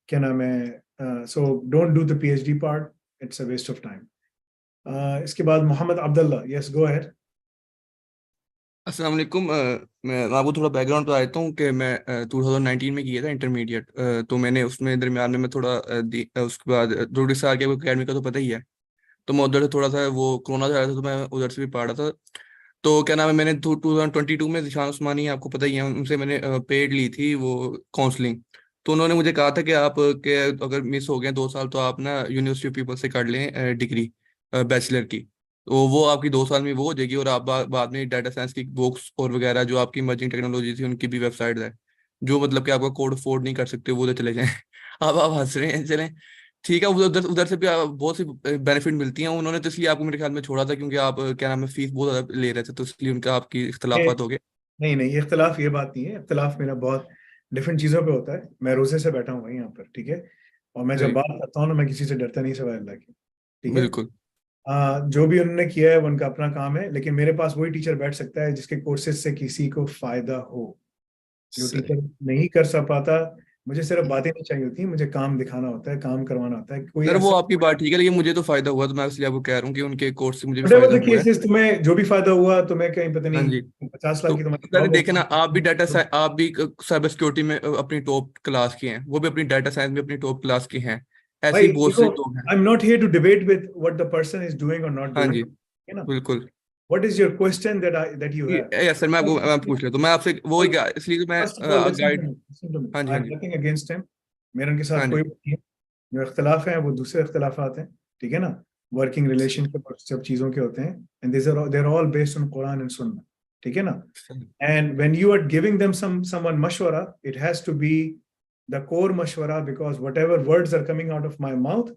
क्या नाम है? So don't do the PhD part. It's a waste of time. इसके बाद Mohammad Abdullah, yes, go ahead. अस्सलाम वालेकुम. मैं आपको थोड़ा बैकग्राउंड बता देता हूँ कि मैं 2019 में किया था इंटरमीडिएट. तो मैंने उसमें दरमियान में मैं थोड़ा उसके बाद रोड साल के अकेडमी का तो पता ही है, तो मैं उधर से थोड़ा सा वो कोरोना से आया था तो मैं उधर से भी पढ़ रहा था. तो क्या नाम है, मैंने 2022 में जिशान उस्मानी आपको पता ही है, उनसे मैंने पेड ली थी वो काउंसलिंग. तो उन्होंने मुझे कहा था कि आप के अगर मिस हो गए 2 साल तो आप ना यूनिवर्सिटी ऑफ पीपल से कर लें डिग्री बैचलर की, तो वो आपकी 2 साल में वो हो जाएगी. और आप बाद में डाटा साइंस की बुक्स और वगैरह जो आपकी इमर्जिंग टेक्नोलॉजी थी उनकी भी वेबसाइट है, जो मतलब कि आपका कोड अफोर्ड नहीं कर सकते वो उधर चले जाएं. आप हंस रहे हैं, चलें ठीक है. उधर उधर से भी बहुत सी बेनिफिट मिलती हैं. उन्होंने तो इसलिए आपको मेरे ख्याल में छोड़ा था क्योंकि आप क्या नाम है फीस बहुत ज्यादा ले रहे थे, तो इसलिए उनका आपकी इख्तलाफात हो गए. नहीं नहीं, ये इख्तलाफ ये बात नहीं है. इख्तलाफ मेरा बहुत डिफरेंट चीज़ों पे होता है. मैं रोजे से बैठा हूँ यहाँ पर, ठीक है, और मैं जब बात करता हूँ ना, मैं किसी से डरता नहीं सिवाय अल्लाह के. ठीक है, बिल्कुल. जो भी उन्होंने किया है वो उनका अपना काम है, लेकिन मेरे पास वही टीचर बैठ सकता है जिसके कोर्सेज से किसी को फायदा हो. जो टीचर नहीं कर सा पाता, मुझे सिर्फ बातें नहीं चाहिए होती, मुझे काम दिखाना होता है, काम करवाना होता है. कोई सर वो ऐसा आपकी बात ठीक है, लेकिन मुझे तो फायदा हुआ, तो मैं इसलिए आपको कह रहा हूँ कि उनके कोर्स से मुझे भी whatever फायदा the हुआ है. cases, तुम्हें जो भी फायदा हुआ, तुम्हें कहीं पता हाँ नहीं जी. 50 लाख तो की तुम्हारी सर जॉब देखे ना, होगी. आप भी आप भी साइबर सिक्योरिटी में अपनी टॉप क्लास के हैं, वो भी अपनी डाटा साइंस में अपनी टॉप क्लास के हैं. ऐसे भाई ही बहुत देखो, से लोग हैं. I am not here to debate with what the person is doing और नॉट हाँ डूइंग. जी, है ना? बिल्कुल. What is your question that you have? Yes sir, मैं पूछ लेता हूँ, मैं आपसे वो इसलिए तो मैं first of all listen to guide. Me, listen to me. हाँ जी, आई हाँ एम जी, नथिंग अगेंस्ट हिम. मेरे उनके हाँ साथ जी. कोई नहीं है. जो इख्तिलाफ है वो दूसरे इख्तिलाफात हैं, ठीक है ना? वर्किंग रिलेशनशिप और सब चीजों के होते हैं, and they are all based on Quran and Sunnah. ठीक है ना? And when you are giving them someone mashwara, it has to be the core mashwara, because whatever words are coming out of my mouth,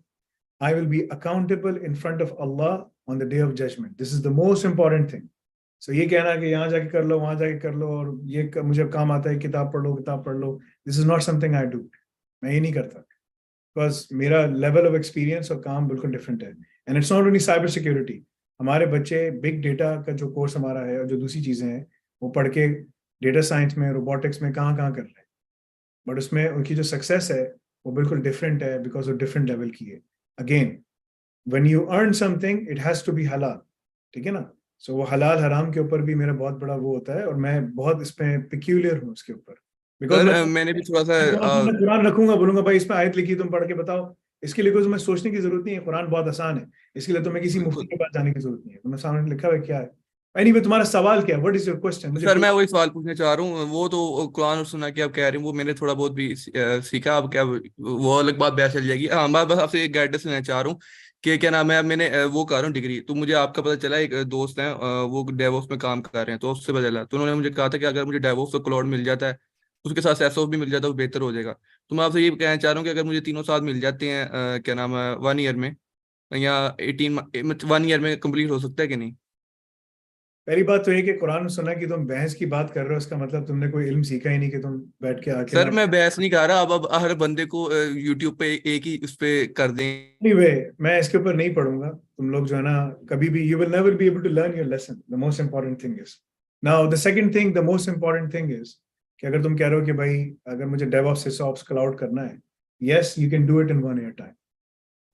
I will be accountable in front of Allah on the day of judgment. This is the most important thing. So ये कहना कि यहाँ जाके कर लो, वहाँ जाके कर लो, और ये मुझे काम आता है, किताब पढ़ लो. This is not something I do. मैं ये नहीं करता, because मेरा level of experience और काम बिल्कुल different है. And it's not only cyber security. हमारे बच्चे बिग डेटा का जो कोर्स हमारा है और जो दूसरी चीजें हैं वो पढ़ के डेटा साइंस में, रोबोटिक्स में कहाँ कर रहे हैं, बट उसमें उनकी जो सक्सेस है वो बिल्कुल डिफरेंट है, बिकॉज ऑफ डिफरेंट लेवल की है. Again, when you earn something it has to be हलाल. ठीक है ना? सो वो हलाल हराम के ऊपर भी मेरा बहुत बड़ा वो होता है, और मैं बहुत इसमें पिक्यूलियर हूँ उसके ऊपर. बिकॉज मैंने भी थोड़ा सा मैं कुरान रखूंगा, बोलूंगा भाई इसमें आयत लिखी, तुम पढ़ के बताओ. इसके लिए कोई तुम्हें सोचने की जरूरत नहीं है, कुरान बहुत आसान है. इसके लिए तुम्हें किसी मुफ्ती के पास जाने की जरूरत नहीं है. तुम्हें सामने लिखा हुआ क्या है. एनीवे, तुम्हारा सवाल क्या है? What is your question? Sir मैं वही सवाल पूछना चाह रहा हूँ. वो तो कुरान और सुन्नह की आप कह रहे हैं, वो मैंने थोड़ा बहुत भी सीखा. अब क्या वो अलग बात बहस चल जाएगी. हाँ, मैं बस आपसे एक गाइडेंस लेना चाह रहा हूँ कि क्या नाम है, मैंने वो कर रहा हूँ डिग्री, तो मुझे आपका पता चला एक दोस्त है वो डेवऑप्स में काम कर रहे हैं, तो उससे पता चला, तो उन्होंने मुझे कहा था कि अगर मुझे डेवऑप्स और क्लाउड मिल जाता है, उसके साथ एसओपी भी मिल जाता है, वो बेहतर हो जाएगा. तो मैं आपसे ये कहना चाह रहा हूँ कि अगर मुझे तीनों साथ मिल जाते हैं क्या नाम है 1 ईयर में, या 1 ईयर में कंप्लीट हो सकता है कि नहीं? पहली बात तो ये कि कुरान और सुन्नह की तुम बहस की बात कर रहे हो, इसका मतलब तुमने कोई इल्म सीखा ही नहीं कि तुम बैठ के आके. सर मैं बहस नहीं कर रहा. अब हर बंदे को यूट्यूब पे एक ही उस पे कर दें. एनीवे, मैं इसके ऊपर नहीं पढ़ूंगा. तुम लोग जो है ना, कभी भी you will never be able to learn your lesson. The most important thing is now, the second thing, the most important thing is कि अगर तुम कह रहे हो कि भाई अगर मुझे डेवऑप्स सिसऑप्स क्लाउड करना है, yes you can do it in 1 year time.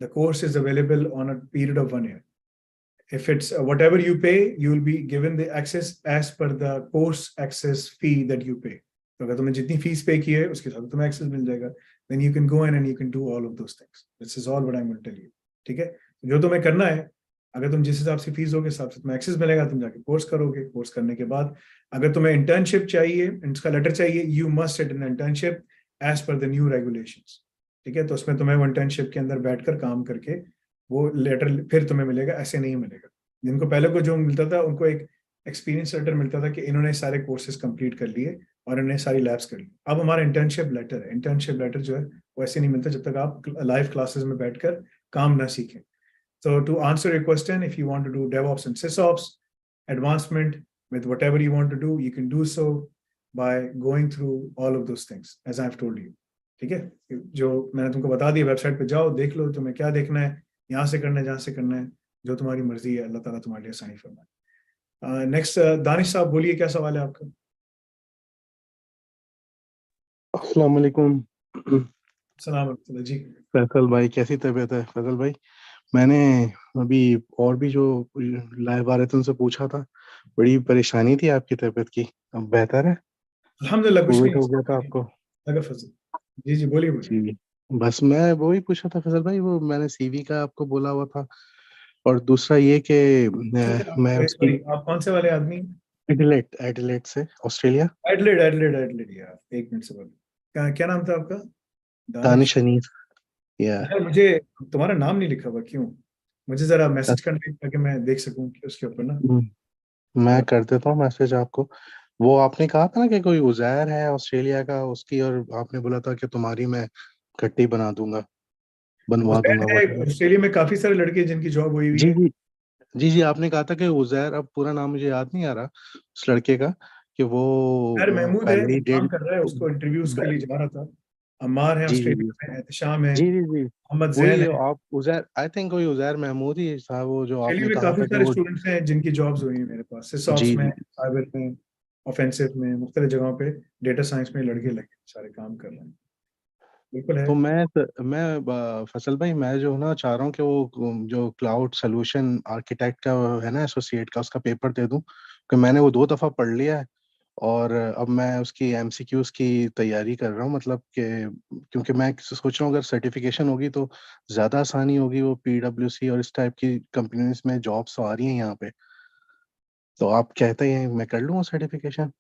The course is available on a period of 1 year. If it's whatever you pay, you will be given the access as per the course access fee that you pay. तो अगर तुमने जितनी fees पे की है उसके साथ तुम्हें एक्सेस मिल जाएगा. then you can go in and you can do all of those things. This is all what I'm going to tell you. ठीक है, जो तुम्हें करना है, अगर तुम जिस हिसाब से फीस दोगे हिसाब से तुम्हें एक्सेस मिलेगा, तुम जाके कोर्स करोगे, कोर्स करने के बाद अगर तुम्हें इंटर्नशिप चाहिए, इसका लेटर चाहिए, you must sit in internship as per the new regulations. ठीक है, तो उसमें तुम्हें वो इंटर्नशिप के अंदर बैठकर काम करके वो लेटर फिर तुम्हें मिलेगा, ऐसे नहीं मिलेगा. जिनको पहले को जो मिलता था उनको एक एक्सपीरियंस लेटर मिलता था कि इन्होंने सारे कोर्सेज कंप्लीट कर लिए और इन्होंने सारी लैब्स कर ली. अब हमारा इंटर्नशिप लेटर है, इंटर्नशिप लेटर जो है वो ऐसे नहीं मिलता जब तक आप लाइव क्लासेस में बैठकर काम ना सीखें. So to answer your question, if you want to do DevOps and SysOps advancement with whatever you want to do, you can do so by going through all of those things as I've told you. ठीक है, जो मैंने तुमको बता दिया, website पे जाओ, देख लो तुम्हें क्या देखना है, यहाँ से करना है, जहाँ से करना है, जो तुम्हारी मर्जी है, अल्लाह ताला तुम्हारे लिए आसानी फरमाए. नेक्स्ट दानिश साहब बोलिए, क्या सवाल है आपका? अस्सलाम वालेकुम. सलाम अलैकुम जी. फैसल भाई, कैसी तबीयत है? फैसल भाई, मैंने अभी और भी जो लाइव आ रहे थे उनसे पूछा था, बड़ी परेशानी थी आपकी तबीयत की, अब बेहतर है? अल्हम्दुलिल्लाह, कुछ कोविड नहीं हो गया था आपको? लगा फजल. जी जी बोलिए बोलिए. जी, बस मैं वो ही पूछा था फैसल भाई, वो मैंने सीवी का आपको बोला हुआ था, और दूसरा ये कि मैं उसकी आप कौन से वाले आदमी? एडिलेड से, ऑस्ट्रेलिया. एडलेड यार, एक मिनट से बोलिए, क्या नाम था आपका? दानिश अनीस. या यार मुझे तुम्हारा नाम नहीं लिखा हुआ, क्यों? मुझे जरा मैसेज करना ताकि मैं देख सकूं कि उसके ऊपर ना. मैं कर देता हूँ मैसेज आपको. वो आपने कहा था ना कि कोई उजैर है ऑस्ट्रेलिया का, उसकी, और आपने बोला था कि तुम्हारी मैं गट्टी बनवा दूंगा, बनवा दूंगा. ऑस्ट्रेलिया में काफी सारे लड़के जिनकी जॉब हुई हुई जी है. जी जी जी, आपने कहा था कि उजैर, अब पूरा नाम मुझे याद नहीं आ रहा उस लड़के का, कि वो यार महमूद है, पहले ही काम कर रहा है, उसको इंटरव्यूज के लिए जा रहा था. अम्मार है जी जी जी ऑस्ट्रेलिया में, एहतशाम है, जी जी जी मोहम्मद वही जैन है. आप उजैर, आई थिंक वही उजैर महमूद ही था, वो जो ऑस्ट्रेलिया आपने में कहा काफी था कि सारे वो. स्टूडेंट्स हैं जिनकी जॉब्स हुई हैं मेरे पास, सिसऑप्स जी में, जी साइबर में, ऑफेंसिव में, मुख्तलिफ जगहों पे डेटा साइंस में लड़के लगे, सारे काम कर रहे हैं. बिल्कुल है. तो मैं फसल भाई, मैं जो ना चाह रहा हूँ कि वो जो क्लाउड सोल्यूशन आर्किटेक्ट का है ना, एसोसिएट का, उसका पेपर दे दूं, कि मैंने वो 2 दफा पढ़ लिया है, और अब मैं उसकी एमसीक्यूज की तैयारी कर रहा हूँ, मतलब कि क्योंकि मैं सोच रहा हूँ अगर सर्टिफिकेशन होगी तो ज़्यादा आसानी होगी. वो पीडब्ल्यूसी और इस टाइप की कंपनीज में जॉब्स तो आ रही हैं यहाँ पे, तो आप कहते हैं मैं कर लूँ सर्टिफिकेशन?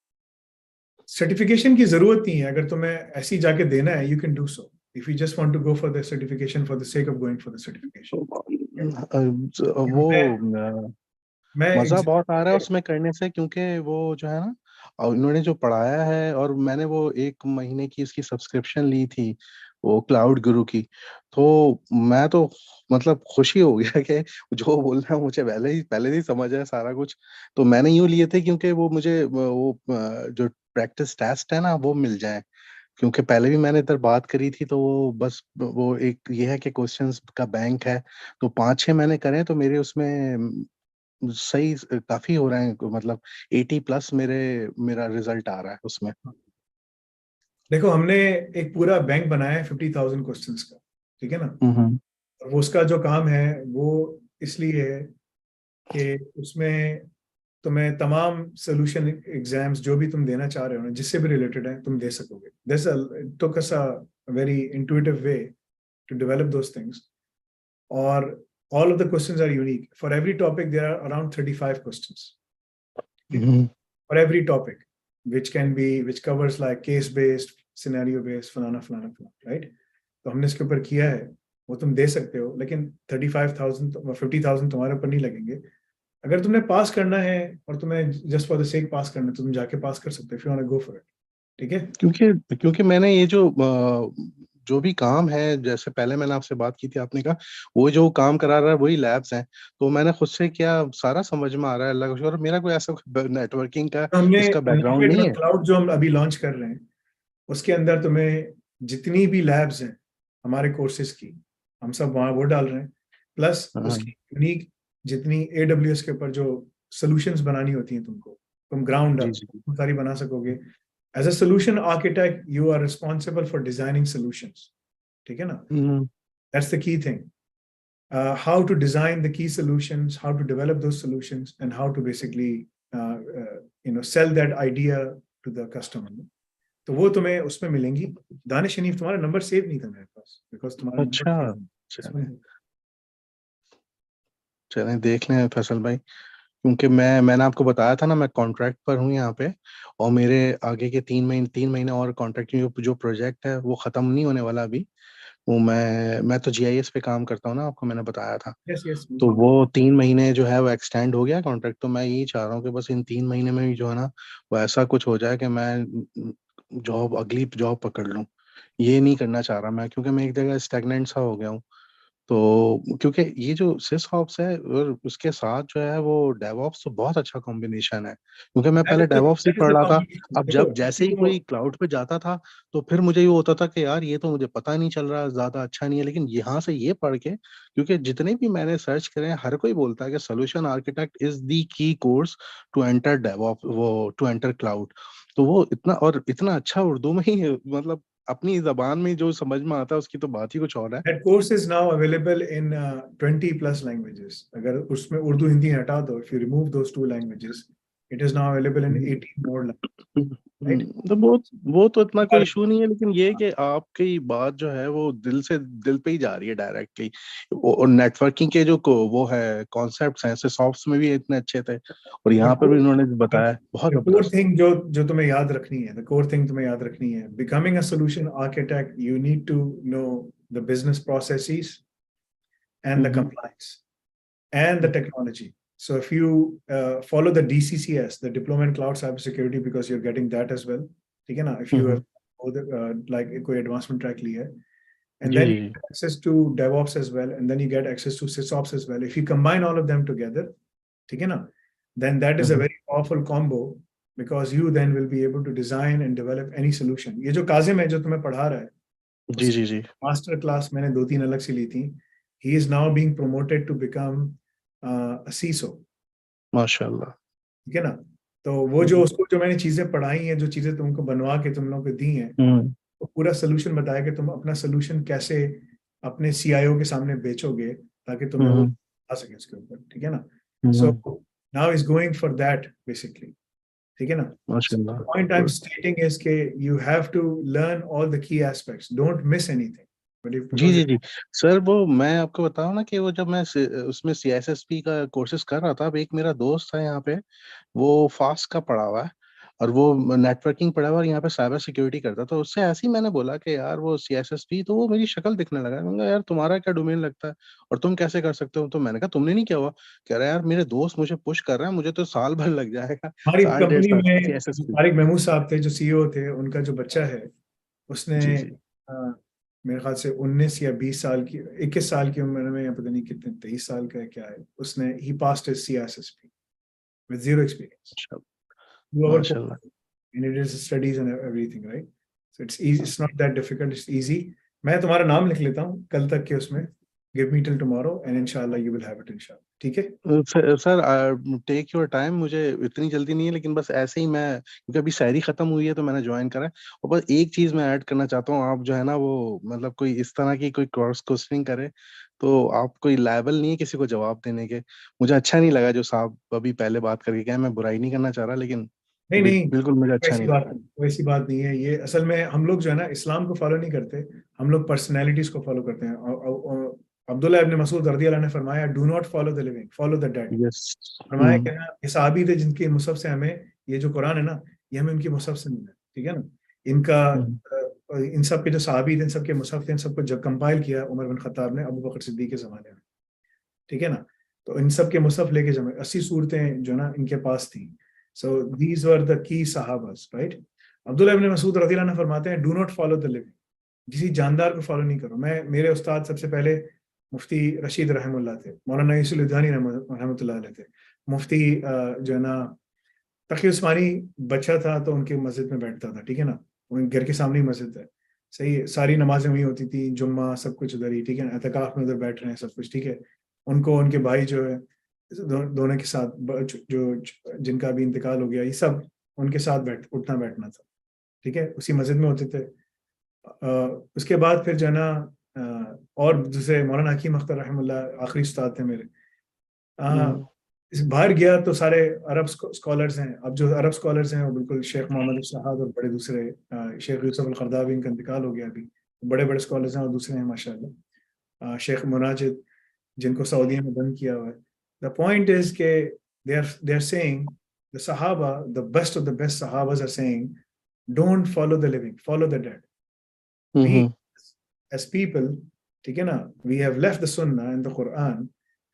सर्टिफिकेशन की जरूरत नहीं है, अगर तुम्हें ऐसी जाके देना है, you can do so. If you just want to go for the certification for the sake of going for the certification. वो मैं मज़ा बहुत आ रहा है उसमें करने से, क्योंकि वो जो है ना, और उन्होंने जो पढ़ाया है, और मैंने वो 1 महीने की इसकी सब्सक्रिप्शन ली थी, वो क्लाउड गुरु की, तो मैं तो मतलब खुशी हो गया कि जो बोल रहा है मुझे पहले ही समझ है सारा कुछ. तो मैंने यूँ लिए थे क्योंकि वो मुझे वो जो प्रैक्टिस टेस्ट है ना वो मिल जाए, क्योंकि पहले भी मैंने इधर बात करी थी, तो वो बस वो एक ये है कि क्वेश्चंस का बैंक है, तो 5-6 मैंने करे, तो मेरे उसमें सही काफी हो रहे हैं, मतलब 80+ मेरा रिजल्ट आ रहा है उसमें. देखो, हमने एक पूरा बैंक बनाया है 50,000 क्वेश्चंस का, ठीक है ना. और वो उसका जो काम है वो इसलिए है कि उसमें तुम्हें तमाम सोल्यूशन एग्जाम्स जो भी तुम देना चाह रहे हो ना, जिससे भी रिलेटेड है, तुम दे सकोगे. This took us a very intuitive way to develop those things. और all of the questions are unique. For every topic there are around 35 questions. For every topic, which covers like case based, scenario based, फलाना, right? तो हमने इसके ऊपर किया है, वो तुम दे सकते हो, लेकिन 35,000 50,000 तुम्हारे ऊपर नहीं लगेंगे. अगर तुमने पास करना है और तुम्हें just for the sake pass करना है, तो तुम जाके पास कर सकते हो, if you want to go for it. ठीक है, क्योंकि मैंने ये जो भी काम है, जैसे पहले मैंने आपसे बात की थी, आपने कहा वो जो काम करा रहा है वही लैब्स हैं, तो मैंने खुद से किया, सारा समझ में आ रहा है, अल्लाह का शुक्र. मेरा कोई ऐसा नेटवर्किंग का हमने इसका बैकग्राउंड नहीं है. क्लाउड जो हम अभी लॉन्च कर रहे हैं, उसके अंदर तुम्हें जितनी भी लैब्स हैं हमारे कोर्सेज की, हम सब वहाँ वो डाल रहे हैं, प्लस उसकी यूनिक जितनी AWS के ऊपर जो सोल्यूशंस बनानी होती हैं तुमको, तुम ग्राउंड अप सारी बना सकोगे. As a solution architect you are responsible for designing solutions. ठीक है ना, that's the key thing. How to design the key solutions, how to develop those solutions, and how to basically sell that idea to the customer. तो वो तुम्हें उसमें मिलेंगी। दानिश शनीफ, तुम्हारा number save नहीं था मेरे पास, बिकॉज तुम्हारा नंबर अच्छा, सेव नहीं। चलें इसमें चलें देख लें फैसल भाई, क्योंकि मैंने आपको बताया था ना, मैं कॉन्ट्रैक्ट पर हूँ यहाँ पे, और मेरे आगे के 3 महीने और कॉन्ट्रैक्ट जो प्रोजेक्ट है वो खत्म नहीं होने वाला अभी। वो मैं तो जीआईएस पे काम करता हूँ ना, आपको मैंने बताया था। यस यस, तो वो 3 महीने जो है वो एक्सटेंड हो गया कॉन्ट्रैक्ट, तो मैं यही चाह रहा हूँ कि बस इन 3 महीने में भी जो है ना वो ऐसा कुछ हो जाए कि मैं अगली जॉब पकड़ लूँ। ये नहीं करना चाह रहा मैं, क्योंकि मैं एक जगह स्टैग्नेंट सा हो गया हूँ। तो क्योंकि ये जो सिस ऑप्स है और उसके साथ जो है वो डेवऑप्स, तो बहुत अच्छा कॉम्बिनेशन है, क्योंकि मैं पहले डेवऑप्स ही दैट इज पढ़ द रहा था। कॉम्बिनेशन। अब देखो जब जैसे ही तो कोई क्लाउड पे जाता था तो फिर मुझे ये होता था कि यार ये तो मुझे पता नहीं चल रहा, ज्यादा अच्छा नहीं है। लेकिन यहाँ से ये पढ़ के, क्योंकि जितने भी मैंने सर्च करे हैं हर कोई बोलता है कि solution architect is the key course to enter DevOps, वो टू एंटर क्लाउड। तो वो इतना अच्छा उर्दू में ही, मतलब अपनी जबान में जो समझ में आता है उसकी तो बात ही कुछ और है। that course is now available in 20 plus languages. अगर उसमें उर्दू हिंदी हटा दो, if you remove those two languages, it is now available in 18 more languages, right? तो वो तो इतना कोई और इशू नहीं है, लेकिन ये कि आपकी बात जो है वो दिल पे ही जा रही है डायरेक्टली। और नेटवर्किंग के जो वो है कॉन्सेप्ट्स हैं सॉफ्ट्स में भी इतने अच्छे थे, और यहाँ पर भी उन्होंने बताया बहुत the core जबरदस्त। thing जो तुम्हें याद रखनी है, the core thing तुम्हें याद रखनी है, becoming a solution architect, you need to know the business processes and the compliance and the technology. So if you follow the DCCS, the Diploma in Cloud Cybersecurity, because you're getting that as well, ठीक है ना? If you have like कोई advancement track लिया है, and ji then ji you ji. get access to DevOps as well, and then you get access to SysOps as well. If you combine all of them together, ठीक है ना? Then that is a very powerful combo, because you then will be able to design and develop any solution. ये जो काजिम है जो तुम्हें पढ़ा रहा है, जी जी जी। मास्टर क्लास मैंने 2-3 अलग से ली थी. He is now being promoted to become a CISO. माशाल्लाह। ठीक है ना? तो वो जो उसको जो मैंने चीजें पढ़ाई हैं, जो चीजें तुमको बनवा के तुम लोगों को दी हैं, वो पूरा सोल्यूशन बताया कि तुम अपना सोल्यूशन कैसे अपने सीआईओ के सामने बेचोगे, ताकि तुम्हें वो आ सके उसके ऊपर, ठीक है ना? So now is going for that basically, ठीक है ना? माशाल्लाह। Point I am stating is के you have to learn all the key aspects, don't miss anything, but if जी बिकॉज जी जी। सर वो मैं आपको बताऊं ना कि वो जब मैं उसमें सीएसएसपी का कोर्सेज कर रहा था, अब एक मेरा दोस्त है यहाँ पे, वो फास्ट का पढ़ा हुआ है और वो नेटवर्किंग पढ़ा हुआ है और यहाँ पे साइबर सिक्योरिटी करता है। तो उससे ऐसे ही मैंने बोला कि यार वो सीएसएसपी, तो वो मेरी शक्ल दिखने लगा। मैंने कहा यार तुम्हारा क्या डोमेन लगता है और तुम कैसे कर सकते हो? तो मैंने कहा तुमने नहीं किया हुआ? कह रहा है यार मेरे दोस्त मुझे पुश कर रहे हैं, मुझे तो साल भर लग जाएगा, हमारी साल डेढ़ कंपनी साल में सीएसएसपी। तारिक महमूद साहब थे जो सीईओ थे, उनका जो बच्चा है उसने जी जी। मेरे ख्याल से 19 या 20 साल की, 21 साल की उम्र में, या पता नहीं कितने, 23 साल का है क्या है, उसने he passed his CSSP with zero experience. Do our course, माशाल्लाह। and it is studies and everything, right? So it's easy. It's not that difficult. It's easy. मैं तुम्हारा नाम लिख लेता हूँ कल तक के उसमें. Give me till tomorrow, and inshallah you will have it inshallah. ठीक है? सर टेक योर टाइम, मुझे इतनी जल्दी नहीं है, लेकिन बस ऐसे ही मैं, क्योंकि अभी शायरी खत्म हुई है तो मैंने ज्वाइन करा है। और बस एक चीज मैं ऐड करना चाहता हूँ, आप जो है ना वो मतलब कोई इस तरह की कोई क्रॉस क्वेश्चनिंग करे तो आप कोई लेवल नहीं है किसी को जवाब देने के। मुझे अच्छा नहीं लगा जो साहब अभी पहले बात करके गए, मैं बुराई नहीं करना चाह रहा, लेकिन नहीं नहीं, बिल्कुल मुझे अच्छा वैसी नहीं बात लगा। नहीं, वैसी बात नहीं है। ये असल में हम लोग जो है ना इस्लाम को फॉलो नहीं करते, हम लोग पर्सनैलिटीज को फॉलो करते हैं। अब्दुल्ला इब्न मसूद रज़ी अल्लाह ने फरमाया, do not follow the living, follow the dead. Yes. फरमाया कि ना ये सहाबी थे जिनके मुसहफ से हमें ये जो कुरान है ना, ये हमें उनकी मुसहफ से मिला है, ठीक है ना? इनका इन सब के जो सहाबी थे, इन सब के मुसहफ थे, इन सबको जब कंपाइल किया उमर बिन खत्ताब ने, अबू बकर सिद्दीक के ज़माने में, ठीक है ना? तो इन सब के मुसहफ लेके जमे 80 सूरतें जो ना इनके पास थी। So these were the key सहाबास, राइट? अब्दुल्ला इब्न मसूद रज़ी अल्लाह अन्हु फरमाते हैं, do not follow the living, किसी जानदार को फॉलो नहीं करो। मेरे उस्ताद सबसे पहले मुफ्ती रशीद रहमुल्लाह थे, मौलाना यूसुफ लुधियानी रहमतुल्लाह अलैह थे, मुफ्ती जो है ना तकी उस्मानी बच्चा था तो उनके मस्जिद में बैठता था, ठीक है ना? उनके घर के सामने ही मस्जिद है, सही है, सारी नमाजें वहीं होती थी, जुम्मा सब कुछ उधर ही, ठीक है ना? एतकाफ में उधर बैठ रहे हैं सब कुछ, ठीक है। उनको उनके भाई जो है दोनों के साथ जो जिनका भी इंतकाल हो गया, ये सब उनके साथ उठना बैठना था, ठीक है, उसी मस्जिद में होते थे। उसके बाद फिर जो है ना और दूसरे मौलाना हकीम अख्तर रहमुल्लाह आखिरी उस्ताद थे मेरे। इस बाहर गया तो सारे अरब स्कॉलर्स हैं। अब जो अरब स्कॉलर्स हैं वो बिल्कुल शेख मोहम्मद शहाद और बड़े दूसरे शेख यूसुफ अल क़रदावी, इनका इंतकाल हो गया अभी, बड़े बड़े स्कॉलर्स हैं, और दूसरे हैं माशाल्लाह, शेख मुनाजिद, जिनको सऊदीया में बंद किया हुआ है। द पॉइंट इज के they are saying, the Sahaba, the best of the best Sahabas are saying, don't follow the living, follow the dead. We as people, ठीक है ना, we have left the Sunnah and the Quran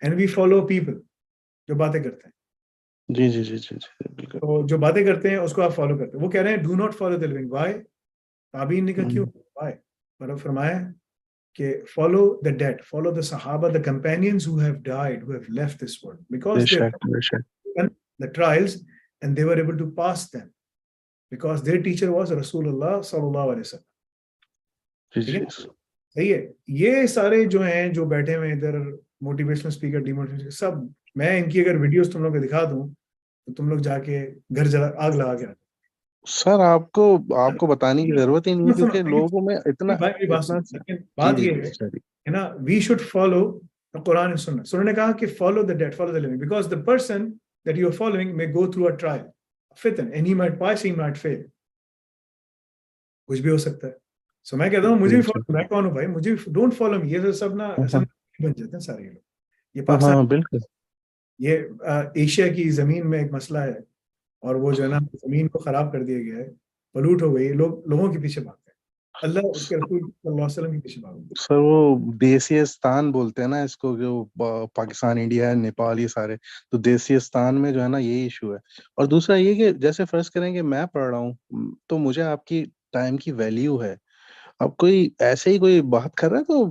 and we follow people जो बातें करते हैं। जी जी जी जी जी बिल्कुल। तो जो बातें करते हैं उसको आप फॉलो करते हैं। वो कह रहे हैं do not follow the living. Why? ताबीन ने कहा क्यों? Why? पर फरमाया कि follow the dead, follow the Sahaba, the companions who have died, who have left this world, because they बेशक the trials and they were able to pass them because their teacher was Rasulullah sallallahu alaihi wasallam. ठीक है, सही है। ये सारे जो हैं, जो बैठे हुए इधर मोटिवेशनल स्पीकर, डिमोटिवेशनल, सब मैं इनकी अगर वीडियोस तुम लोग को दिखा दूं तो तुम लोग जाके घर जला आग लगा के आते। सर आपको बताने की जरूरत ही नहीं है, क्योंकि लोगों में इतना बात ये है ना, we should follow the Quran and Sunnah. Sunnah ने कहा कि follow the dead, follow the living, because the person that you are following may go through a trial, a fitna, and he might pass, he might fail, कुछ भी हो सकता है। So मैं कहता हूँ मुझे भी फॉलो, मैं कौन हूँ भाई, मुझे डोंट फॉलो मी, ये सब ना असल में बन जाते हैं सारे लोग। ये पाकिस्तान, बिल्कुल, ये एशिया की जमीन में एक मसला है, और वो जो है ना जमीन को खराब कर दिया गया है, पलूट हो गई, लोगों के पीछे भागते हैं, अल्लाह उसके रसूल सल्लल्लाहु अलैहि वसल्लम के पीछे भागते हैं। सर वो देसीय स्थान बोलते हैं ना इसको, जो पाकिस्तान, इंडिया, नेपाल, ये सारे, तो देसीय स्थान में जो है ना यही इशू है। और दूसरा ये कि जैसे फर्ज करेंगे मैं पढ़ रहा हूँ तो मुझे आपकी टाइम की वैल्यू है। अब कोई ऐसे ही कोई बात कर रहा है तो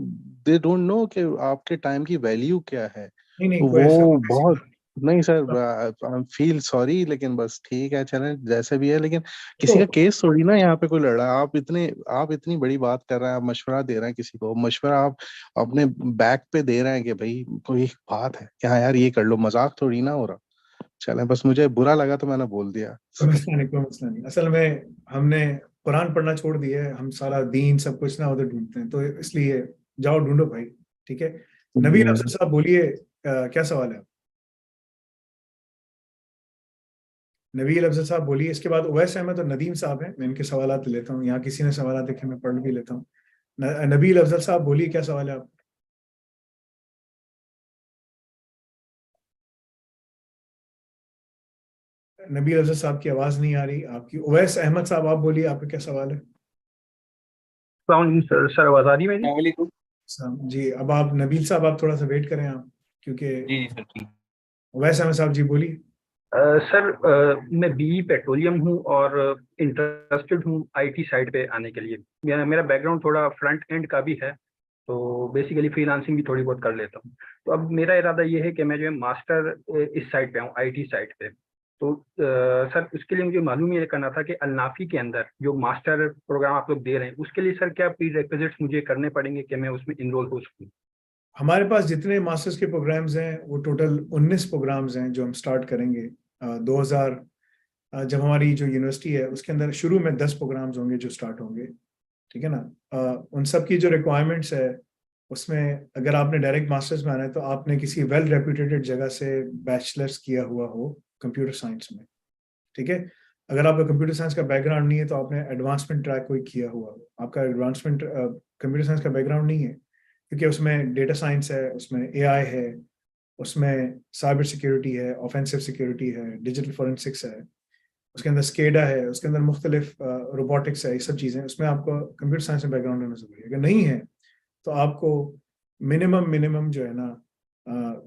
दे डोंट नो कि आपके टाइम की वैल्यू क्या है। नहीं, तो कोई ऐसा वो बहुत नहीं सर, आई फील सॉरी, लेकिन बस ठीक है, चलें जैसे भी है, लेकिन किसी का केस थोड़ी ना यहाँ पे कोई लड़ रहा है। आप इतनी बड़ी बात कर रहे हैं, आप मशवरा दे रहे हैं किसी को, मशवरा आप अपने बैक पे दे रहे हैं कि भाई कोई बात है क्या यार, ये कर लो, मजाक थोड़ी ना हो रहा। चलें, बस मुझे बुरा लगा तो मैंने बोल दिया। कोई मसला नहीं। असल में हमने कुरान पढ़ना छोड़ दिया है, हम सारा दीन सब कुछ ना उधर ढूंढते हैं, तो इसलिए जाओ ढूंढो भाई, ठीक है। नबील अफजल साहब बोलिए, क्या सवाल है? नबील अफजल साहब बोलिए। इसके बाद उवैस अहमद और नदीम साहब हैं, मैं इनके सवाल लेता हूँ। यहाँ किसी ने सवाल देखे मैं पढ़ भी लेता हूँ। नबील अफजल साहब बोलिए, क्या सवाल है आप? नबील अफजल साहब की आवाज नहीं आ रही आपकी। उवैस अहमद साहब आप बोलिए, आपका क्या सवाल है? सर आवाज आ रही है मेरी? जी, अब आप नबील साहब आप थोड़ा सा वेट करें आप, क्योंकि जी सर ठीक। उवैस अहमद साहब जी बोलिए। सर मैं बीई पेट्रोलियम हूँ और इंटरेस्टेड हूँ आईटी साइड पे आने के लिए। मेरा बैकग्राउंड थोड़ा फ्रंट एंड का भी है, तो बेसिकली फ्रीलांसिंग भी थोड़ी बहुत कर लेता हूँ। तो अब मेरा इरादा ये है कि मैं जो है मास्टर इस साइड पे आऊँ, आईटी साइड पे। तो सर उसके लिए मुझे मालूम ये करना था कि नाफी के अंदर जो मास्टर प्रोग्राम आप लोग दे रहे हैं, उसके लिए सर क्या प्रीरेक्विजिट्स मुझे करने पड़ेंगे कि मैं उसमें इनरोल हो सकूँ? हमारे पास जितने मास्टर्स के प्रोग्राम्स हैं वो टोटल 19 प्रोग्राम्स हैं जो हम स्टार्ट करेंगे। 2000 जब हमारी जो यूनिवर्सिटी है उसके अंदर शुरू में 10 प्रोग्राम्स होंगे जो स्टार्ट होंगे, ठीक है ना। उन सब की जो रिक्वायरमेंट्स है उसमें अगर आपने डायरेक्ट मास्टर्स में आना है तो आपने किसी वेल रेप्यूटेड जगह से बैचलर्स किया हुआ हो कंप्यूटर साइंस में, ठीक है। अगर आपका कंप्यूटर साइंस का बैकग्राउंड नहीं है तो आपने एडवांसमेंट ट्रैक कोई किया हुआ हो। आपका एडवांसमेंट कंप्यूटर साइंस का बैकग्राउंड नहीं है, क्योंकि उसमें डेटा साइंस है, उसमें एआई है, उसमें साइबर सिक्योरिटी है, ऑफेंसिव सिक्योरिटी है, डिजिटल फोरेंसिक्स है, उसके अंदर स्केडा है, उसके अंदर मुख्तलिफ रोबोटिक्स है, ये सब चीज़ें, उसमें आपको कंप्यूटर साइंस में बैकग्राउंड होना जरूरी है। अगर नहीं है तो आपको मिनिमम जो है ना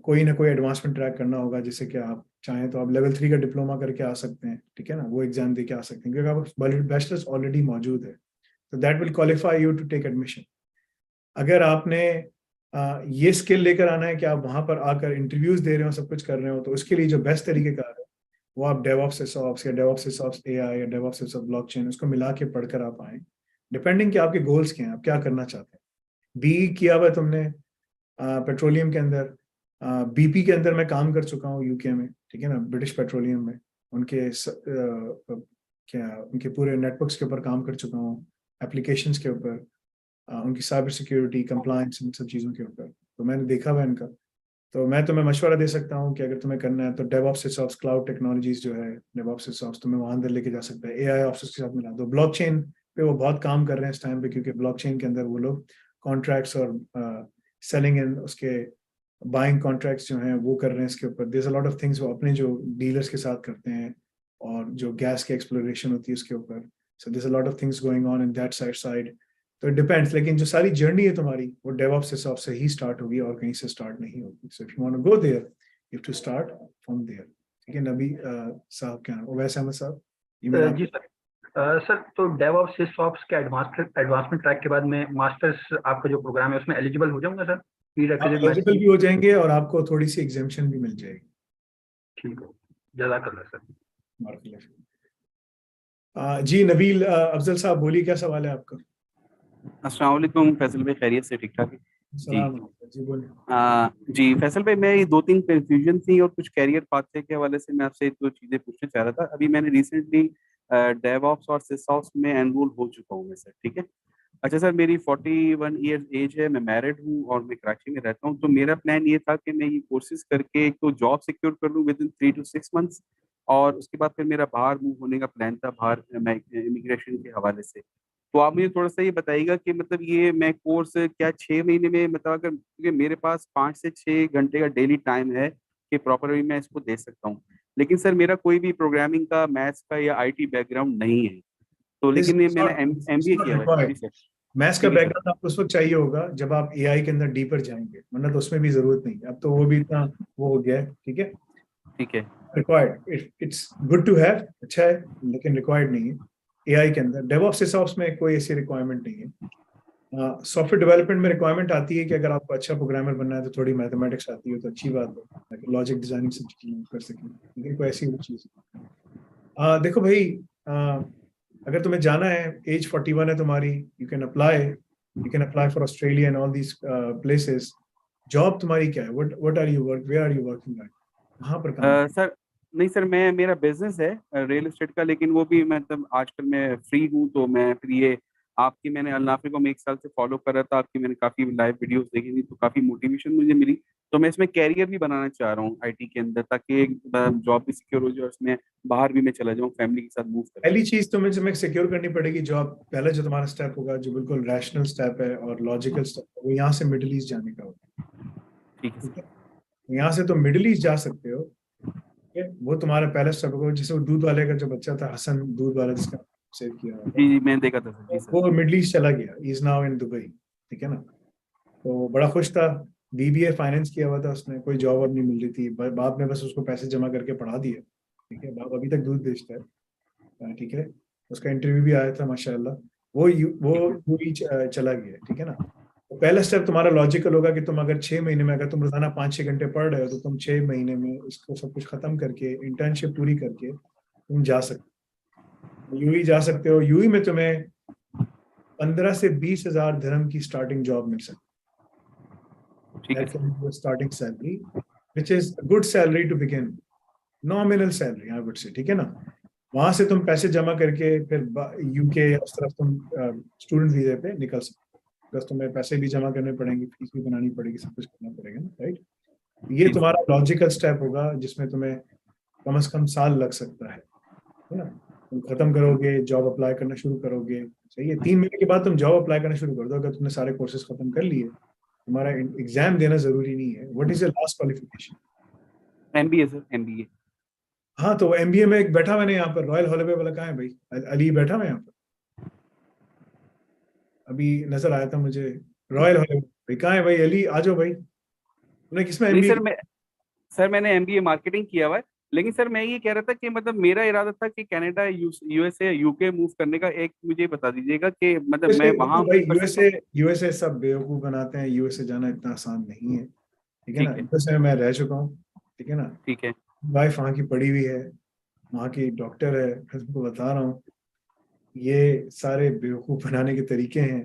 कोई ना कोई एडवांसमेंट ट्रैक करना होगा, जिससे कि आप चाहें तो आप लेवल 3 का डिप्लोमा करके आ सकते हैं, ठीक है ना, वो एग्जाम दे के आ सकते हैं, क्योंकि आप बैचलर्स ऑलरेडी मौजूद है, तो that will qualify you to take admission. अगर आपने ये स्किल लेकर आना है कि आप वहां पर आकर इंटरव्यूज दे रहे हो, सब कुछ कर रहे हो, तो उसके लिए जो बेस्ट तरीके का है वो आप डेवऑप्स एसऑप्स या डेवऑप्स एसऑप्स एआई या डेवऑप्स एसऑप्स ब्लॉकचेन, उसको मिला के पढ़कर आप आए, डिपेंडिंग कि आपके गोल्स क्या हैं, आप क्या करना चाहते हैं। बी किया हुआ तुमने पेट्रोलियम के अंदर, बीपी के अंदर मैं काम कर चुका हूँ यूके में, ठीक है ना, ब्रिटिश पेट्रोलियम में, उनके पूरे नेटवर्क्स के ऊपर काम कर चुका हूँ, एप्लीकेशंस के ऊपर, उनकी साइबर सिक्योरिटी, कंप्लायंस, इन सब चीज़ों के ऊपर, तो मैंने देखा हुआ इनका। तो मैं तुम्हें मशवरा दे सकता हूँ कि अगर तुम्हें करना है तो डेवऑप्स सिसऑप्स क्लाउड टेक्नोलॉजीज जो है, डेवऑप्स सिसऑप्स तुम्हें वहां अंदर लेके जा सकता है, एआई ऑप्स के साथ मिला दो। ब्लॉकचेन पे वो बहुत काम कर रहे हैं इस टाइम पे, क्योंकि ब्लॉकचेन के अंदर वो लोग कॉन्ट्रैक्ट्स और सेलिंग एंड उसके बाइंग कॉन्ट्रैक्ट्स जो हैं वो कर रहे हैं इसके ऊपर। There is a lot of things वो अपने जो डीलर्स के साथ करते हैं, और जो गैस की एक्सप्लोरेशन होती है उसके ऊपर। So there is a lot of things going on in that side. तो इट डिपेंड्स, लेकिन जो सारी जर्नी है तुम्हारी वो डेवऑप्स सिसऑप से ही स्टार्ट होगी और कहीं से स्टार्ट नहीं होगी। So if you want to go there, you have to start from there. ठीक है, नबी साहब क्या ओवैस अहमद साहब, ईमेल जी सर। सर तो डेवऑप्स सिसऑप्स के एडवांसमेंट ट्रैक के बाद में मास्टर्स आपका जो प्रोग्राम है उसमें एलिजिबल हो जाऊंगा सर? आप एलिजिबल भी हो जाएंगे और आपको थोड़ी सी एग्जेम्पशन भी मिल जाएगी। ठीक है, जज़ाकल्लाह सर। जी नबील अफजल साहब बोलिए, क्या सवाल है आपका? अस्सलाम वालेकुम फैसल भाई, खैरियत से? ठीक ठाक है सलाम जी, बोलिए। जी फैसल भाई, मैं ये 2-3 कंफ्यूजन थी और कुछ कैरियर पाथवे के हवाले से मैं आपसे 2 चीज़ें पूछना चाह रहा था। अभी मैंने रिसेंटली डेवऑप्स और सिसऑप्स में एनरोल हो चुका हूँ मैं सर, ठीक है। अच्छा सर, मेरी 41 ईयर्स एज है, मैं मैरिड हूँ और मैं कराची में रहता हूँ। तो मेरा प्लान ये था कि मैं ये कोर्सेज करके एक तो जॉब सिक्योर कर लूँ विद इन 3 to 6 मंथ्स, और उसके बाद फिर मेरा बाहर मूव होने का प्लान था, बाहर मैं इमिग्रेशन के हवाले से। तो आप मुझे थोड़ा-सा ये बताइएगा कि मतलब ये मैं कोर्स क्या 6 महीने में, मतलब अगर, क्योंकि मेरे पास 5 से 6 घंटे का डेली टाइम है कि प्रॉपर्ली मैं इसको दे सकता हूँ। लेकिन सर मेरा कोई भी प्रोग्रामिंग का, मैथ्स का या आईटी बैकग्राउंड नहीं है। तो लेकिन ये मैंने एमबीए किया हुआ है। जी सर। मैथ्स का ठीक है सर। बैकग्राउंड आपको उस वक्त चाहिए होगा जब आप एआई के अंदर डीपर जाएंगे, वरना तो उसमें भी जरूरत नहीं है। अब तो वो भी इतना वो हो गया है। ठीक है, ठीक है। Required, it's good to have, अच्छा है, लेकिन रिक्वायर्ड नहीं है। एआई के अंदर डेवऑप्स सिसऑप्स में कोई ऐसी रिक्वायरमेंट नहीं है। सॉफ्टवेयर डेवलपमेंट में रिक्वायरमेंट आती है कि अगर आपको अच्छा प्रोग्रामर बनना है तो थोड़ी मैथमेटिक्स आती है तो अच्छी बात है, ताकि लॉजिक डिजाइनिंग सब चीजें कर सकें। लेकिन कोई ऐसी चीज देखो भाई, अगर तुम्हें जाना है, एज 41 है तुम्हारी, you can apply for Australia and all these places. Job तुम्हारी क्या है? What are you work, where are you working at, कहाँ पर काम? सर नहीं सर, मेरा बिजनेस है रियल एस्टेट का, लेकिन वो भी मतलब आजकल मैं फ्री हूँ। तो मैं फिर ये आपकी, मैंने नाफी को मैं 1 साल से फॉलो कर रहा था, आपकी मैंने काफ़ी लाइव वीडियोस देखी थी, तो काफ़ी मोटिवेशन मुझे मिली। तो मैं इसमें कैरियर भी बनाना चाह रहा हूँ आईटी के अंदर, ताकि एक जॉब भी सिक्योर हो जाए, उसमें बाहर भी मैं चला जाऊँ फैमिली के साथ मूव कर। पहली चीज तुम्हें सिक्योर करनी पड़ेगी जॉब। पहला जो तुम्हारा स्टेप होगा, जो बिल्कुल रैशनल स्टेप है और लॉजिकल स्टेप है, वो यहाँ से मिडिल ईस्ट जाने का होगा। ठीक है, यहाँ से तुम मिडिल ईस्ट जा सकते हो। ठीक है, वो तुम्हारा पहला स्टेप होगा। जैसे वो दूध वाले का जो बच्चा था, हसन दूध वाला, जिसका सेव किया हुआ था, जी मैंने देखा था सर। जी सर। वो मिडिल ईस्ट चला गया, इज नाउ इन दुबई। ठीक है ना, तो बड़ा खुश था, बीबीए फाइनेंस किया हुआ था उसने, कोई जॉब अब नहीं मिल रही थी, बाप ने बस उसको पैसे जमा करके पढ़ा दिए। ठीक है, बाप अभी तक दूध बेचता है। ठीक है, उसका इंटरव्यू भी आया था माशाल्लाह। वो यूई चला गया। ठीक है ना, तो पहला स्टेप तुम्हारा लॉजिकल होगा कि तुम अगर 6 महीने में, अगर तुम रोजाना 5-6 घंटे पढ़ रहे हो, तो तुम 6 महीने में इसको सब कुछ खत्म करके, इंटर्नशिप पूरी करके तुम जा सकते हो, यूई जा सकते हो। यूई में तुम्हें 15 से 20 हजार दिरहम की स्टार्टिंग जॉब मिल सकती है, starting salary, which is good salary to begin, nominal salary I would say. ठीक है ना, वहां से तुम पैसे जमा करके फिर यूके या उस तरफ तुम स्टूडेंट वीजे पे निकल सकते हो। बस तुम्हें पैसे भी जमा करने पड़ेंगे, फीस भी बनानी पड़ेगी, सब कुछ करना पड़ेगा ना, राइट। ये तुम्हारा लॉजिकल स्टेप होगा जिसमें तुम्हें कम से कम साल लग सकता है ना। तुम खत्म करोगे, जॉब अप्लाई करना शुरू करोगे, सही है। 3 महीने के बाद तुम जॉब अप्लाई करना शुरू कर दो, अगर तुमने सारे कोर्सेज खत्म कर लिए। तुम्हारा एग्जाम देना जरूरी नहीं है। What is your last qualification? MBA sir, MBA. हाँ, तो एमबीए में एक बैठा मैंने यहाँ पर, रॉयल हॉलीवे वाला कहाँ है भाई? अली बैठा मैं यहाँ पर, अभी नजर आया था मुझे। रॉयल हॉलीवे भाई कहाँ है भाई? अली आ जाओ भाई। तुमने किसमें नहीं एमबीए? सर मैंने एमबीए मार्केटिंग किया हुआ है। लेकिन सर मैं ये कह रहा था कि मतलब मेरा इरादा था कि कनाडा, यूएसए, यूके मूव करने का। एक मुझे बता दीजिएगा कि मतलब मैं वहां भाई कर सकता हूँ? यूएसए सब बेवकूफ बनाते हैं। यूएसए जाना इतना आसान नहीं है। ठीक है ना, ठीक है। यूएसए में मैं रह चुका हूँ। ठीक है ना, ठीक है। वाइफ वहाँ की पढ़ी हुई है, वहाँ की डॉक्टर है। मैं तुमको बता रहा हूँ, ये सारे बेवकूफ बनाने के तरीके हैं,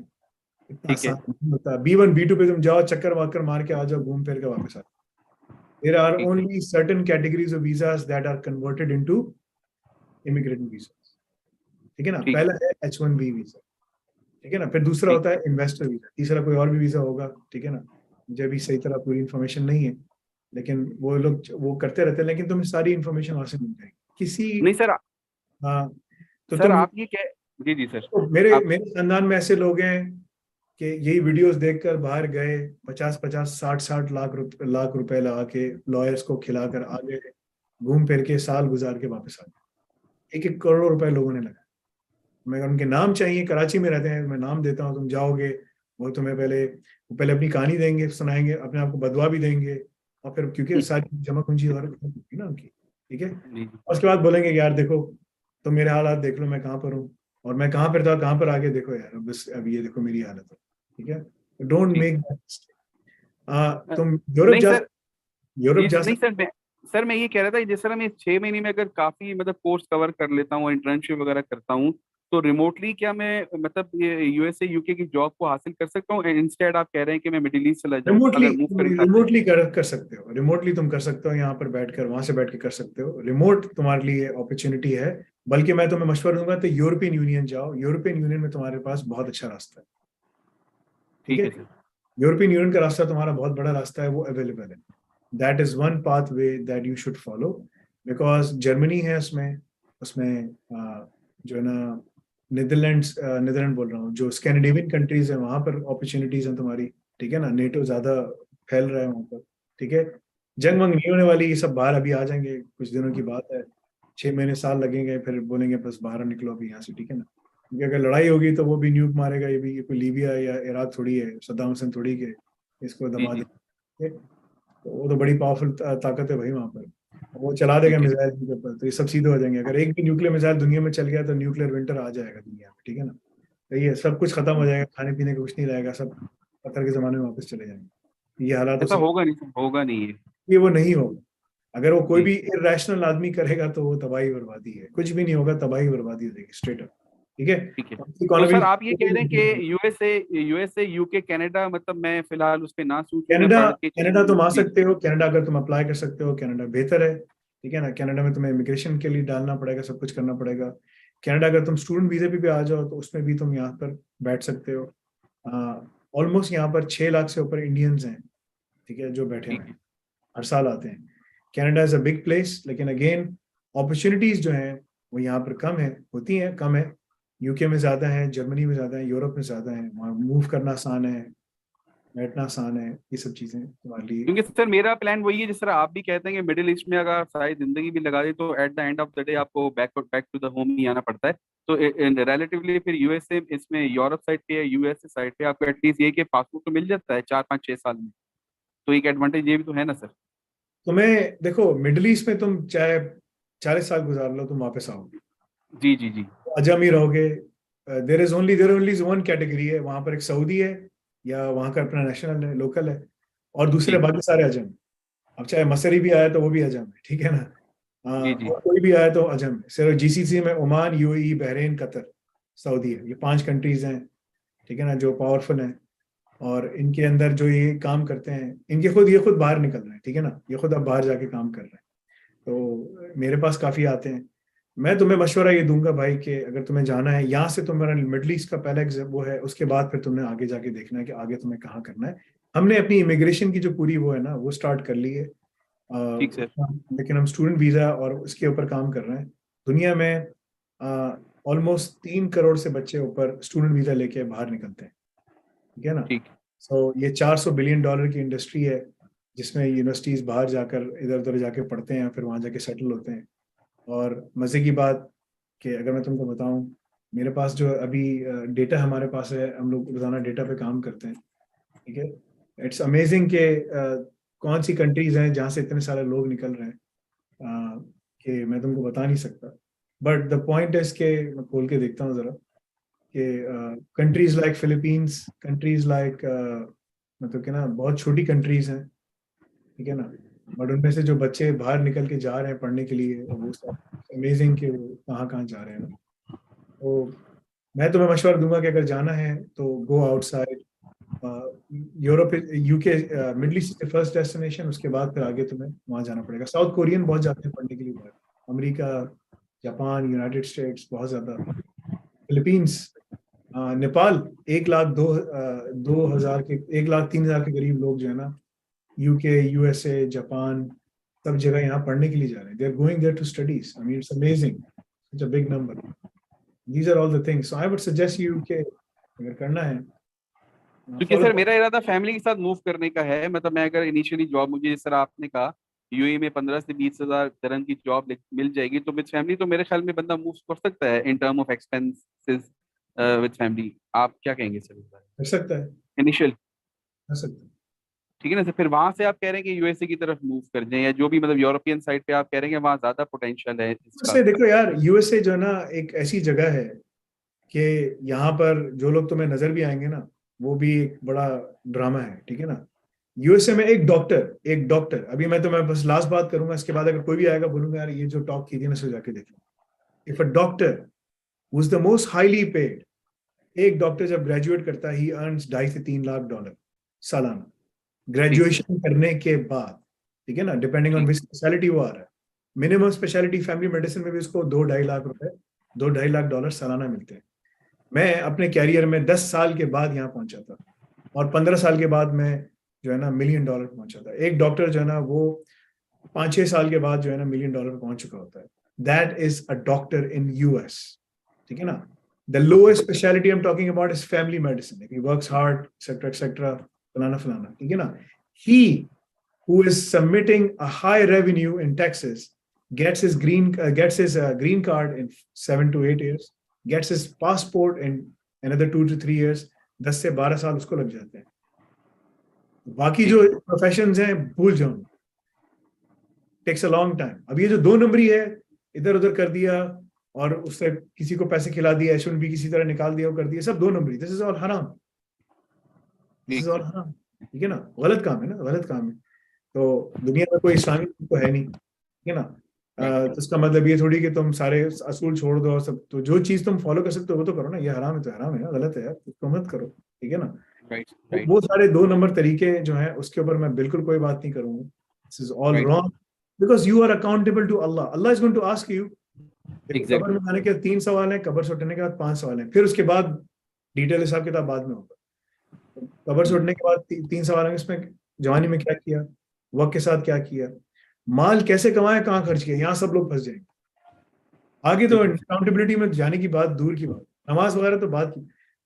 इतना ठीक है। आसान नहीं होता। B1 B2 पे तुम जाओ, चक्कर वाक्कर मार के आ जाओ, घूम फिर के वापस आ जाओ। There are ठीक है। only certain categories of visas that are converted into immigrant visas. ठीक है ना, ठीक पहला है H1B वीजा। ठीक है ना, फिर दूसरा होता है इन्वेस्टर वीजा, तीसरा कोई और भी वीजा होगा। ठीक है ना, मुझे अभी सही तरह पूरी इन्फॉर्मेशन नहीं है। लेकिन वो लोग वो करते रहते हैं, लेकिन तुम्हें सारी इन्फॉर्मेशन वहां से मिल जाएगी किसी। नहीं सर, हाँ, तो सर तुम, आप ये कह, जी जी सर, तो मेरे आप, मेरे खानदान में ऐसे लोग हैं कि यही वीडियोस देखकर बाहर गए, 50-50 60-60 लाख रुपए लगा के लॉयर्स को खिलाकर आगे घूम फिर के साल गुजार के वापस आ गए। 1-1 करोड़ रुपए लोगों ने लगाया। मैं उनके नाम चाहिए, कराची में रहते हैं, मैं नाम देता हूँ, तुम जाओगे, वो तुम्हें पहले अपनी कहानी देंगे, सुनाएंगे, अपने आप को बदवा भी देंगे, और फिर क्योंकि सारी जमा पूंजी और होगी ना उनकी, ठीक है। जी जी, और उसके बाद बोलेंगे कि यार देखो, तुम मेरे हालात देख लो, मैं कहाँ पर हूँ और मैं कहाँ पर था, कहाँ पर आके देखो यार, बस अब ये देखो मेरी हालत है, ठीक है। डोंट ठीक। Make that mistake. तुम नहीं सर, यूरोप जी जा नहीं सर, मैं ये कह रहा था, जैसे मैं 6 महीने में अगर काफी मतलब कोर्स कवर कर लेता हूँ, इंटर्नशिप वगैरह करता हूँ, तो रिमोटली क्या मैं मतलब ये यूएसए यूके की जॉब को हासिल कर सकता हूँ? इंस्टेड आप कह रहे हैं कि मैं मिडिल ईस्ट चला जाऊँ रिमोटली अगर मूव कर रिमोटली कर सकते हो, रिमोटली तुम कर सकते हो, यहाँ पर बैठकर, वहां से बैठ के कर सकते हो, रिमोट तुम्हारे लिए अपॉर्चुनिटी है। बल्कि मैं तुम्हें मशवरा दूंगा तो यूरोपियन यूनियन जाओ, यूरोपियन यूनियन में तुम्हारे पास बहुत अच्छा रास्ता है, ठीक ठीक है। है सर। यूरोपियन यूनियन का रास्ता तुम्हारा बहुत बड़ा रास्ता है, वो अवेलेबल है। That is one path way that you should follow, because Germany है उसमें, उसमें जो है ना, नीदरलैंड बोल रहा हूँ, जो स्कैंडिनेवियन कंट्रीज है वहां पर अपॉर्चुनिटीज हैं तुम्हारी, ठीक है ना। नेटो ज्यादा फैल रहा है वहां पर, ठीक है। जंग वंग नहीं होने वाली, ये सब बाहर अभी आ जाएंगे, कुछ दिनों की बात है, 6 महीने साल लगेंगे, फिर बोलेंगे बस बाहर निकलो अभी यहाँ से, ठीक है ना। क्योंकि अगर लड़ाई होगी तो वो भी न्यूक मारेगा, ये भी, ये कोई लीबिया या इराक थोड़ी है, सद्दाम हुसैन थोड़ी के इसको जी दबा जी, देंगे। तो वो तो बड़ी पावरफुल ताकत है भाई वहां पर, वो चला देगा ठीक है, मिसाइल के ऊपर, तो ये सब सीधे हो जाएंगे। अगर एक भी न्यूक्लियर मिसाइल दुनिया में चल गया तो न्यूक्लियर विंटर आ जाएगा दुनिया में, ठीक है ना। तो ये सब कुछ खत्म हो जाएगा, खाने पीने का कुछ नहीं रहेगा, सब पत्थर के जमाने में वापस चले जाएंगे, ये हालात हो ऐसा सकते। होगा नहीं सर, होगा नहीं है। ये वो नहीं होगा। अगर वो कोई जी भी इरेशनल आदमी करेगा तो वो तबाही बर्बादी है, कुछ भी नहीं होगा, तबाही बर्बादी हो जाएगी स्ट्रेट अप, ठीक है। ठीक है। तो इकोनॉमी, सर आप ये कह रहे हैं कि यूएसए यूके कनाडा, मतलब मैं फिलहाल उस पे ना सोचूं, मैं कनाडा, पढ़ के कनाडा तुम आ जी सकते हो, कनाडा अगर तुम अप्लाई कर सकते हो, कनाडा बेहतर है, ठीक है ना। कनाडा में तुम्हें इमिग्रेशन के लिए डालना पड़ेगा, सब कुछ करना पड़ेगा। कनाडा अगर तुम स्टूडेंट वीजे पे भी आ जाओ तो उसमें भी तुम यहाँ पर बैठ सकते हो। ऑलमोस्ट यहाँ पर 6 लाख से ऊपर इंडियंस हैं, ठीक है, जो बैठे हुए ठीक हैं, है, हर साल आते हैं। Canada is a big place, लेकिन अगेन अपॉर्चुनिटीज जो हैं वो यहाँ पर कम है, होती हैं, कम है। यूके में ज्यादा है, जर्मनी में ज्यादा है, यूरोप में ज्यादा है, वहाँ मूव करना आसान है, बैठना आसान है, ये सब चीजें तुम्हारे लिए। क्योंकि सर मेरा प्लान वही है, जिस तरह आप भी कहते हैं कि मिडिल ईस्ट में अगर सारी जिंदगी भी लगा दी तो at the end of the day आपको बैक टू द होम ही आना पड़ता है। तो रिलेटिवली फिर यूएसए इसमें यूरोप साइड पे या यूएसए साइड पे आपको एटलीस्ट ये कि पासपोर्ट तो मिल जाता है 4 5 6 साल में, तो एक एडवांटेज ये भी तो है ना सर। तुम्हें देखो, मिडिल ईस्ट में तुम चाहे 40 साल गुजार लो, तुम वापस आओगे, जी जी जी, अजम ही रहोगे। देर ओनली वन कैटेगरी है वहां पर, एक सऊदी है या वहां का अपना नेशनल है, लोकल है, और दूसरे जी बाकी सारे अजम। अब चाहे मसरी भी आया तो वो भी अजम है, ठीक है ना। जी जी, और कोई भी आया तो अजम है। सिर्फ जीसीसी में Oman, UAE, Bahrain, Qatar, Saudi है, ये 5 कंट्रीज हैं, ठीक है ना, जो पावरफुल हैं। और इनके अंदर जो ये काम करते हैं, ये खुद बाहर निकल रहे हैं, ठीक है ना, ये खुद अब बाहर जाके काम कर रहे हैं। तो मेरे पास काफी आते हैं। मैं तुम्हें मशवरा ये दूंगा भाई कि अगर तुम्हें जाना है यहाँ से, तुम्हारा मिडल ईस्ट का पहला वो है, उसके बाद फिर तुमने आगे जाके देखना है कि आगे तुम्हें कहाँ करना है। हमने अपनी इमिग्रेशन की जो पूरी वो है ना, वो स्टार्ट कर ली है, ठीक सर, लेकिन हम स्टूडेंट वीजा और उसके ऊपर काम कर रहे हैं। दुनिया में ऑलमोस्ट 3 करोड़ से बच्चे ऊपर स्टूडेंट वीजा लेके बाहर निकलते हैं, ठीक है ना। ठीक, सो ये $400 बिलियन की इंडस्ट्री है, जिसमें यूनिवर्सिटीज बाहर जाकर इधर उधर जाके पढ़ते हैं, फिर वहां जाके सेटल होते हैं। और मजे की बात कि अगर मैं तुमको बताऊं, मेरे पास जो अभी डेटा हमारे पास है, हम लोग रोजाना डेटा पे काम करते हैं, ठीक है। इट्स अमेजिंग कि कौन सी कंट्रीज हैं जहाँ से इतने सारे लोग निकल रहे हैं, कि मैं तुमको बता नहीं सकता। बट द पॉइंट इज के, मैं खोल के देखता हूँ जरा, कि countries like Philippines, countries like, मतलब कि ना, बहुत छोटी कंट्रीज हैं, ठीक है ना, बट उनमें से जो बच्चे बाहर निकल के जा रहे हैं पढ़ने के लिए, और वो सब अमेजिंग कि वो कहाँ कहाँ जा रहे हैं ना। तो मैं तुम्हें मशवरा दूंगा कि अगर जाना है तो go outside Europe, UK, middle east first destination, उसके बाद फिर आगे तुम्हें वहाँ जाना पड़ेगा। साउथ कोरियन बहुत जाते हैं पढ़ने के लिए बाहर, अमेरिका, जापान, यूनाइटेड स्टेट्स बहुत ज्यादा, फिलीपींस, नेपाल। 1 लाख 2 हजार के 1 लाख 3 हजार के करीब लोग जो है ना, यूके, यूएसए, जापान, सब जगह यहाँ पढ़ने के लिए जा रहे हैं. They are going there to studies. I mean, it's amazing. Such a big number. These are all the things. So I would suggest you कि अगर करना है, क्योंकि सर मेरा इरादा फैमिली के साथ मूव करने का है. मतलब मैं अगर इनिशियली जॉब, मुझे जिस तरह आपने कहा यूएई में 15 से 20 हजार dirham की जॉब मिल जाएगी, तो विद फैमिली तो मेरे ख्याल में बंदा मूव कर सकता है in term of expenses with family. आप क्या कहेंगे सर? कर सकता है, इनिशियल कर सकता है. ठीक है ना सर. फिर वहां से आप कह रहे हैं कि यूएसए की तरफ मूव कर जाएं, या जो भी मतलब यूरोपियन साइड पे आप कह रहे हैं वहां ज्यादा पोटेंशियल है इसका. वैसे देखो यार, यूएसए जो है ना एक ऐसी जगह है कि यहाँ पर जो लोग तुम्हें नजर भी आएंगे ना, वो भी एक बड़ा ड्रामा है. ठीक है ना. यूएसए में एक डॉक्टर, अभी मैं बस लास्ट बात करूंगा, इसके बाद अगर कोई भी आएगा बोलूंगा यार ये जो टॉक की थी ना सो जाके देख लो. If a doctor who is the most highly paid, एक डॉक्टर जब ग्रेजुएट करता है, ही अर्न्स $2.5 से $3 लाख सालाना ग्रेजुएशन करने के बाद. ठीक है ना. डिपेंडिंग ऑन विच स्पेशलिटी वो आ रहा है. मिनिमम स्पेशलिटी फैमिली मेडिसिन में भी उसको $2-2.5 लाख $2-2.5 लाख सालाना मिलते हैं. मैं अपने कैरियर में 10 साल के बाद यहाँ पहुंचा था, और 15 साल के बाद मैं जो है ना $1 मिलियन पहुंचा था. एक डॉक्टर जो है ना वो 5-6 साल के बाद जो है ना $1 मिलियन पहुंच चुका होता है. That is a doctor in US. ठीक है ना. The lowest speciality I am talking about is family medicine. If he works hard etcetera etcetera फलाना. ठीक है ना. ही who is submitting a high revenue in Texas gets his green card in 7 to 8 years, gets his passport in another 2 to 3 years. 10 से 12 साल उसको लग जाते हैं. बाकी जो प्रोफेशंस हैं भूल जाओ, टेक्स अ लॉन्ग टाइम. अब ये जो 2 नंबरी है, इधर उधर कर दिया और उससे किसी को पैसे खिला दिया, H1B किसी तरह निकाल दिया, वो कर दिया, सब 2 नंबरी. दिस इज ऑल हराम. ठीक है ना. गलत काम है ना, गलत काम है. तो दुनिया में कोई इस्लामिक तो है नहीं. ठीक है ना. तो इसका मतलब ये थोड़ी कि तुम सारे असूल छोड़ दो और सब. तो जो चीज तुम फॉलो कर सकते हो वो तो करो ना. ये हराम है तो हराम है ना, गलत है यार, तो मत करो. ठीक है ना. वो सारे 2 नंबर तरीके जो हैं उसके ऊपर मैं बिल्कुल कोई बात नहीं करूंगा. This is all wrong because you are accountable to Allah. Allah is going to ask you. कब्र में जाने के 3 सवाल हैं, कब्र से उठने के बाद 5 सवाल हैं, फिर उसके बाद डिटेल हिसाब किताब बाद में होगा. कब्र से उठने के बाद 3 सवाल हैं, इसमें जवानी में क्या किया, वक्त के साथ क्या किया, माल कैसे कमाया, कहाँ खर्च किया. यहाँ सब लोग फंस जाएंगे. आगे तो अकाउंटेबिलिटी में जाने की बात दूर की बात. नमाज वगैरह तो बात की,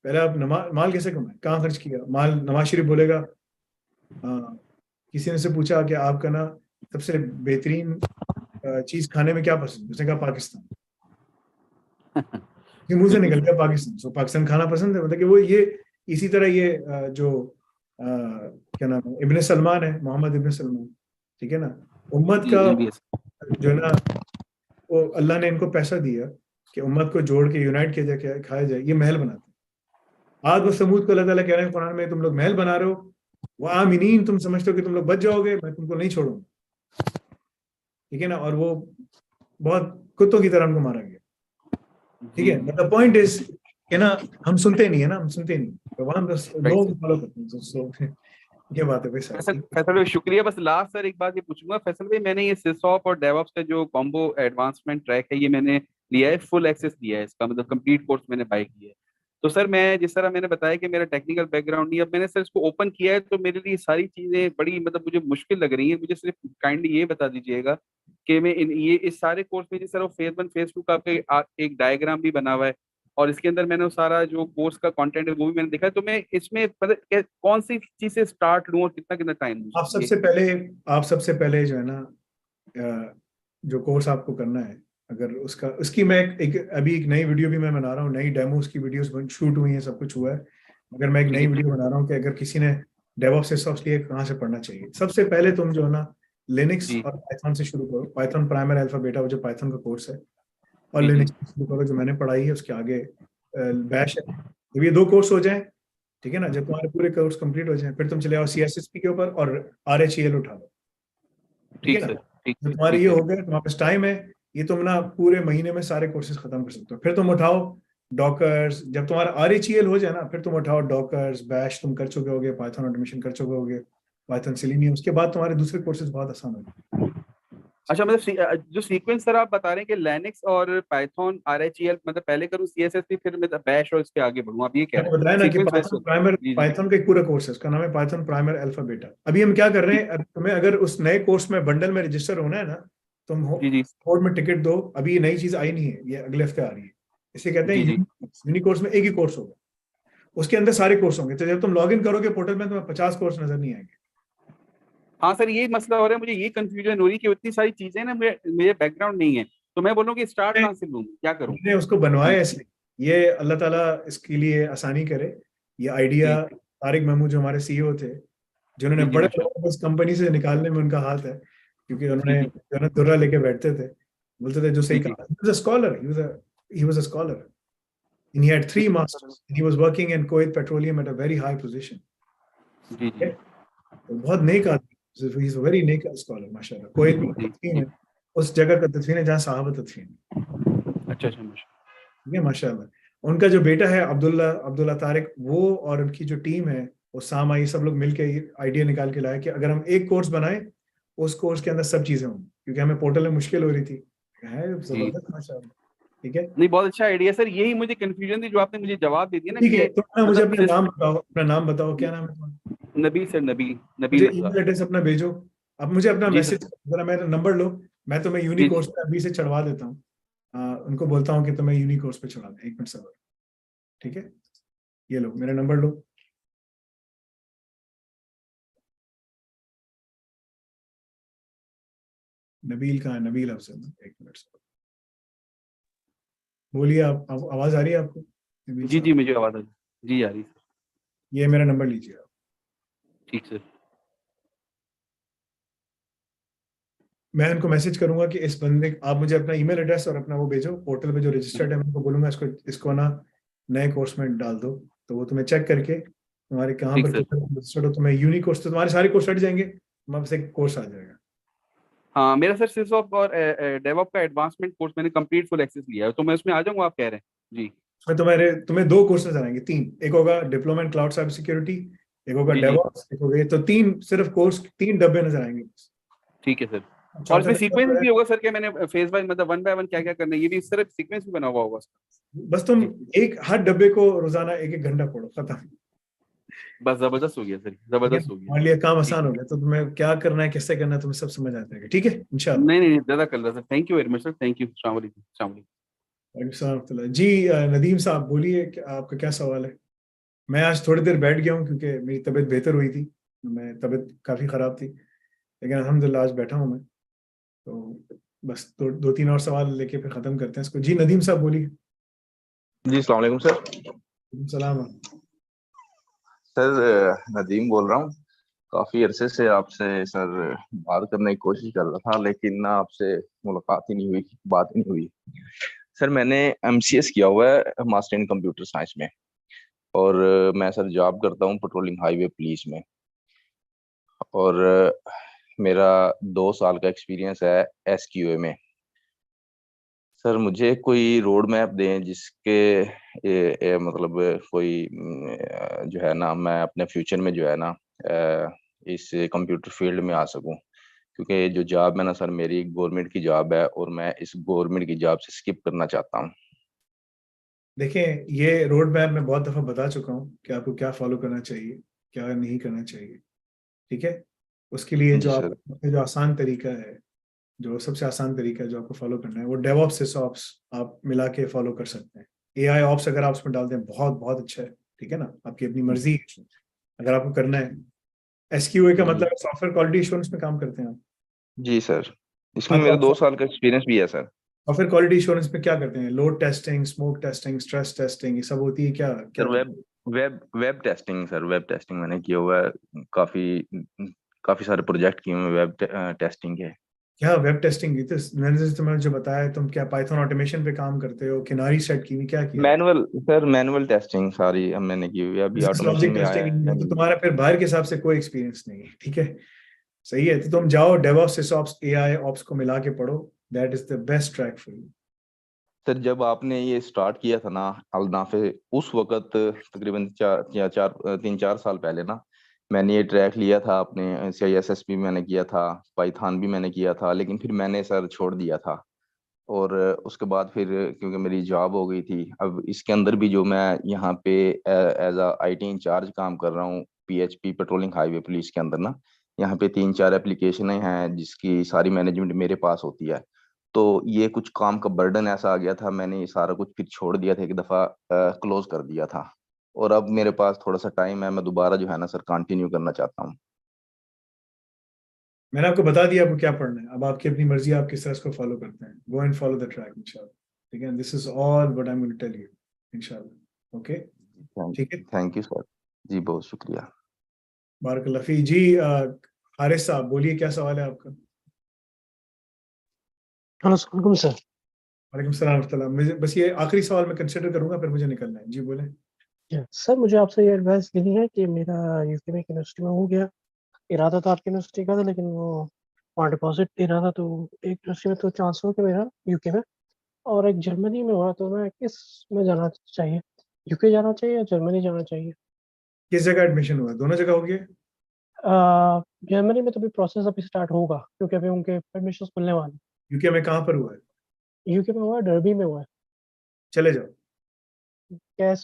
पहले आप माल कैसे कमाए, कहाँ खर्च किया. माल नवाज शरीफ बोलेगा, किसी ने से पूछा कि आपका ना सबसे बेहतरीन चीज खाने में क्या पसंद, उसने कहा पाकिस्तान. मुंह से निकल गया पाकिस्तान. सो पाकिस्तान खाना पसंद है. मतलब कि वो ये इसी तरह ये जो क्या नाम है, इब्न सलमान है, मोहम्मद इब्न सलमान. ठीक है ना. उम्मत का जो है ना, वो अल्लाह ने इनको पैसा दिया कि उम्मत को जोड़ के यूनाइट किया जाए, खाया जाए. ये महल बनाते हैं. आज वो समूद को अल्लाह ताला कह रहे हैं कुरान में, तुम लोग महल बना रहे हो, वो आमीनीन, तुम समझते हो कि तुम लोग बच जाओगे, मैं तुमको नहीं छोड़ूंगा. ठीक है ना. और वो बहुत कुत्तों की तरह उनको मारा गया. ठीक है. द पॉइंट इज कि ना हम सुनते नहीं है ना, हम सुनते नहीं. तो वहां बस लोग फॉलो करते हैं. सो ये बात है भाई. फैसल भाई शुक्रिया. बस लास्ट सर एक बात ये पूछूंगा. फैसल भाई मैंने ये सिसऑप और डेवऑप्स का जो कॉम्बो एडवांसमेंट ट्रैक है, ये मैंने लिया है, फुल एक्सेस लिया है इसका, मतलब कंप्लीट कोर्स मैंने बाय किया है. तो सर मैं जिस तरह मैंने बताया कि मेरा टेक्निकल बैकग्राउंड नहीं, अब मैंने सर इसको ओपन किया है तो मेरे लिए सारी चीजें बड़ी मतलब मुझे मुश्किल लग रही है. मुझे सिर्फ काइंडली ये बता दीजिएगा कि मैं इस सारे कोर्स में जिस तरह फेज 1 फेज 2 का एक डायग्राम भी बना हुआ है, और इसके अंदर मैंने वो सारा जो कोर्स का कंटेंट है वो भी मैंने देखा है. तो मैं इसमें मतलब कौन सी चीज से स्टार्ट लूं और कितना कितना टाइम लूं? आप सबसे पहले जो है ना, जो कोर्स आपको करना है, अगर उसकी मैं अभी एक नई वीडियो भी मैं बना रहा हूँ, नई डेमो उसकी वीडियोस शूट हुई है, सब कुछ हुआ है. अगर मैं एक नई वीडियो बना रहा हूँ कि अगर किसी ने डेवऑप्स सिसऑप्स लिए कहाँ से पढ़ना चाहिए. सबसे पहले तुम जो है ना लिनक्स और पाइथन से शुरू करो. पाइथन प्राइमर अल्फा बीटा, वो जो पाइथन का कोर्स है, और लिनक्स शुरू करो जो मैंने पढ़ाई है. उसके आगे बैश है. जब ये 2 कोर्स हो जाए, ठीक है ना, जब तुम्हारे पूरे कोर्स कंप्लीट हो जाए, फिर तुम चले आओ CSSP के ऊपर और RHEL उठा लो. ठीक है ना. जब तुम्हारे ये हो गए, तुम्हारे पास टाइम है, ये तुम ना पूरे महीने में सारे कोर्सेज खत्म कर सकते हो. फिर तुम उठाओ डॉकर्स. जब तुम्हारा RHEL हो जाए ना, फिर तुम उठाओ डॉकर्स, बैश तुम कर चुके होगे, पाइथन ऑटोमेशन कर चुके होगे, पाइथन सेलेनियम. उसके बाद तुम्हारे दूसरे कोर्सेज बहुत आसान हो. अच्छा मतलब जो सीक्वेंस सर आप बता रहे हैं कि लिनक्स और पाइथन RHEL मतलब पहले करूँ CSS फिर मैं बैश और इस पे आगे बढ़ूँ, आप ये कह रहे मैंने बताया ना हैं कि सीक्वेंस पाइथन वैसे? प्राइमर, जी जी पाइथन का एक पूरा कोर्स है, उसका नाम है पाइथन प्राइमर अल्फा बीटा। अभी हम क्या कर रहे हैं, अब तुम्हें अगर उस नए कोर्स में बंडल में रजिस्टर होना है ना, तुम जी जी बोर्ड में टिकट दो। अभी ये नई चीज आई नहीं है, ये अगले हफ्ते आ रही है। इसे कहते हैं जी जी यूनी कोर्स में एक ही कोर्स होगा, उसके अंदर सारे कोर्स होंगे। तो जब तुम लॉग इन करोगे पोर्टल में, तुम्हें 50 कोर्स नजर नहीं आएंगे। हाँ सर यही मसला हो रहा है, मुझे ये कंफ्यूजन हो रही है कि इतनी सारी चीजें ना मेरे बैकग्राउंड नहीं है, तो मैं बोल रहा हूँ कि स्टार्ट कहाँ से लूँ, क्या करूँ? हमने उसको बनवाया जी ऐसे, ये अल्लाह ताला इसके लिए आसानी करे। ये आइडिया जी तारिक महमूद जो हमारे CEO थे, जिन्होंने जी जी बड़े माशा लोगों को इस कंपनी से निकालने में उनका हाथ है, क्योंकि जी उन्होंने जी जो है ना दुर्रा लेके बैठते थे, बोलते थे जो जी सही जी कहा। He was a scholar, he was a scholar and he had 3 ji masters and he was working in Kuwait Petroleum at a very high position. Ji ji Okay? तो बहुत नेक आदमी, he is a very neck scholar माशाल्लाह। Kuwait में जी तदफीन है, उस जगह का तदफीन है जहाँ साहब तदफीन है। अच्छा अच्छा माशा ठीक है माशाल्लाह। उनका जो बेटा है अब्दुल्ला अब्दुल्ला तारिक, वो और उनकी जो टीम है, वो सामा, ये सब लोग मिलके ये आइडिया निकाल के लाए कि अगर हम एक कोर्स बनाएं, उस कोर्स के अंदर सब चीजें होंगी, क्योंकि हमें पोर्टल में मुश्किल हो रही थी। है जी जबरदस्त माशाल्लाह। ठीक है, नहीं बहुत अच्छा आइडिया सर, यही मुझे कंफ्यूजन थी जो आपने मुझे जवाब दे दिया ना ठीक है। कि तो ना मुझे मतलब अपना नाम बताओ, अपना नाम बताओ, क्या नाम है तुम्हारा? नबील सर, नबील मुझे नबील असगर। ईमेल एड्रेस अपना भेजो। अब मुझे अपना जी सर मैसेज जरा, मेरा नंबर लो, मैं तुम्हें यूनी जी जी कोर्स पे अभी से चढ़वा देता हूँ। उनको बोलता हूँ कि तुम्हें यूनी कोर्स पे चढ़ा दें, 1 मिनट सर। ठीक है, ये लो मेरा नंबर लो। नबील कहाँ है? Nabeel Afzal, 1 minute sir. बोलिए, आप आवाज आ रही है आपको नबील जी जी साहब? मुझे आवाज आ रही जी आ रही सर। ये मेरा नंबर लीजिए आप। ठीक सर मैं इनको मैसेज करूंगा कि इस बंदे, आप मुझे अपना ईमेल एड्रेस और अपना वो भेजो, पोर्टल पे जो रजिस्टर्ड है। मैं उनको बोलूंगा इसको इसको ना नए कोर्स में डाल दो, तो वो तुम्हें चेक करके तुम्हारे कहाँ ठीक पर सर। रजिस्टर्ड हो, तुम्हें यूनिक कोर्स, तो तुम्हारे सारे कोर्स हट जाएंगे, तुम्हारे पास एक कोर्स आ जाएगा। हाँ मेरा सर सिसऑप और डेवऑप का एडवांसमेंट कोर्स मैंने कंप्लीट फुल एक्सेस लिया है, तो मैं उसमें आ जाऊंगा आप कह रहे हैं? जी उसमें तुम्हें 2 कोर्स नजर आएंगे, 3। एक होगा diploma in cloud cyber security, एक होगा जी जी डेवऑप्स, एक होगा ये। तो 3 सिर्फ कोर्स, 3 डब्बे नजर आएंगे बस। ठीक है सर। और चौथा इसमें डब्बा सीक्वेंस जो है, भी होगा सर क्या? मैंने फेज वाइज मतलब 1 बाय 1 क्या क्या करना है, ये भी सिर्फ सीक्वेंस भी बना हुआ होगा उसका? बस तुम जी एक हर डब्बे को रोजाना 1-1 घंटा पढ़ो, खत्म। बस जबरदस्त हो गया सर, ठीक है, जबरदस्त हो गया। हमारे लिए काम ठीक आसान हो गया। तो तुम्हें क्या करना है, कैसे करना है, तुम्हें सब समझ आ जाएगा। ठीक है इंशाल्लाह। नहीं नहीं ज्यादा कर रहा sir, thank you very much sir, thank you. अस्सलाम वालेकुम। अस्सलाम वालेकुम। वालेकुम सलाम व रहमतुल्लाह। जी नदीम साहब बोलिए, आपका क्या सवाल है? मैं आज थोड़ी देर बैठ गया हूँ क्योंकि मेरी तबीयत बेहतर हुई थी। मैं तबीयत काफ़ी ख़राब थी, लेकिन अल्हम्दुलिल्लाह आज बैठा हूँ मैं। तो बस 2-3 और सवाल लेके फिर ख़त्म करते हैं इसको। जी नदीम साहब बोलिए। जी अस्सलाम वालेकुम सर। वालेकुम सलाम। सर नदीम बोल रहा हूँ। काफी अरसे से आपसे सर बात करने की कोशिश कर रहा था, लेकिन ना आपसे मुलाकात ही नहीं हुई, बात ही नहीं हुई। सर मैंने MCS किया हुआ है, मास्टर इन कंप्यूटर साइंस में, और मैं सर जॉब करता हूँ पेट्रोलिंग हाईवे पुलिस में, और मेरा 2 साल का एक्सपीरियंस है SQA में। सर मुझे कोई रोड मैप दें जिसके मतलब कोई जो है ना, मैं अपने फ्यूचर में जो है ना इस कंप्यूटर फील्ड में आ सकूं, क्योंकि जो जॉब है ना सर, मेरी गवर्नमेंट की जॉब है और मैं इस गवर्नमेंट की जॉब से स्किप करना चाहता हूं। देखें, ये रोड मैप मैं बहुत दफ़ा बता चुका हूँ कि आपको क्या फॉलो करना चाहिए, क्या नहीं करना चाहिए। ठीक है, उसके लिए जी जो सर। जो आसान तरीका है, जो सबसे आसान तरीका है जो आपको फॉलो करना है, वो डेवऑप्स सिसऑप्स आप मिला के फॉलो कर सकते हैं। AI ऑप्स अगर आप उसमें डाल दें, बहुत बहुत अच्छा है। ठीक है ना, आपकी अपनी मर्जी है अगर आपको करना है। SQA का जी मतलब सॉफ्टवेयर क्वालिटी एश्योरेंस में काम करते हैं आप? जी सर, इसमें हाँ, तो मेरा आप 2 साल का एक्सपीरियंस भी है सर। सॉफ्टवेयर क्वालिटी एश्योरेंस में क्या करते हैं? Load testing, smoke testing, stress testing, ये सब होती है क्या? क्या सर होता है? Web testing sir, web testing मैंने किया हुआ है। काफी काफी सारे प्रोजेक्ट किए हुए हैं वेब टेस्टिंग के। क्या वेब टेस्टिंग की? तो मैंने जैसे तुम्हें जो बताया, तुम क्या पाइथन ऑटोमेशन पे काम करते हो, किनारी सेट की हुई, क्या किया? मैनुअल सर, मैनुअल टेस्टिंग सारी मैंने की हुई है, अभी बिजनेस ऑटोमेशन लॉजिक में आया टेस्टिंग, है तो नहीं। तुम्हारा फिर बाहर के हिसाब से कोई एक्सपीरियंस नहीं है। ठीक है, सही है। तो तुम जाओ डेवऑप्स सिसऑप्स AI ऑप्स को मिला के पढ़ो, that is the best track for you. Sir जब आपने ये स्टार्ट किया था ना अलनाफे, उस वक्त तकरीबन 3-4 साल पहले ना, मैंने ये ट्रैक लिया था अपने CISS भी मैंने किया था, पाइथन भी मैंने किया था, लेकिन फिर मैंने सर छोड़ दिया था। और उसके बाद फिर क्योंकि मेरी जॉब हो गई थी, अब इसके अंदर भी जो मैं यहाँ पे एज अ IT इंचार्ज काम कर रहा हूँ PHP पेट्रोलिंग हाईवे पुलिस के अंदर ना, यहाँ पे 3-4 एप्लीकेशनें हैं जिसकी सारी मैनेजमेंट मेरे पास होती है। तो ये कुछ काम का बर्डन ऐसा आ गया था, मैंने ये सारा कुछ फिर छोड़ दिया था, एक दफ़ा क्लोज कर दिया था। और अब मेरे पास थोड़ा सा टाइम है, मैं दोबारा जो है ना सर कंटिन्यू करना चाहता हूँ। मैंने आपको बता दिया आपको क्या पढ़ना है, अब आपकी अपनी मर्जी, आप किस तरह इसको फॉलो करते हैं। Go and follow the track इंशाल्लाह, ठीक है। This is all what I am going to tell you इंशाल्लाह। ओके, ठीक है, थैंक यू सर जी, बहुत शुक्रिया। बारकल्लाह फी जी। हारिस साहब बोलिए, क्या सवाल है आपका? हेलो सलाम सर। वालेकुम सलाम व रहमतुल्लाह। मुझे बस ये आखिरी सवाल मैं कंसिडर करूंगा, फिर मुझे निकलना है। जी बोले। सर मुझे आपसे ये एडवाइस लेनी है कि मेरा यूके में एक यूनिवर्सिटी में हो गया, इरादा था आपकी यूनिवर्सिटी का था, लेकिन वो वहाँ डिपॉजिट देना था, तो एक यूनिवर्सिटी में तो चांस हो कि मेरा यूके में, और एक जर्मनी में हुआ, तो मैं किस में जाना चाहिए? यूके जाना चाहिए या जर्मनी जाना चाहिए? किस जगह एडमिशन हुआ? दोनों जगह हो गया? जर्मनी में तो अभी प्रोसेस अभी स्टार्ट होगा, क्योंकि अभी उनके एडमिशन खुलने वाले। यूके में कहाँ पर हुआ है? यूके में हुआ है, डर्बी में हुआ है। चले जाओ,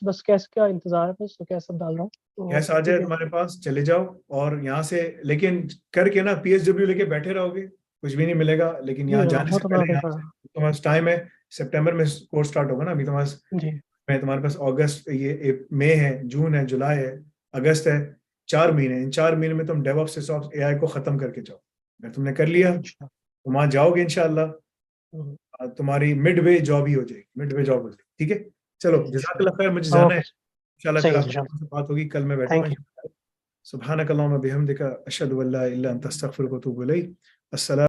बस कैश का इंतजार है, बस तो कैश सब डाल रहा हूँ, तो कैश आ जाए ठीक है। तुम्हारे पास, चले जाओ। और यहाँ से लेकिन करके ना PSW लेके बैठे रहोगे, कुछ भी नहीं मिलेगा। लेकिन यहाँ जाने वो से तो पहले, मैं यहाँ से तुम्हारे पास टाइम है, सितंबर में कोर्स स्टार्ट होगा ना। अभी तुम्हारे पास, जी तुम्हारे पास अगस्त, ये मई है, जून है, जुलाई है, अगस्त है, 4 महीने। इन 4 महीने में तुम डेवऑप्स सिसऑप्स AI को खत्म करके जाओ। अगर तुमने कर लिया तो वहां जाओगे इंशाल्लाह, तुम्हारी मिड वे जॉब ही हो जाएगी, मिड वे जॉब हो जाएगी, ठीक है। चलो, जज़ाकल्लाह खैर, मुझे जाना है। इंशाल्लाह फिर सही है आपसे बात होगी, कल मैं बैठूंगा। Thank you. सुब्हानक अल्लाहुम्मा बिहम्दिका अशहदु अल्ला इल्ला अंता अस्तगफिरुका व अतूबु इलैक। अस्सलाम।